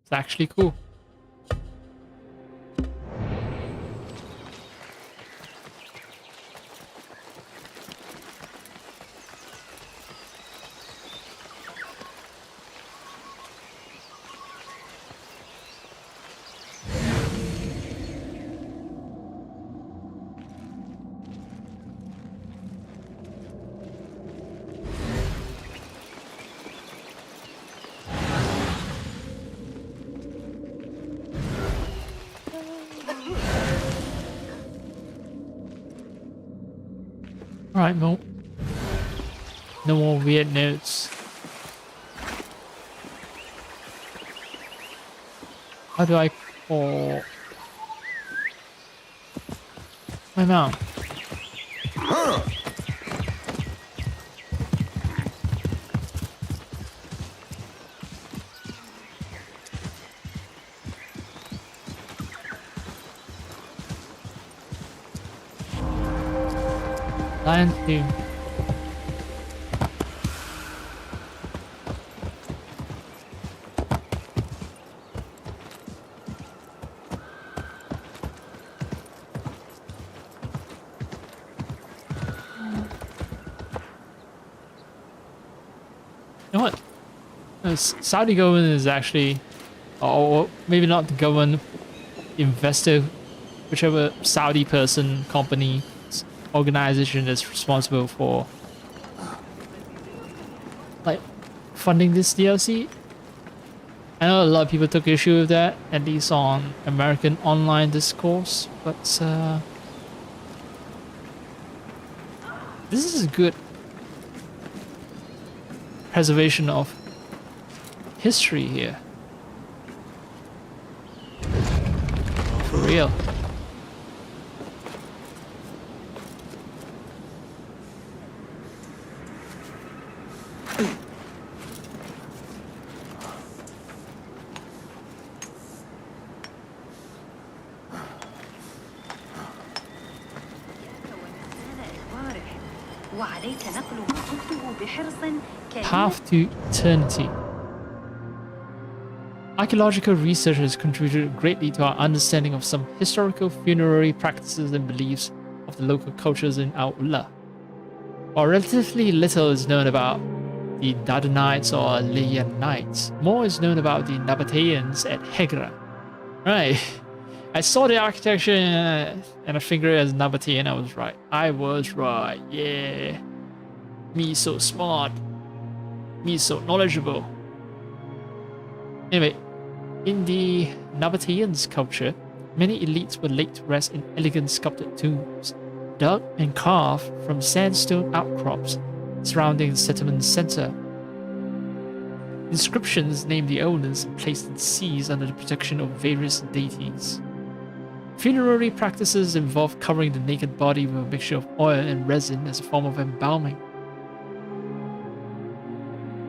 It's actually cool. Alright, no more weird notes. How do I call my mount? Lion team. You know what? Saudi government is actually, or maybe not the government, investor, whichever Saudi person, company, organization that's responsible for like funding this DLC. I know a lot of people took issue with that, at least on American online discourse, but this is a good preservation of history here. For real. Path to Eternity. Archaeological research has contributed greatly to our understanding of some historical funerary practices and beliefs of the local cultures in Al-Ula. While relatively little is known about the Dardanites or Leonites, more is known about the Nabateans at Hegra. Right. I saw the architecture and I figured it as Nabatean. I was right. I was right. Yeah. Me so smart. Me so knowledgeable. Anyway, in the Nabateans' culture, many elites were laid to rest in elegant sculpted tombs, dug and carved from sandstone outcrops surrounding the settlement center. Inscriptions named the owners and placed in seas under the protection of various deities. Funerary practices involve covering the naked body with a mixture of oil and resin as a form of embalming.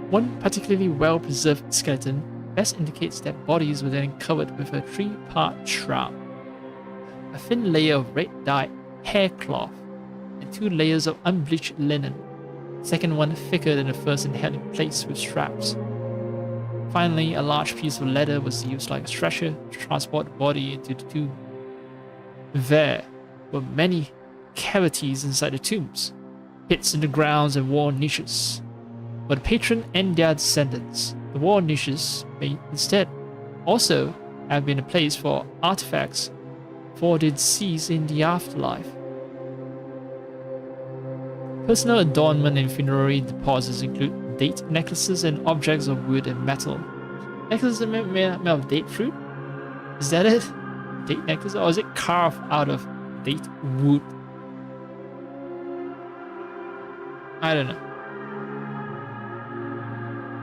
One particularly well-preserved skeleton best indicates that bodies were then covered with a 3-part shroud, a thin layer of red dyed hair cloth, and 2 layers of unbleached linen, the second one thicker than the first and held in place with straps. Finally, a large piece of leather was used like a stretcher to transport the body into the tomb. There were many cavities inside the tombs, pits in the grounds and wall niches. For the patron and their descendants, the wall niches may instead also have been a place for artifacts for the deceased in the afterlife. Personal adornment in funerary deposits include date necklaces and objects of wood and metal. Necklaces made of date fruit? Is that it? Date necklace, or is it carved out of date wood? I don't know.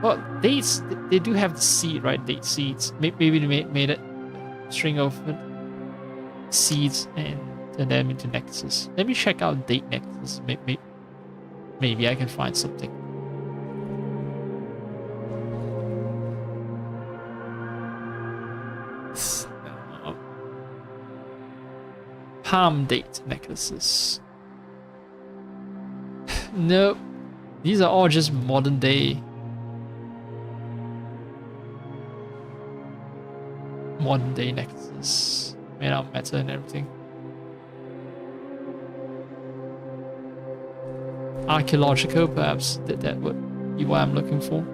Well, dates, they do have the seed, right? Date seeds. Maybe they made a string of seeds and turn them into necklaces. Let me check out date necklaces. Maybe I can find something. Palm date necklaces. Nope. These are all just modern day necklaces made out of metal and everything. Archaeological, perhaps that would be what I'm looking for.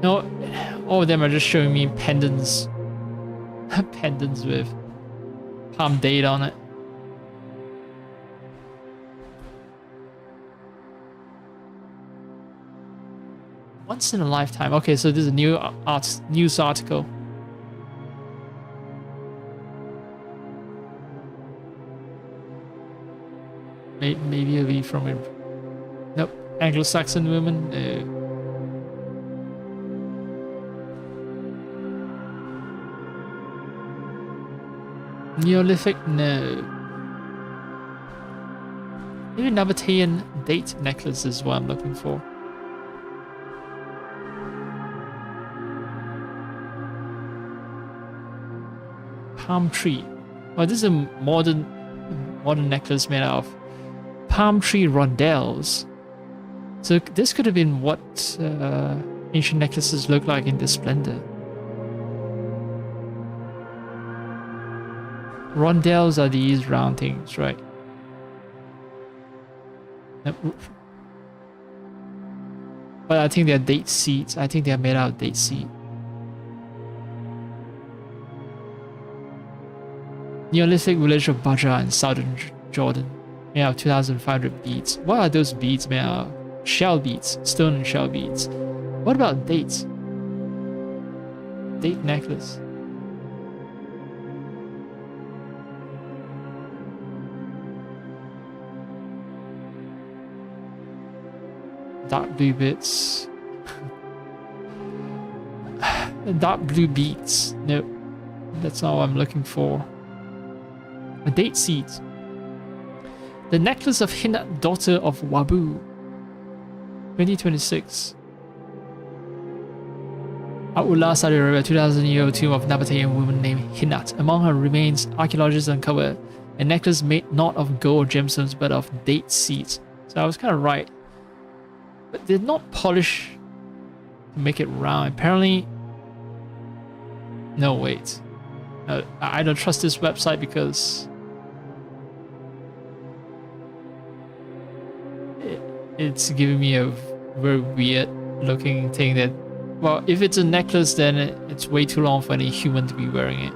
No, all of them are just showing me pendants. Pendants with palm date on it. Once in a lifetime. Okay, so this is a news article. Maybe it'll be from a... Nope. Anglo-Saxon woman? No. Neolithic? No. Maybe Nabatean date necklace is what I'm looking for. Palm tree. Oh, this is a modern necklace made out of palm tree rondelles. So this could have been what ancient necklaces look like in their splendor. Rondelles are these round things, right? But I think they're date seeds. I think they're made out of date seed. Neolithic village of Bajra in southern Jordan. Made out of 2,500 beads. What are those beads made out of? Shell beads. Stone and shell beads. What about dates? Date necklace. Dark blue bits. Dark blue beads. Nope. That's not what I'm looking for. A date seeds. The necklace of Hinat, daughter of Wabu. 2026. Al-Ula, Saudi Arabia, 2000-year-old tomb of Nabatean woman named Hinat. Among her remains, archaeologists uncovered a necklace made not of gold gemstones but of date seeds. So I was kind of right. But they're not polished to make it round. Apparently... No, wait. I don't trust this website because... It's giving me a very weird looking thing that... Well, if it's a necklace, then it's way too long for any human to be wearing it.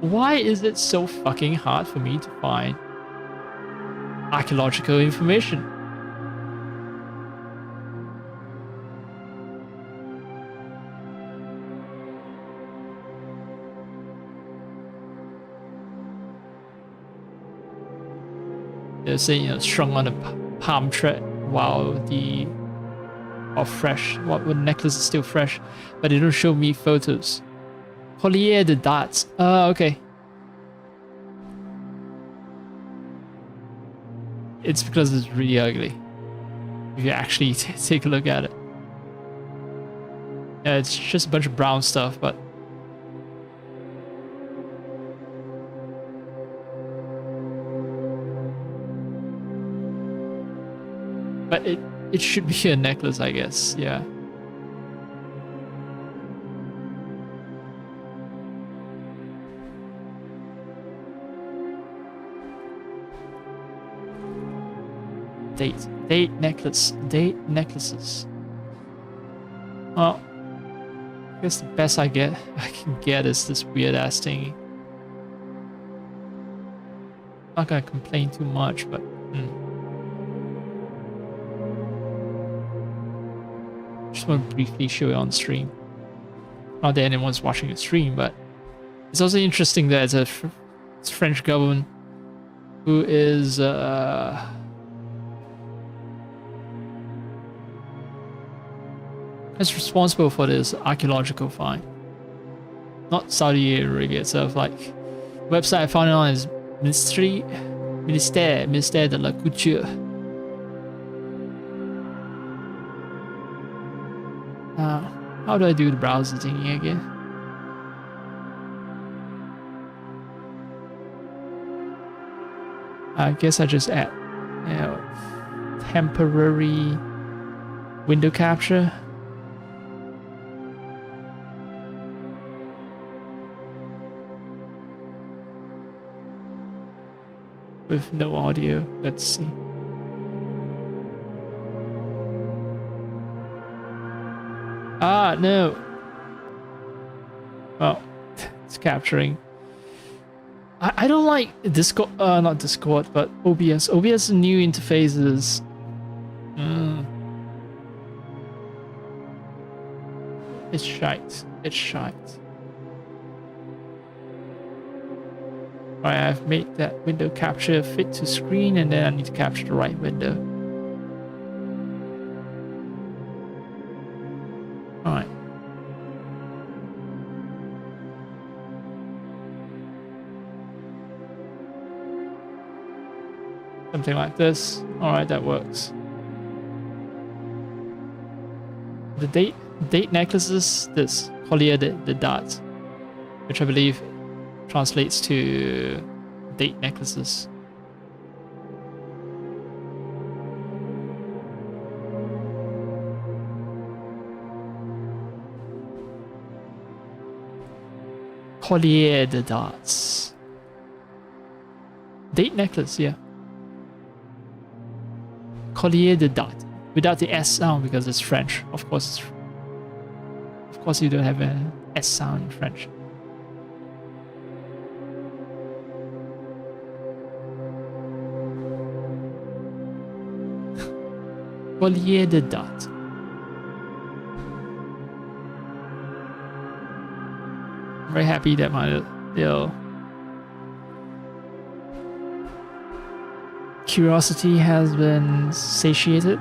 Why is it so fucking hard for me to find archaeological information? They're saying, you know, strung on a palm thread while the... or fresh, what the necklace is still fresh, but they don't show me photos. Collier de darts. Okay. It's because it's really ugly. If you actually take a look at it. Yeah, it's just a bunch of brown stuff, but... But it should be a necklace, I guess, yeah. Date necklaces. Well, I guess the best I can get is this weird ass thingy. Not gonna complain too much, but just want to briefly show it on stream. Not that anyone's watching the stream, but it's also interesting that it's French government who is responsible for this archaeological find. Not Saudi Arabia itself. Like, website I found it on is Ministère de la Culture. How do I do the browser thingy again? I guess I just add, temporary window capture. With no audio. Let's see. Ah, no. Well, it's capturing. I don't like Discord, not Discord, but OBS. OBS new interfaces. It's shite. It's shite. Alright, I've made that window capture fit to screen, and then I need to capture the right window. Alright. Something like this. Alright, that works. The date necklaces, this collier de date, which I believe translates to date necklaces. Collier de dates. Date necklace, yeah. Collier de date. Without the S sound because it's French. Of course you don't have an S sound in French. Collier de date. I'm very happy that my little curiosity has been satiated.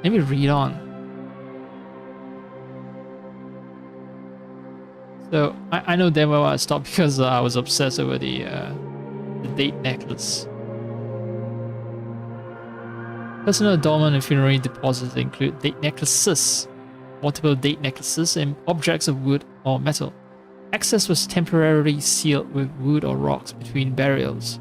Let me read on. So I know damn well I stopped because I was obsessed over the date necklace. Personal adornment and funerary deposits include date necklaces, multiple date necklaces, and objects of wood or metal. Access was temporarily sealed with wood or rocks between burials.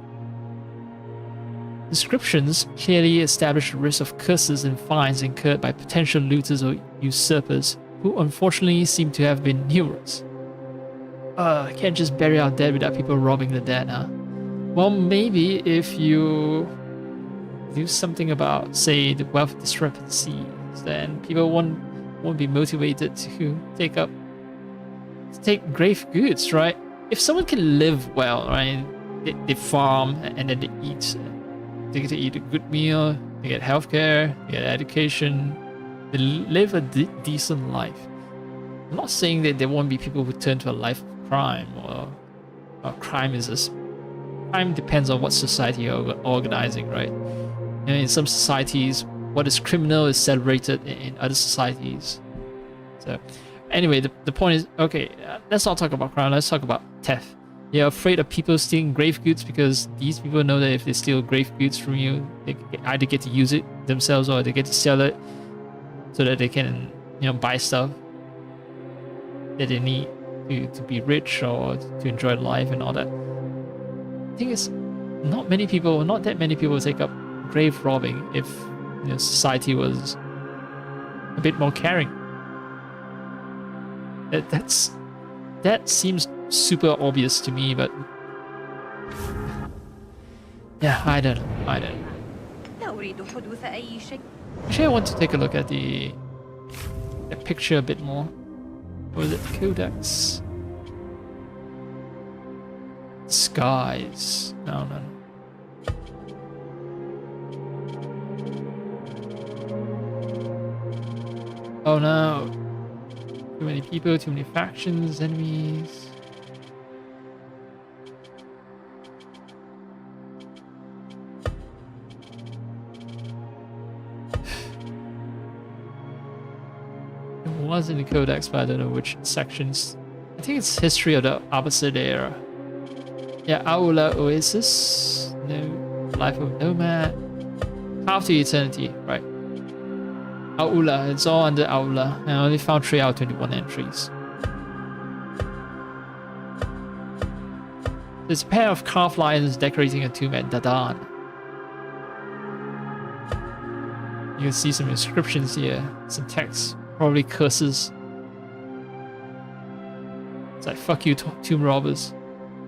Descriptions clearly establish the risk of curses and fines incurred by potential looters or usurpers, who unfortunately seem to have been numerous. Can't just bury our dead without people robbing the dead, huh? Well, maybe if you do something about, say, the wealth discrepancies, then people won't be motivated to take grave goods, right? If someone can live well, right, they farm and then they eat. They get to eat a good meal, they get healthcare, they get education, they live a decent life. I'm not saying that there won't be people who turn to a life of crime, or crime depends on what society you're organizing, right? In some societies, what is criminal is celebrated in other societies. So, anyway, the point is, okay, let's not talk about crime, let's talk about theft. You're afraid of people stealing grave goods because these people know that if they steal grave goods from you, they either get to use it themselves or they get to sell it so that they can, buy stuff that they need to be rich or to enjoy life and all that. The thing is, not that many people take up grave robbing if society was a bit more caring. That seems super obvious to me, but yeah, I don't know. Actually, I want to take a look at the picture a bit more. What was it? Codex. Skies. No. Oh no. Too many people, too many factions, enemies. was in the codex, but I don't know which sections. I think it's history of the Abbasid era. Yeah, Aula Oasis. No, Life of Nomad. Path to Eternity, right. Aula, it's all under Aula. I only found 3 out of 21 entries. There's a pair of carved lions decorating a tomb at Dadan. You can see some inscriptions here, some text, probably curses. It's like, fuck you, tomb robbers.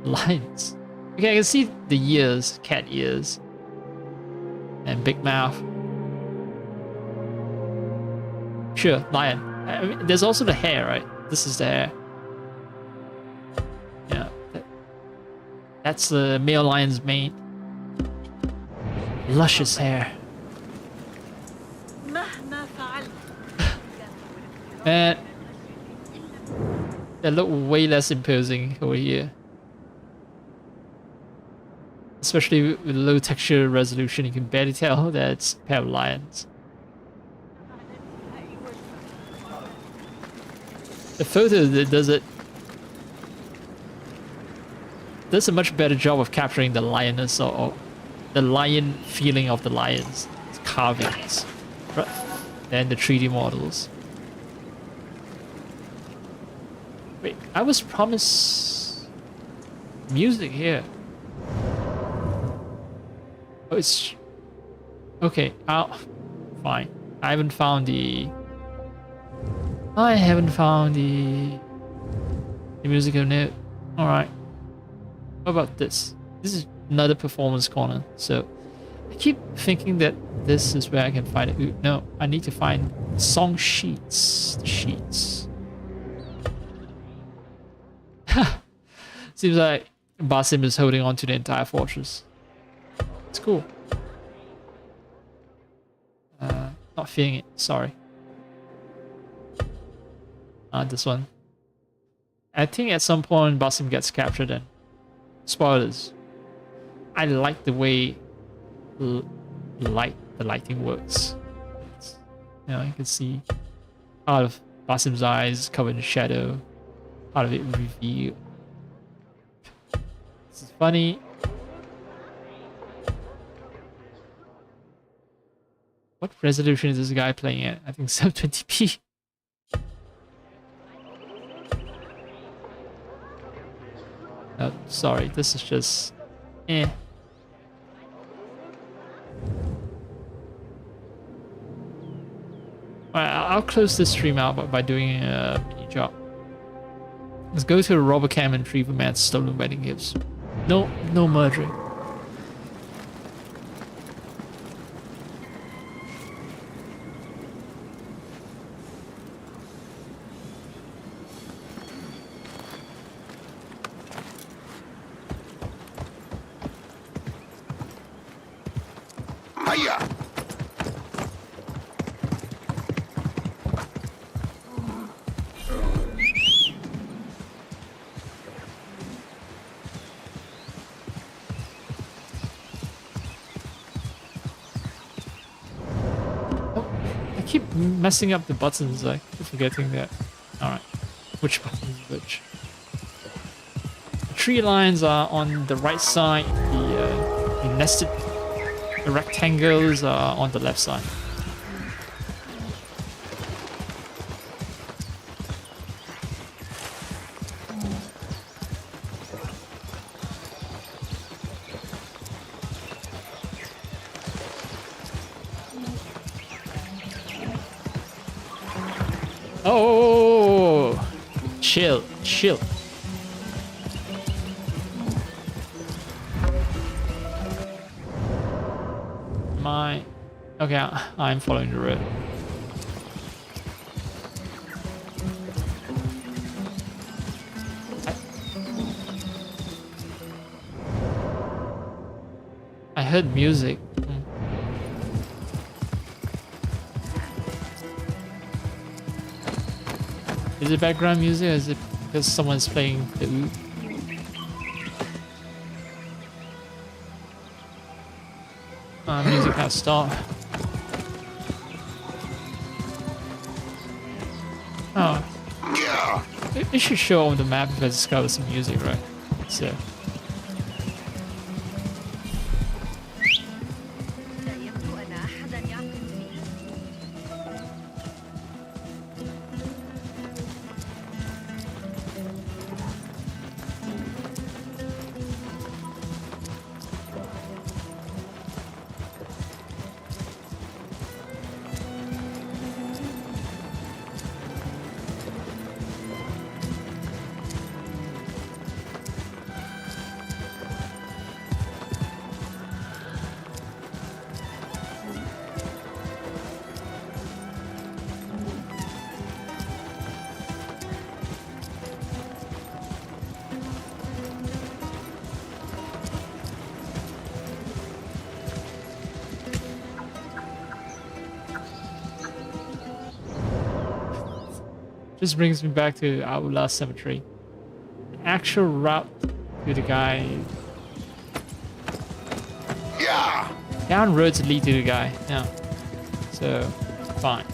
Lions. Okay, I can see the ears, cat ears. And big mouth. Sure, lion. I mean, there's also the hair, right? This is the hair. Yeah. That's the male lion's mane. Luscious hair. Man, they look way less imposing over here. Especially with low texture resolution, you can barely tell that it's a pair of lions. The photo that does a much better job of capturing the lioness or the lion feeling of the lions carvings than the 3D models. Wait, I was promised music here. Oh, it's okay. Fine. I haven't found the musical note. All right. What about this? This is another performance corner. So I keep thinking that this is where I can find it. Ooh, no, I need to find song sheets. The sheets. Seems like Basim is holding on to the entire fortress. It's cool. Not feeling it. Sorry. This one. I think at some point Basim gets captured and spoilers. I like the way the lighting works. You know, you can see part of Basim's eyes covered in shadow, part of it revealed. This is funny. What resolution is this guy playing at? I think 720p. Oh, sorry, this is just eh. Alright, I'll close this stream out by doing a mini job. Let's go to a robber camp and retrieve a man's stolen wedding gifts. No murdering. Messing up the buttons, I keep forgetting that. Alright, which button is which? The tree lines are on the right side, the rectangles are on the left side. Oh, chill. Okay, I'm following the road. I heard music. Is it background music or is it because someone's playing the oud? Music has stopped. It should show on the map if I discover some music, right? So. This brings me back to our last cemetery. The actual route to the guy. Yeah. Down roads lead to the guy. Yeah. So, fine.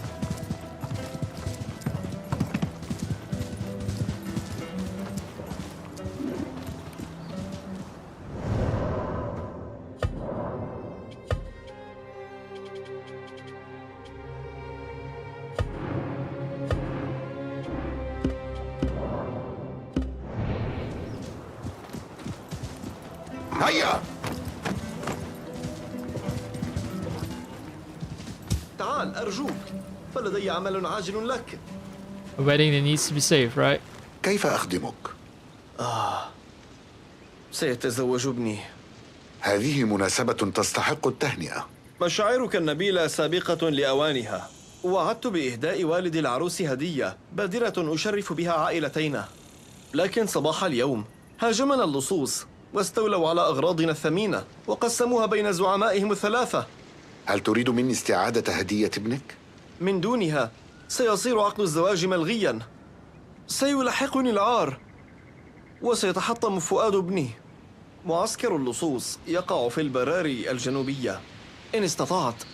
هيا. تعال أرجوك فلدي عمل عاجل لك. A wedding that needs to be safe, right? كيف أخدمك؟ سيتزوج ابني. هذه مناسبة تستحق التهنئة. مشاعرك النبيلة سابقة لأوانها. وعدت بإهداء والد العروس هدية بادرة أشرف بها عائلتينا. لكن صباح اليوم هاجمنا اللصوص واستولوا على أغراضنا الثمينة وقسموها بين زعمائهم الثلاثة. هل تريد مني استعادة هدية ابنك؟ من دونها سيصير عقد الزواج ملغيا. سيلحقني العار وسيتحطم فؤاد ابني. معسكر اللصوص يقع في البراري الجنوبية. إن استطعت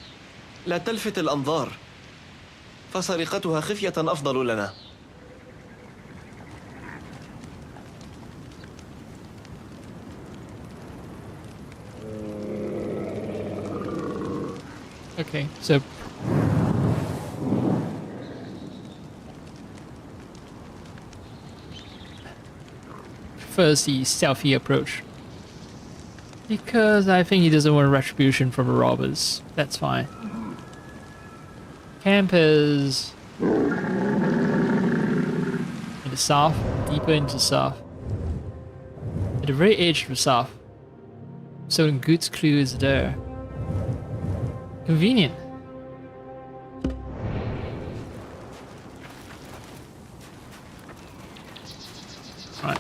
لا تلفت الأنظار فسرقتها خفية أفضل لنا. Okay, so first the stealthy approach. Because I think he doesn't want retribution from the robbers. That's fine. Camp is in the south, deeper into the south. At the very edge of the south. So the goods clue is there. Convenient. Right.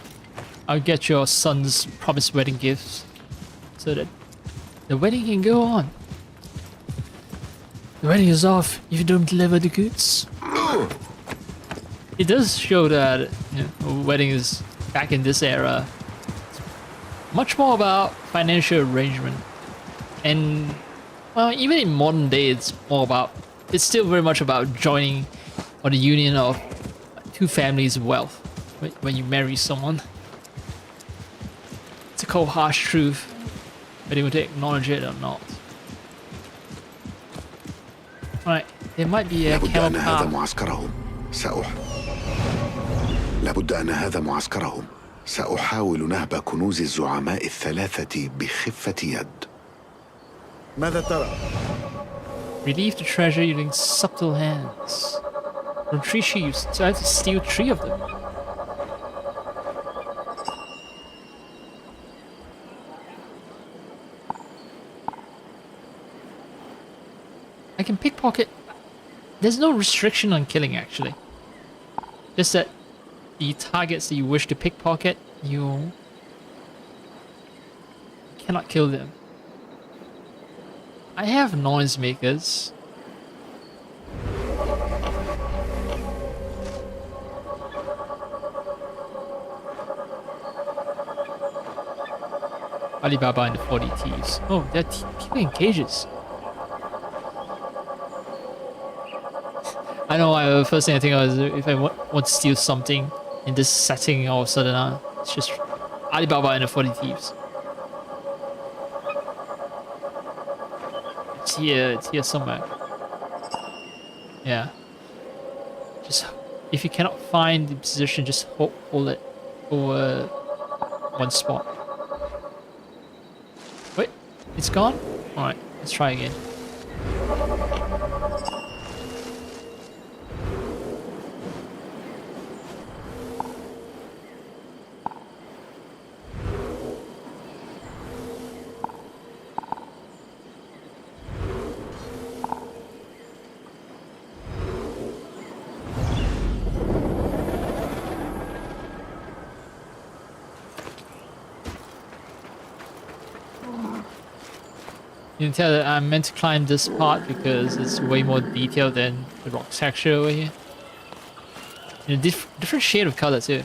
I'll get your son's promised wedding gifts so that the wedding can go on. The wedding is off if you don't deliver the goods. It does show that, you know, a wedding is back in this era. It's much more about financial arrangement. And well, even in modern day, it's still very much about joining or the union of two families of wealth when you marry someone. It's a cold, harsh truth, whether you want to acknowledge it or not. Right, there might be a camel path. لابد أن هذا معسكرهم. سأحاول نهب كنوز الزعماء الثلاثة بخفة يد. ماذا ترى؟ Relieve the treasure using subtle hands. From 3 sheaves, so I have to steal 3 of them. I can pickpocket. There's no restriction on killing, actually. Just that the targets that you wish to pickpocket, you cannot kill them. I have noisemakers. Alibaba and the 40 Thieves. Oh, there are people in cages. I know, the first thing I think of is if I want to steal something, in this setting all of a sudden. It's just Alibaba and the 40 Thieves. It's here somewhere. Yeah. Just if you cannot find the position, just hold it over one spot. Wait, it's gone? Alright, let's try again. You can tell that I'm meant to climb this part because it's way more detailed than the rock texture over here. In a different shade of color too.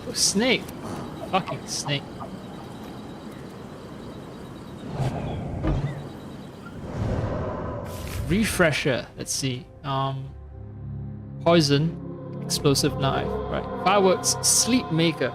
Oh, snake! Fucking snake. Refresher, let's see. Poison, explosive knife, right. Fireworks, sleep maker.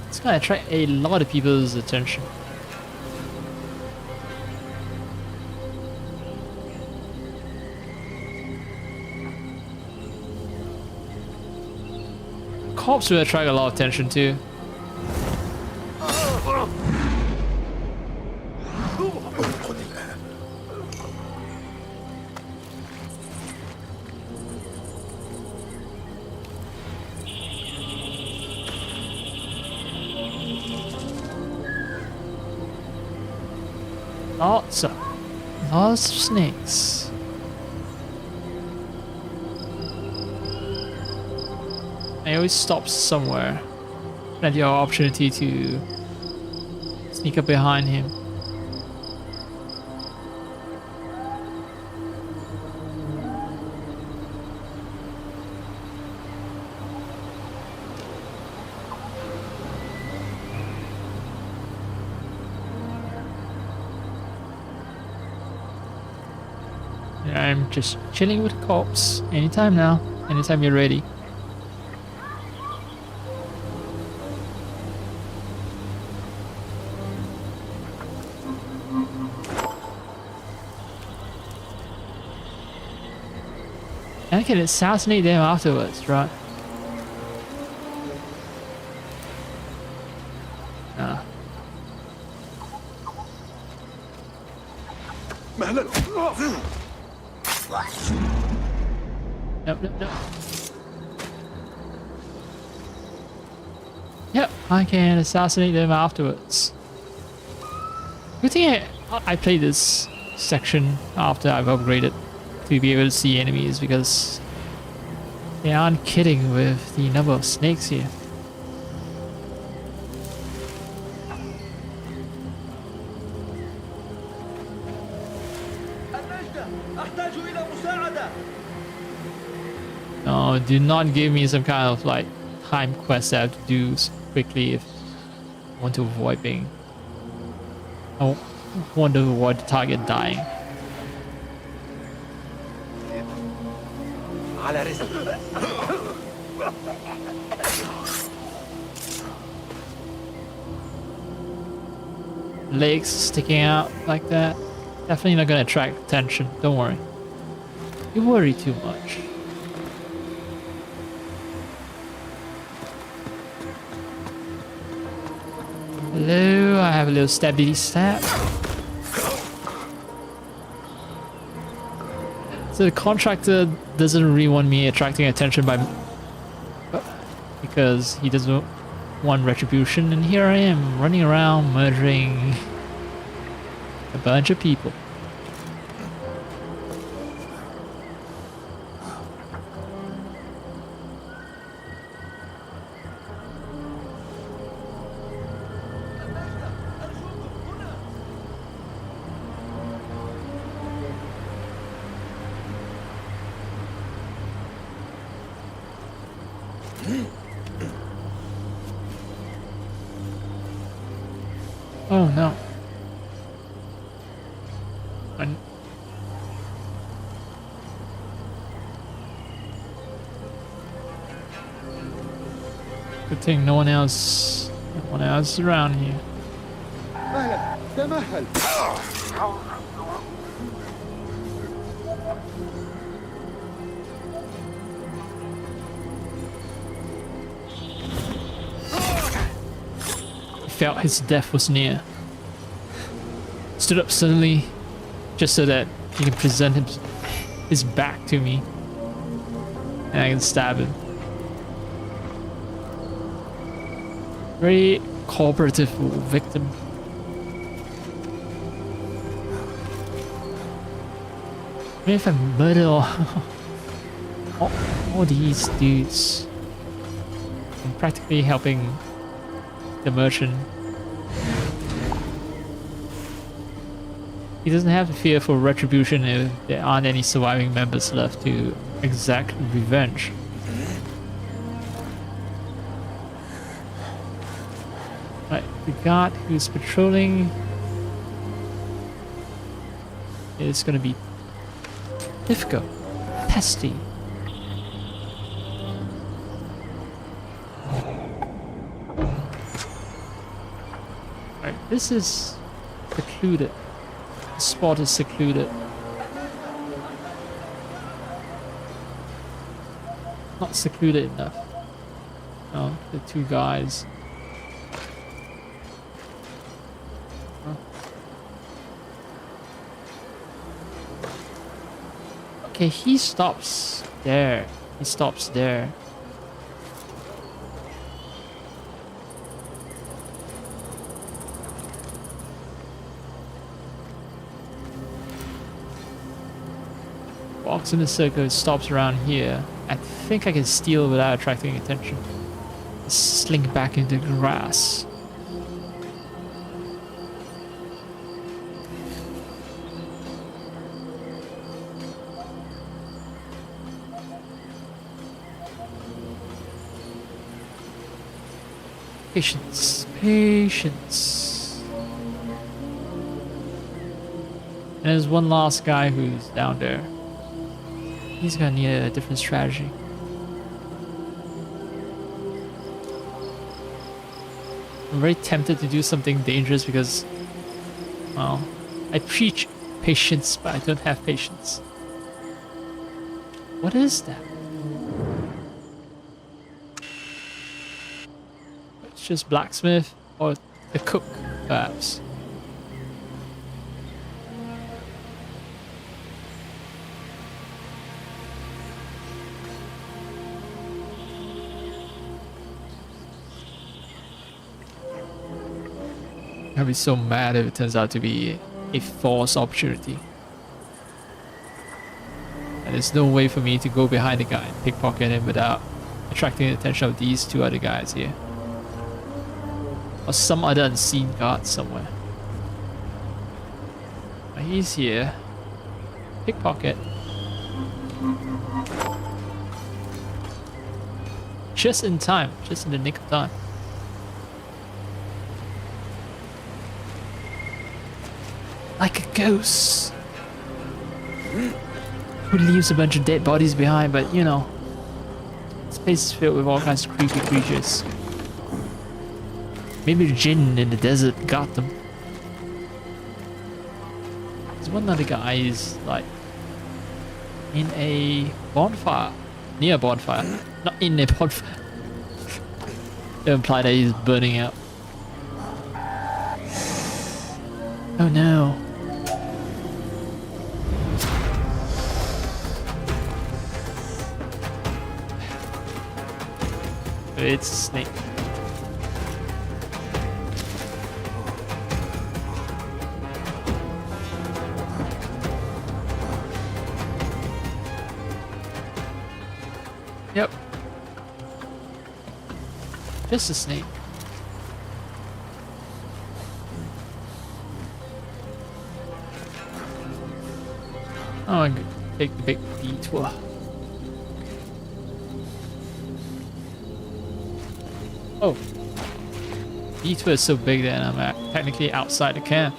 It's gonna attract a lot of people's attention. Corpse will attract a lot of attention too. Lots of snakes. I always stop somewhere. Plenty of opportunity to sneak up behind him. I'm just chilling with the corpse. Anytime now. Anytime you're ready. And I can assassinate them afterwards, right? Ah. Nope. Yep, I can assassinate them afterwards. Good thing I played this section after I've upgraded to be able to see enemies, because they aren't kidding with the number of snakes here. No, do not give me some kind of like time quest that I have to do quickly if I want to avoid being... I want to avoid the target dying. Legs sticking out like that. Definitely not gonna attract attention, don't worry. You worry too much. Hello, I have a little stabby stab. So the contractor doesn't really want me attracting attention because he doesn't want retribution, and here I am running around murdering a bunch of people. Oh no. Good thing no one else is around here. مهلا تمهل. Felt his death was near. Stood up suddenly, just so that he can present his back to me, and I can stab him. Very cooperative victim. What if I murder all these dudes? I'm practically helping the merchant. He doesn't have to fear for retribution if there aren't any surviving members left to exact revenge. Right, the guard who's patrolling is gonna be difficult, testy. Right, this is secluded. The spot is secluded. Not secluded enough. No, the two guys. Okay, he stops there. He stops there. Walks in the circle, stops around here. I think I can steal without attracting attention. Slink back into the grass. Patience, patience. And there's one last guy who's down there. He's gonna need a different strategy. I'm very tempted to do something dangerous because, well, I preach patience, but I don't have patience. What is that? It's just blacksmith or the cook, perhaps. I'd be so mad if it turns out to be a false opportunity. And there's no way for me to go behind the guy and pickpocket him without attracting the attention of these two other guys here. Or some other unseen guard somewhere. But he's here. Pickpocket. Just in time. Just in the nick of time. Like a ghost. Who leaves a bunch of dead bodies behind, but you know. This place is filled with all kinds of creepy creatures. Maybe the jinn in the desert got them. There's one other guy who's like in a bonfire. Near a bonfire. Not in a bonfire. They imply that he's burning out. Oh no. It's a snake. Yep. Just a snake. Oh, I'm gonna take the big detour. Oh. Detour is so big that I'm technically outside the camp.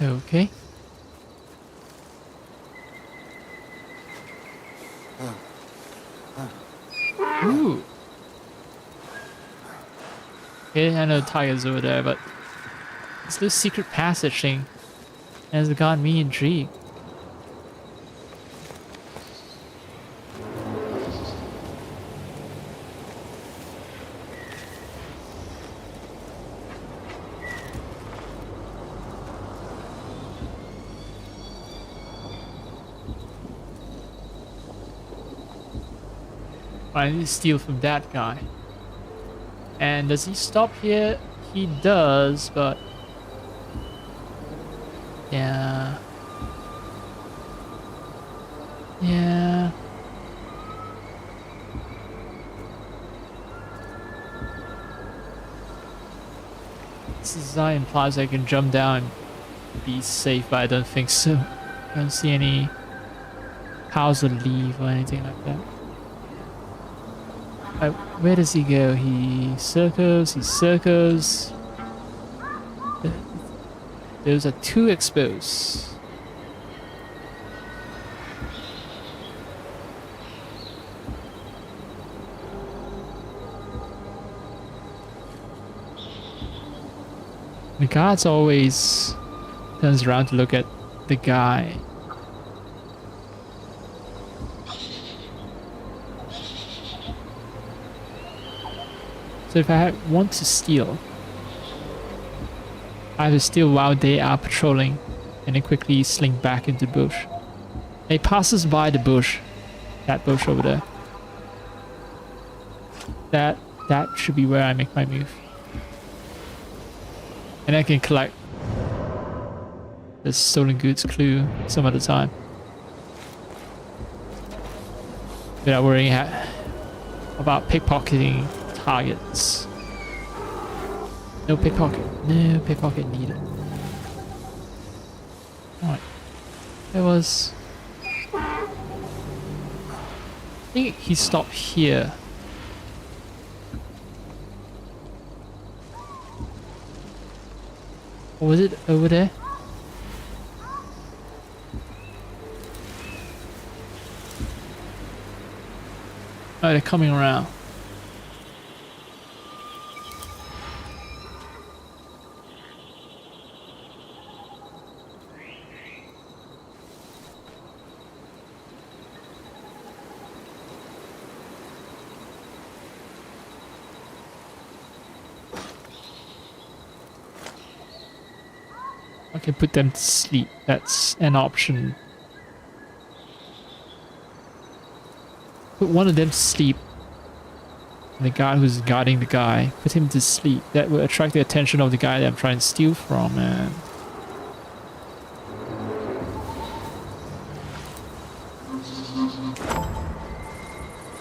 Okay. Ooh. Okay, I know Tiger's over there, but it's this secret passage thing has got me intrigued. I need to steal from that guy. And does he stop here? He does, but yeah. Yeah. This design implies I can jump down and be safe, but I don't think so. I don't see any house or leave or anything like that. Where does he go? He circles, Those are two exposed. The guard always turns around to look at the guy. So if I want to steal, I have to steal while they are patrolling and then quickly slink back into the bush. And it passes by the bush, that bush over there. That should be where I make my move. And I can collect the stolen goods clue some other time. Without worrying about pickpocketing targets. No pickpocket needed. Alright. There was... I think he stopped here. Or was it over there? Oh, they're coming around. I can put them to sleep. That's an option. Put one of them to sleep. And the guy who's guarding the guy, put him to sleep. That will attract the attention of the guy that I'm trying to steal from, and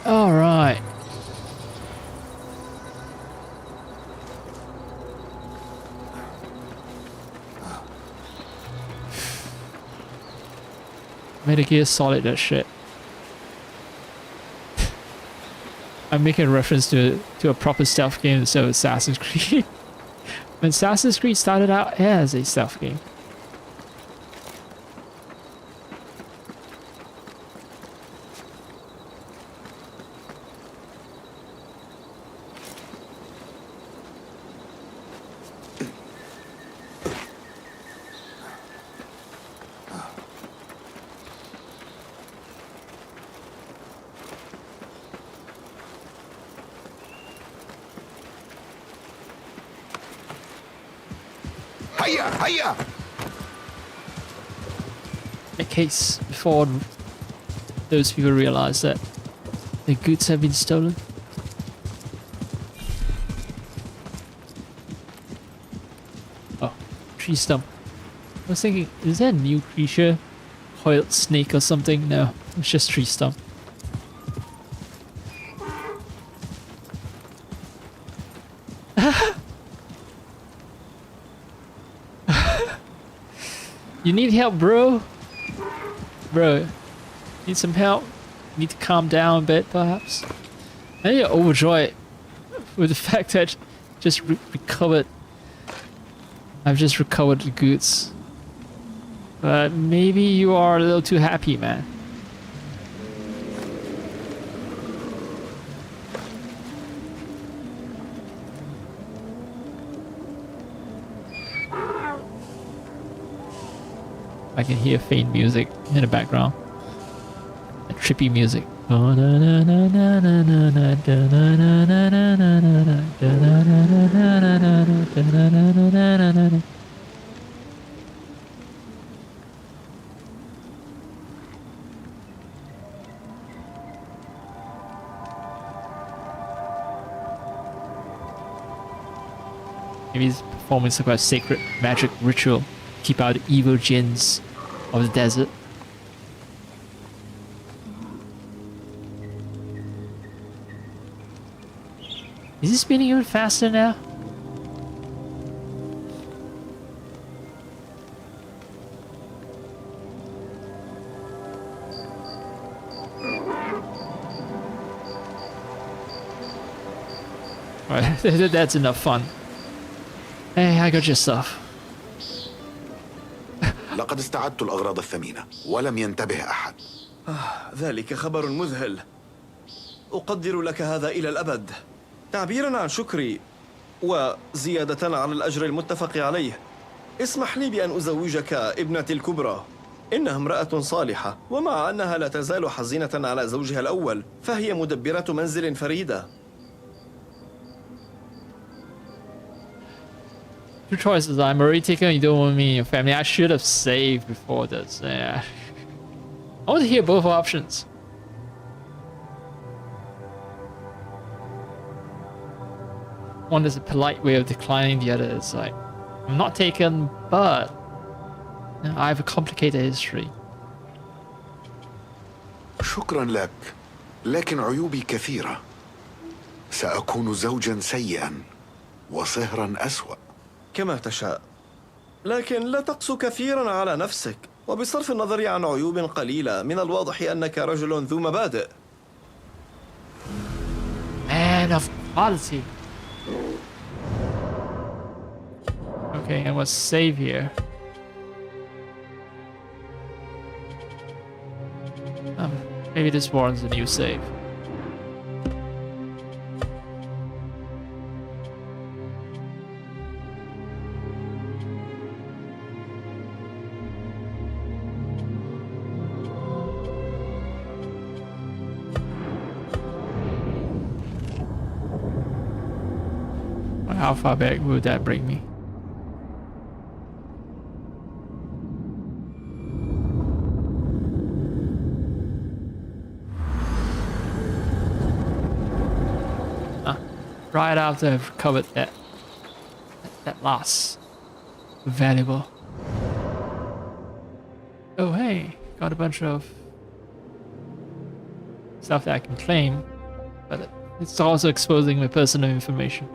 alright. Metal Gear Solid, that shit. I'm making a reference to a proper stealth game instead of Assassin's Creed. When Assassin's Creed started out as a stealth game. هيا هيا. In case before those people realize that the goods have been stolen. Oh, tree stump. I was thinking, is that a new creature? Coiled snake or something? No, it's just tree stump. You need help, bro? Bro, need some help? Need to calm down a bit, perhaps? I need to overjoyed with the fact that I just recovered. I've just recovered the goods. But maybe you are a little too happy, man. I can hear faint music in the background. A trippy music. Maybe he's performing some kind of sacred magic ritual. Keep out the evil jinns of the desert. Is he spinning even faster now? Alright, that's enough fun. Hey, I got your stuff. لقد استعدت الأغراض الثمينة ولم ينتبه أحد. ذلك خبر مذهل. أقدر لك هذا إلى الأبد. تعبيراً عن شكري وزيادة على الأجر المتفق عليه، اسمح لي بأن أزوجك ابنتي الكبرى. إنها امرأة صالحة، ومع أنها لا تزال حزينة على زوجها الأول، فهي مدبرة منزل فريدة. Two choices. I'm already taken. You don't want me in your family. I should have saved before this. Yeah. I want to hear both options. One is a polite way of declining. The other is like, I'm not taken, but I have a complicated history. شكرا لك، لكن عيوبي كثيرة. سأكون زوجا سيئا وصهرا أسوأ. كما تشاء، لكن لا تقسو كثيرا على نفسك. وبصرف النظر عن عيوب قليلة، من الواضح أنك رجل ذو مبادئ. Man of quality. Okay, and let's save here. Maybe this warrants a new save. How far back would that bring me? Right after I've recovered that last valuable. Oh hey, got a bunch of stuff that I can claim, but it's also exposing my personal information.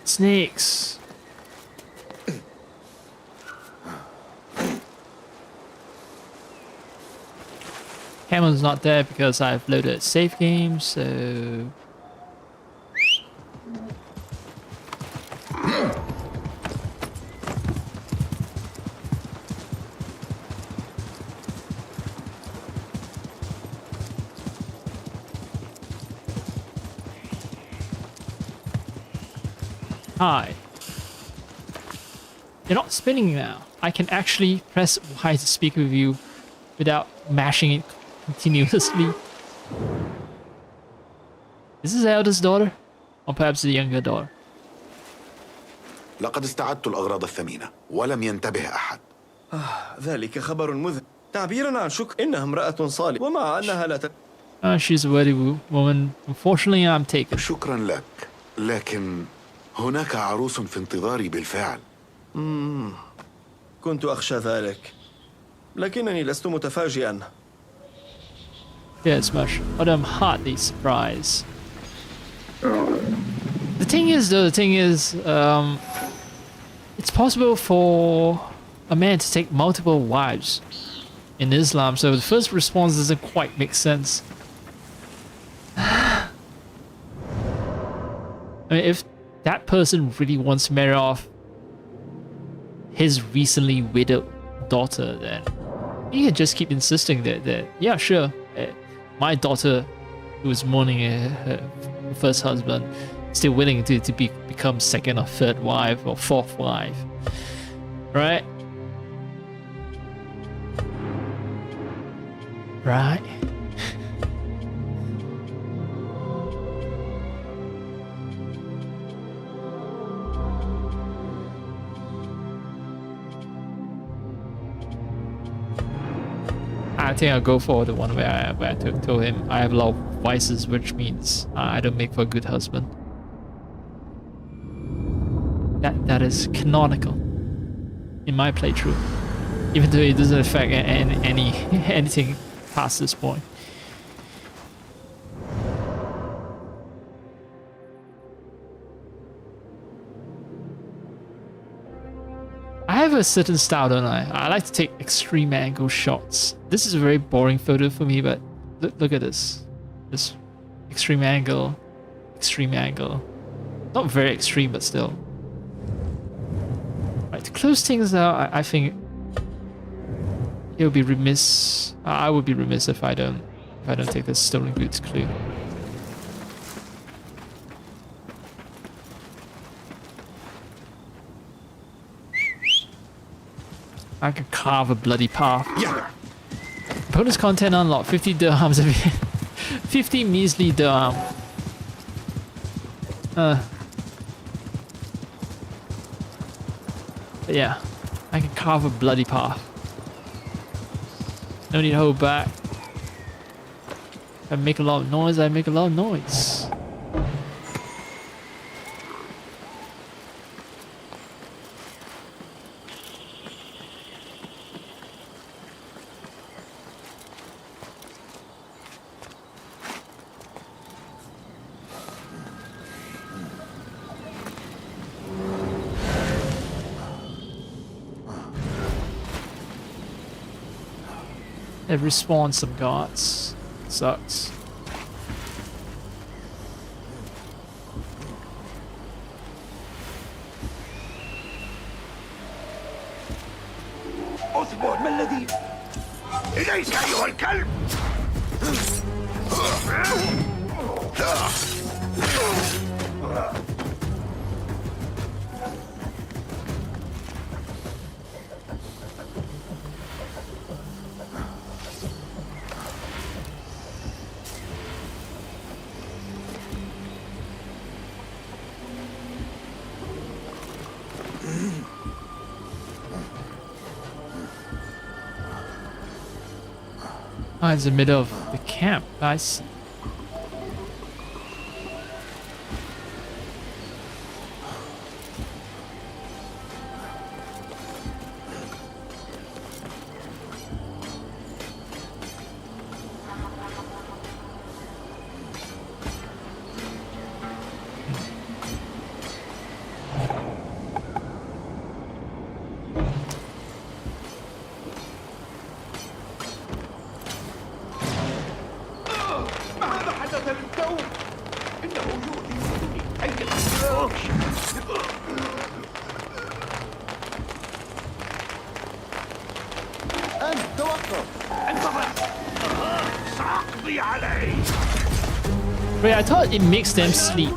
Snakes. Camel's not there because I've loaded save game, so Hi. You're not spinning now. I can actually press Y to speak with you without mashing it continuously. Is this the eldest daughter? Or perhaps the younger daughter? لقد استعدت الأغراض الثمينة ولم ينتبه أحد. ذلك خبر مذهل تعبيرا عن شكر. إنها امرأة صالحة ومع أنها لا She's a worthy woman. Unfortunately, I'm taken. شكرا لك، لكن هناك عروس في انتظاري بالفعل. كنت أخشى ذلك، لكنني لست متفاجئا. Yes, much, but I'm hardly surprised. The thing is, it's possible for a man to take multiple wives in Islam, so the first response doesn't quite make sense. I mean, if that person really wants to marry off his recently widowed daughter, then he can just keep insisting that yeah, sure, my daughter who is mourning her first husband still willing to become second or third wife or fourth wife, right? Right. I think I'll go for the one where I told him I have a lot of vices, which means I don't make for a good husband. That is canonical in my playthrough, even though it doesn't affect anything past this point. I have a certain style, don't I? I like to take extreme angle shots. This is a very boring photo for me, but look at this. This extreme angle. Not very extreme, but still. Right, to close things out, I think it would be remiss. I would be remiss if I don't take this stolen goods clue. I can carve a bloody path. Yeah. Bonus content unlocked. 50 dirhams. 50 measly dirham. But yeah, I can carve a bloody path. No need to hold back. If I make a lot of noise, I make a lot of noise. It respawns some guards. Sucks. اصبر، ما الذي إليك أيها الكلب؟ Oh, it's the middle of the camp. I see. Wait, I thought it makes them sleep.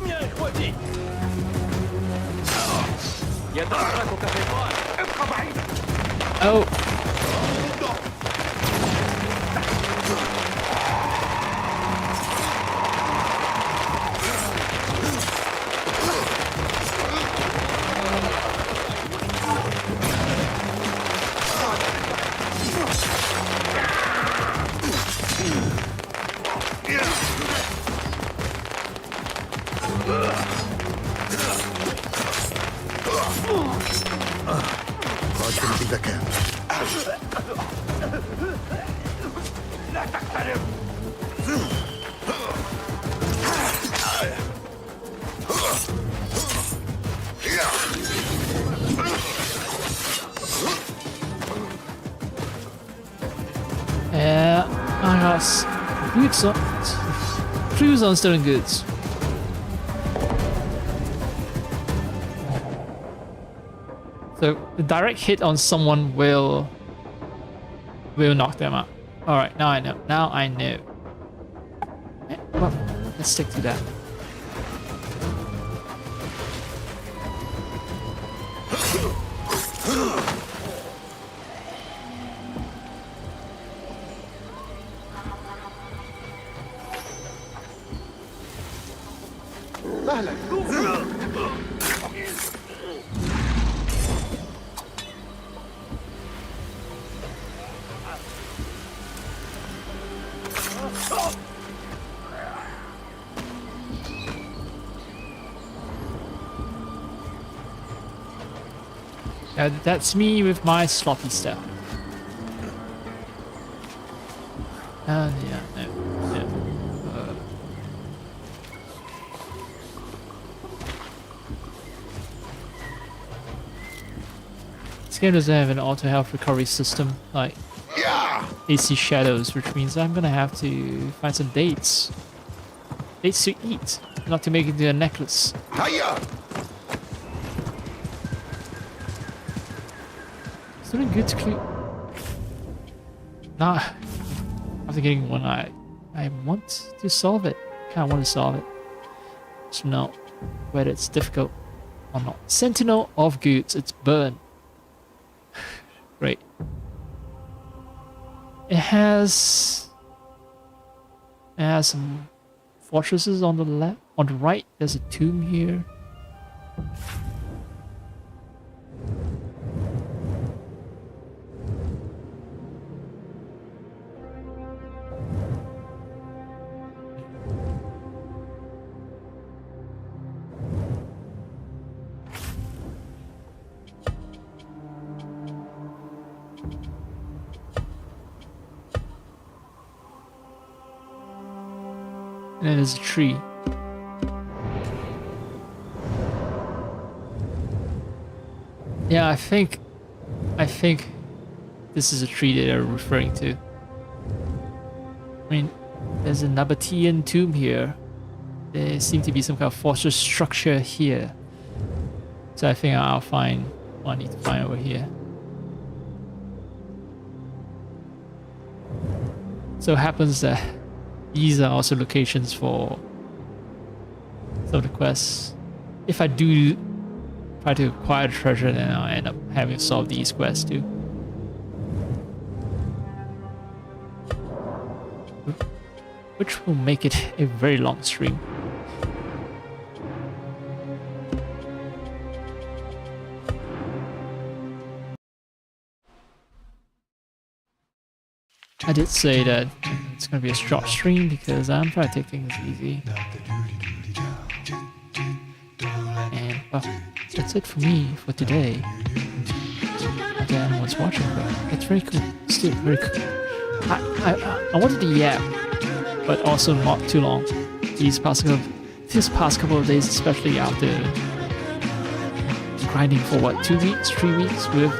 Oh. قاتل بذكاء. لا تقترب. Yeah, I got goods on. Clues on stolen goods. So the direct hit on someone will knock them out. All right, now I know. Now I know. Well, let's stick to that. That's me with my sloppy stuff. Yeah, no. This game doesn't have an auto health recovery system like AC Shadows, which means I'm gonna have to find some dates. Dates to eat, not to make it into a necklace. Doing good to clean. Nah, after getting one, I want to solve it. Kind of want to solve it. So know whether it's difficult or not. Sentinel of goods. It's burn. Great. It has some fortresses on the left. On the right, there's a tomb here. And then there's a tree. Yeah, I think this is a tree they're referring to. I mean, there's a Nabatean tomb here. There seems to be some kind of fortress structure here. So I think I'll find what I need to find over here. So it happens that these are also locations for some of the quests. If I do try to acquire treasure, then I'll end up having to solve these quests too. Which will make it a very long stream. I did say that it's going to be a short stream because I'm trying to take things easy. And well, that's it for me for today. Again, everyone's watching, but it's very cool. Still very cool. I wanted to yap, but also not too long. This past couple of days, especially after grinding for what, 2 weeks, 3 weeks with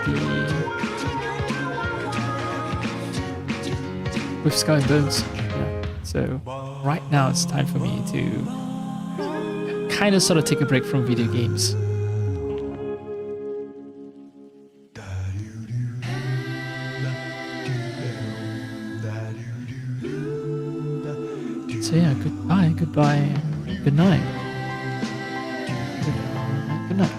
Skull and Bones. Yeah. So right now it's time for me to kind of sort of take a break from video games. So yeah, goodbye, good night. Good night.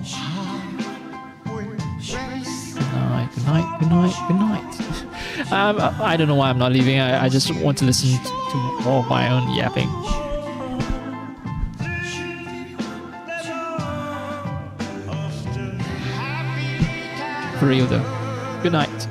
Good night, good night, good night. I don't know why I'm not leaving. I just want to listen to more of my own yapping. For real though. Good night.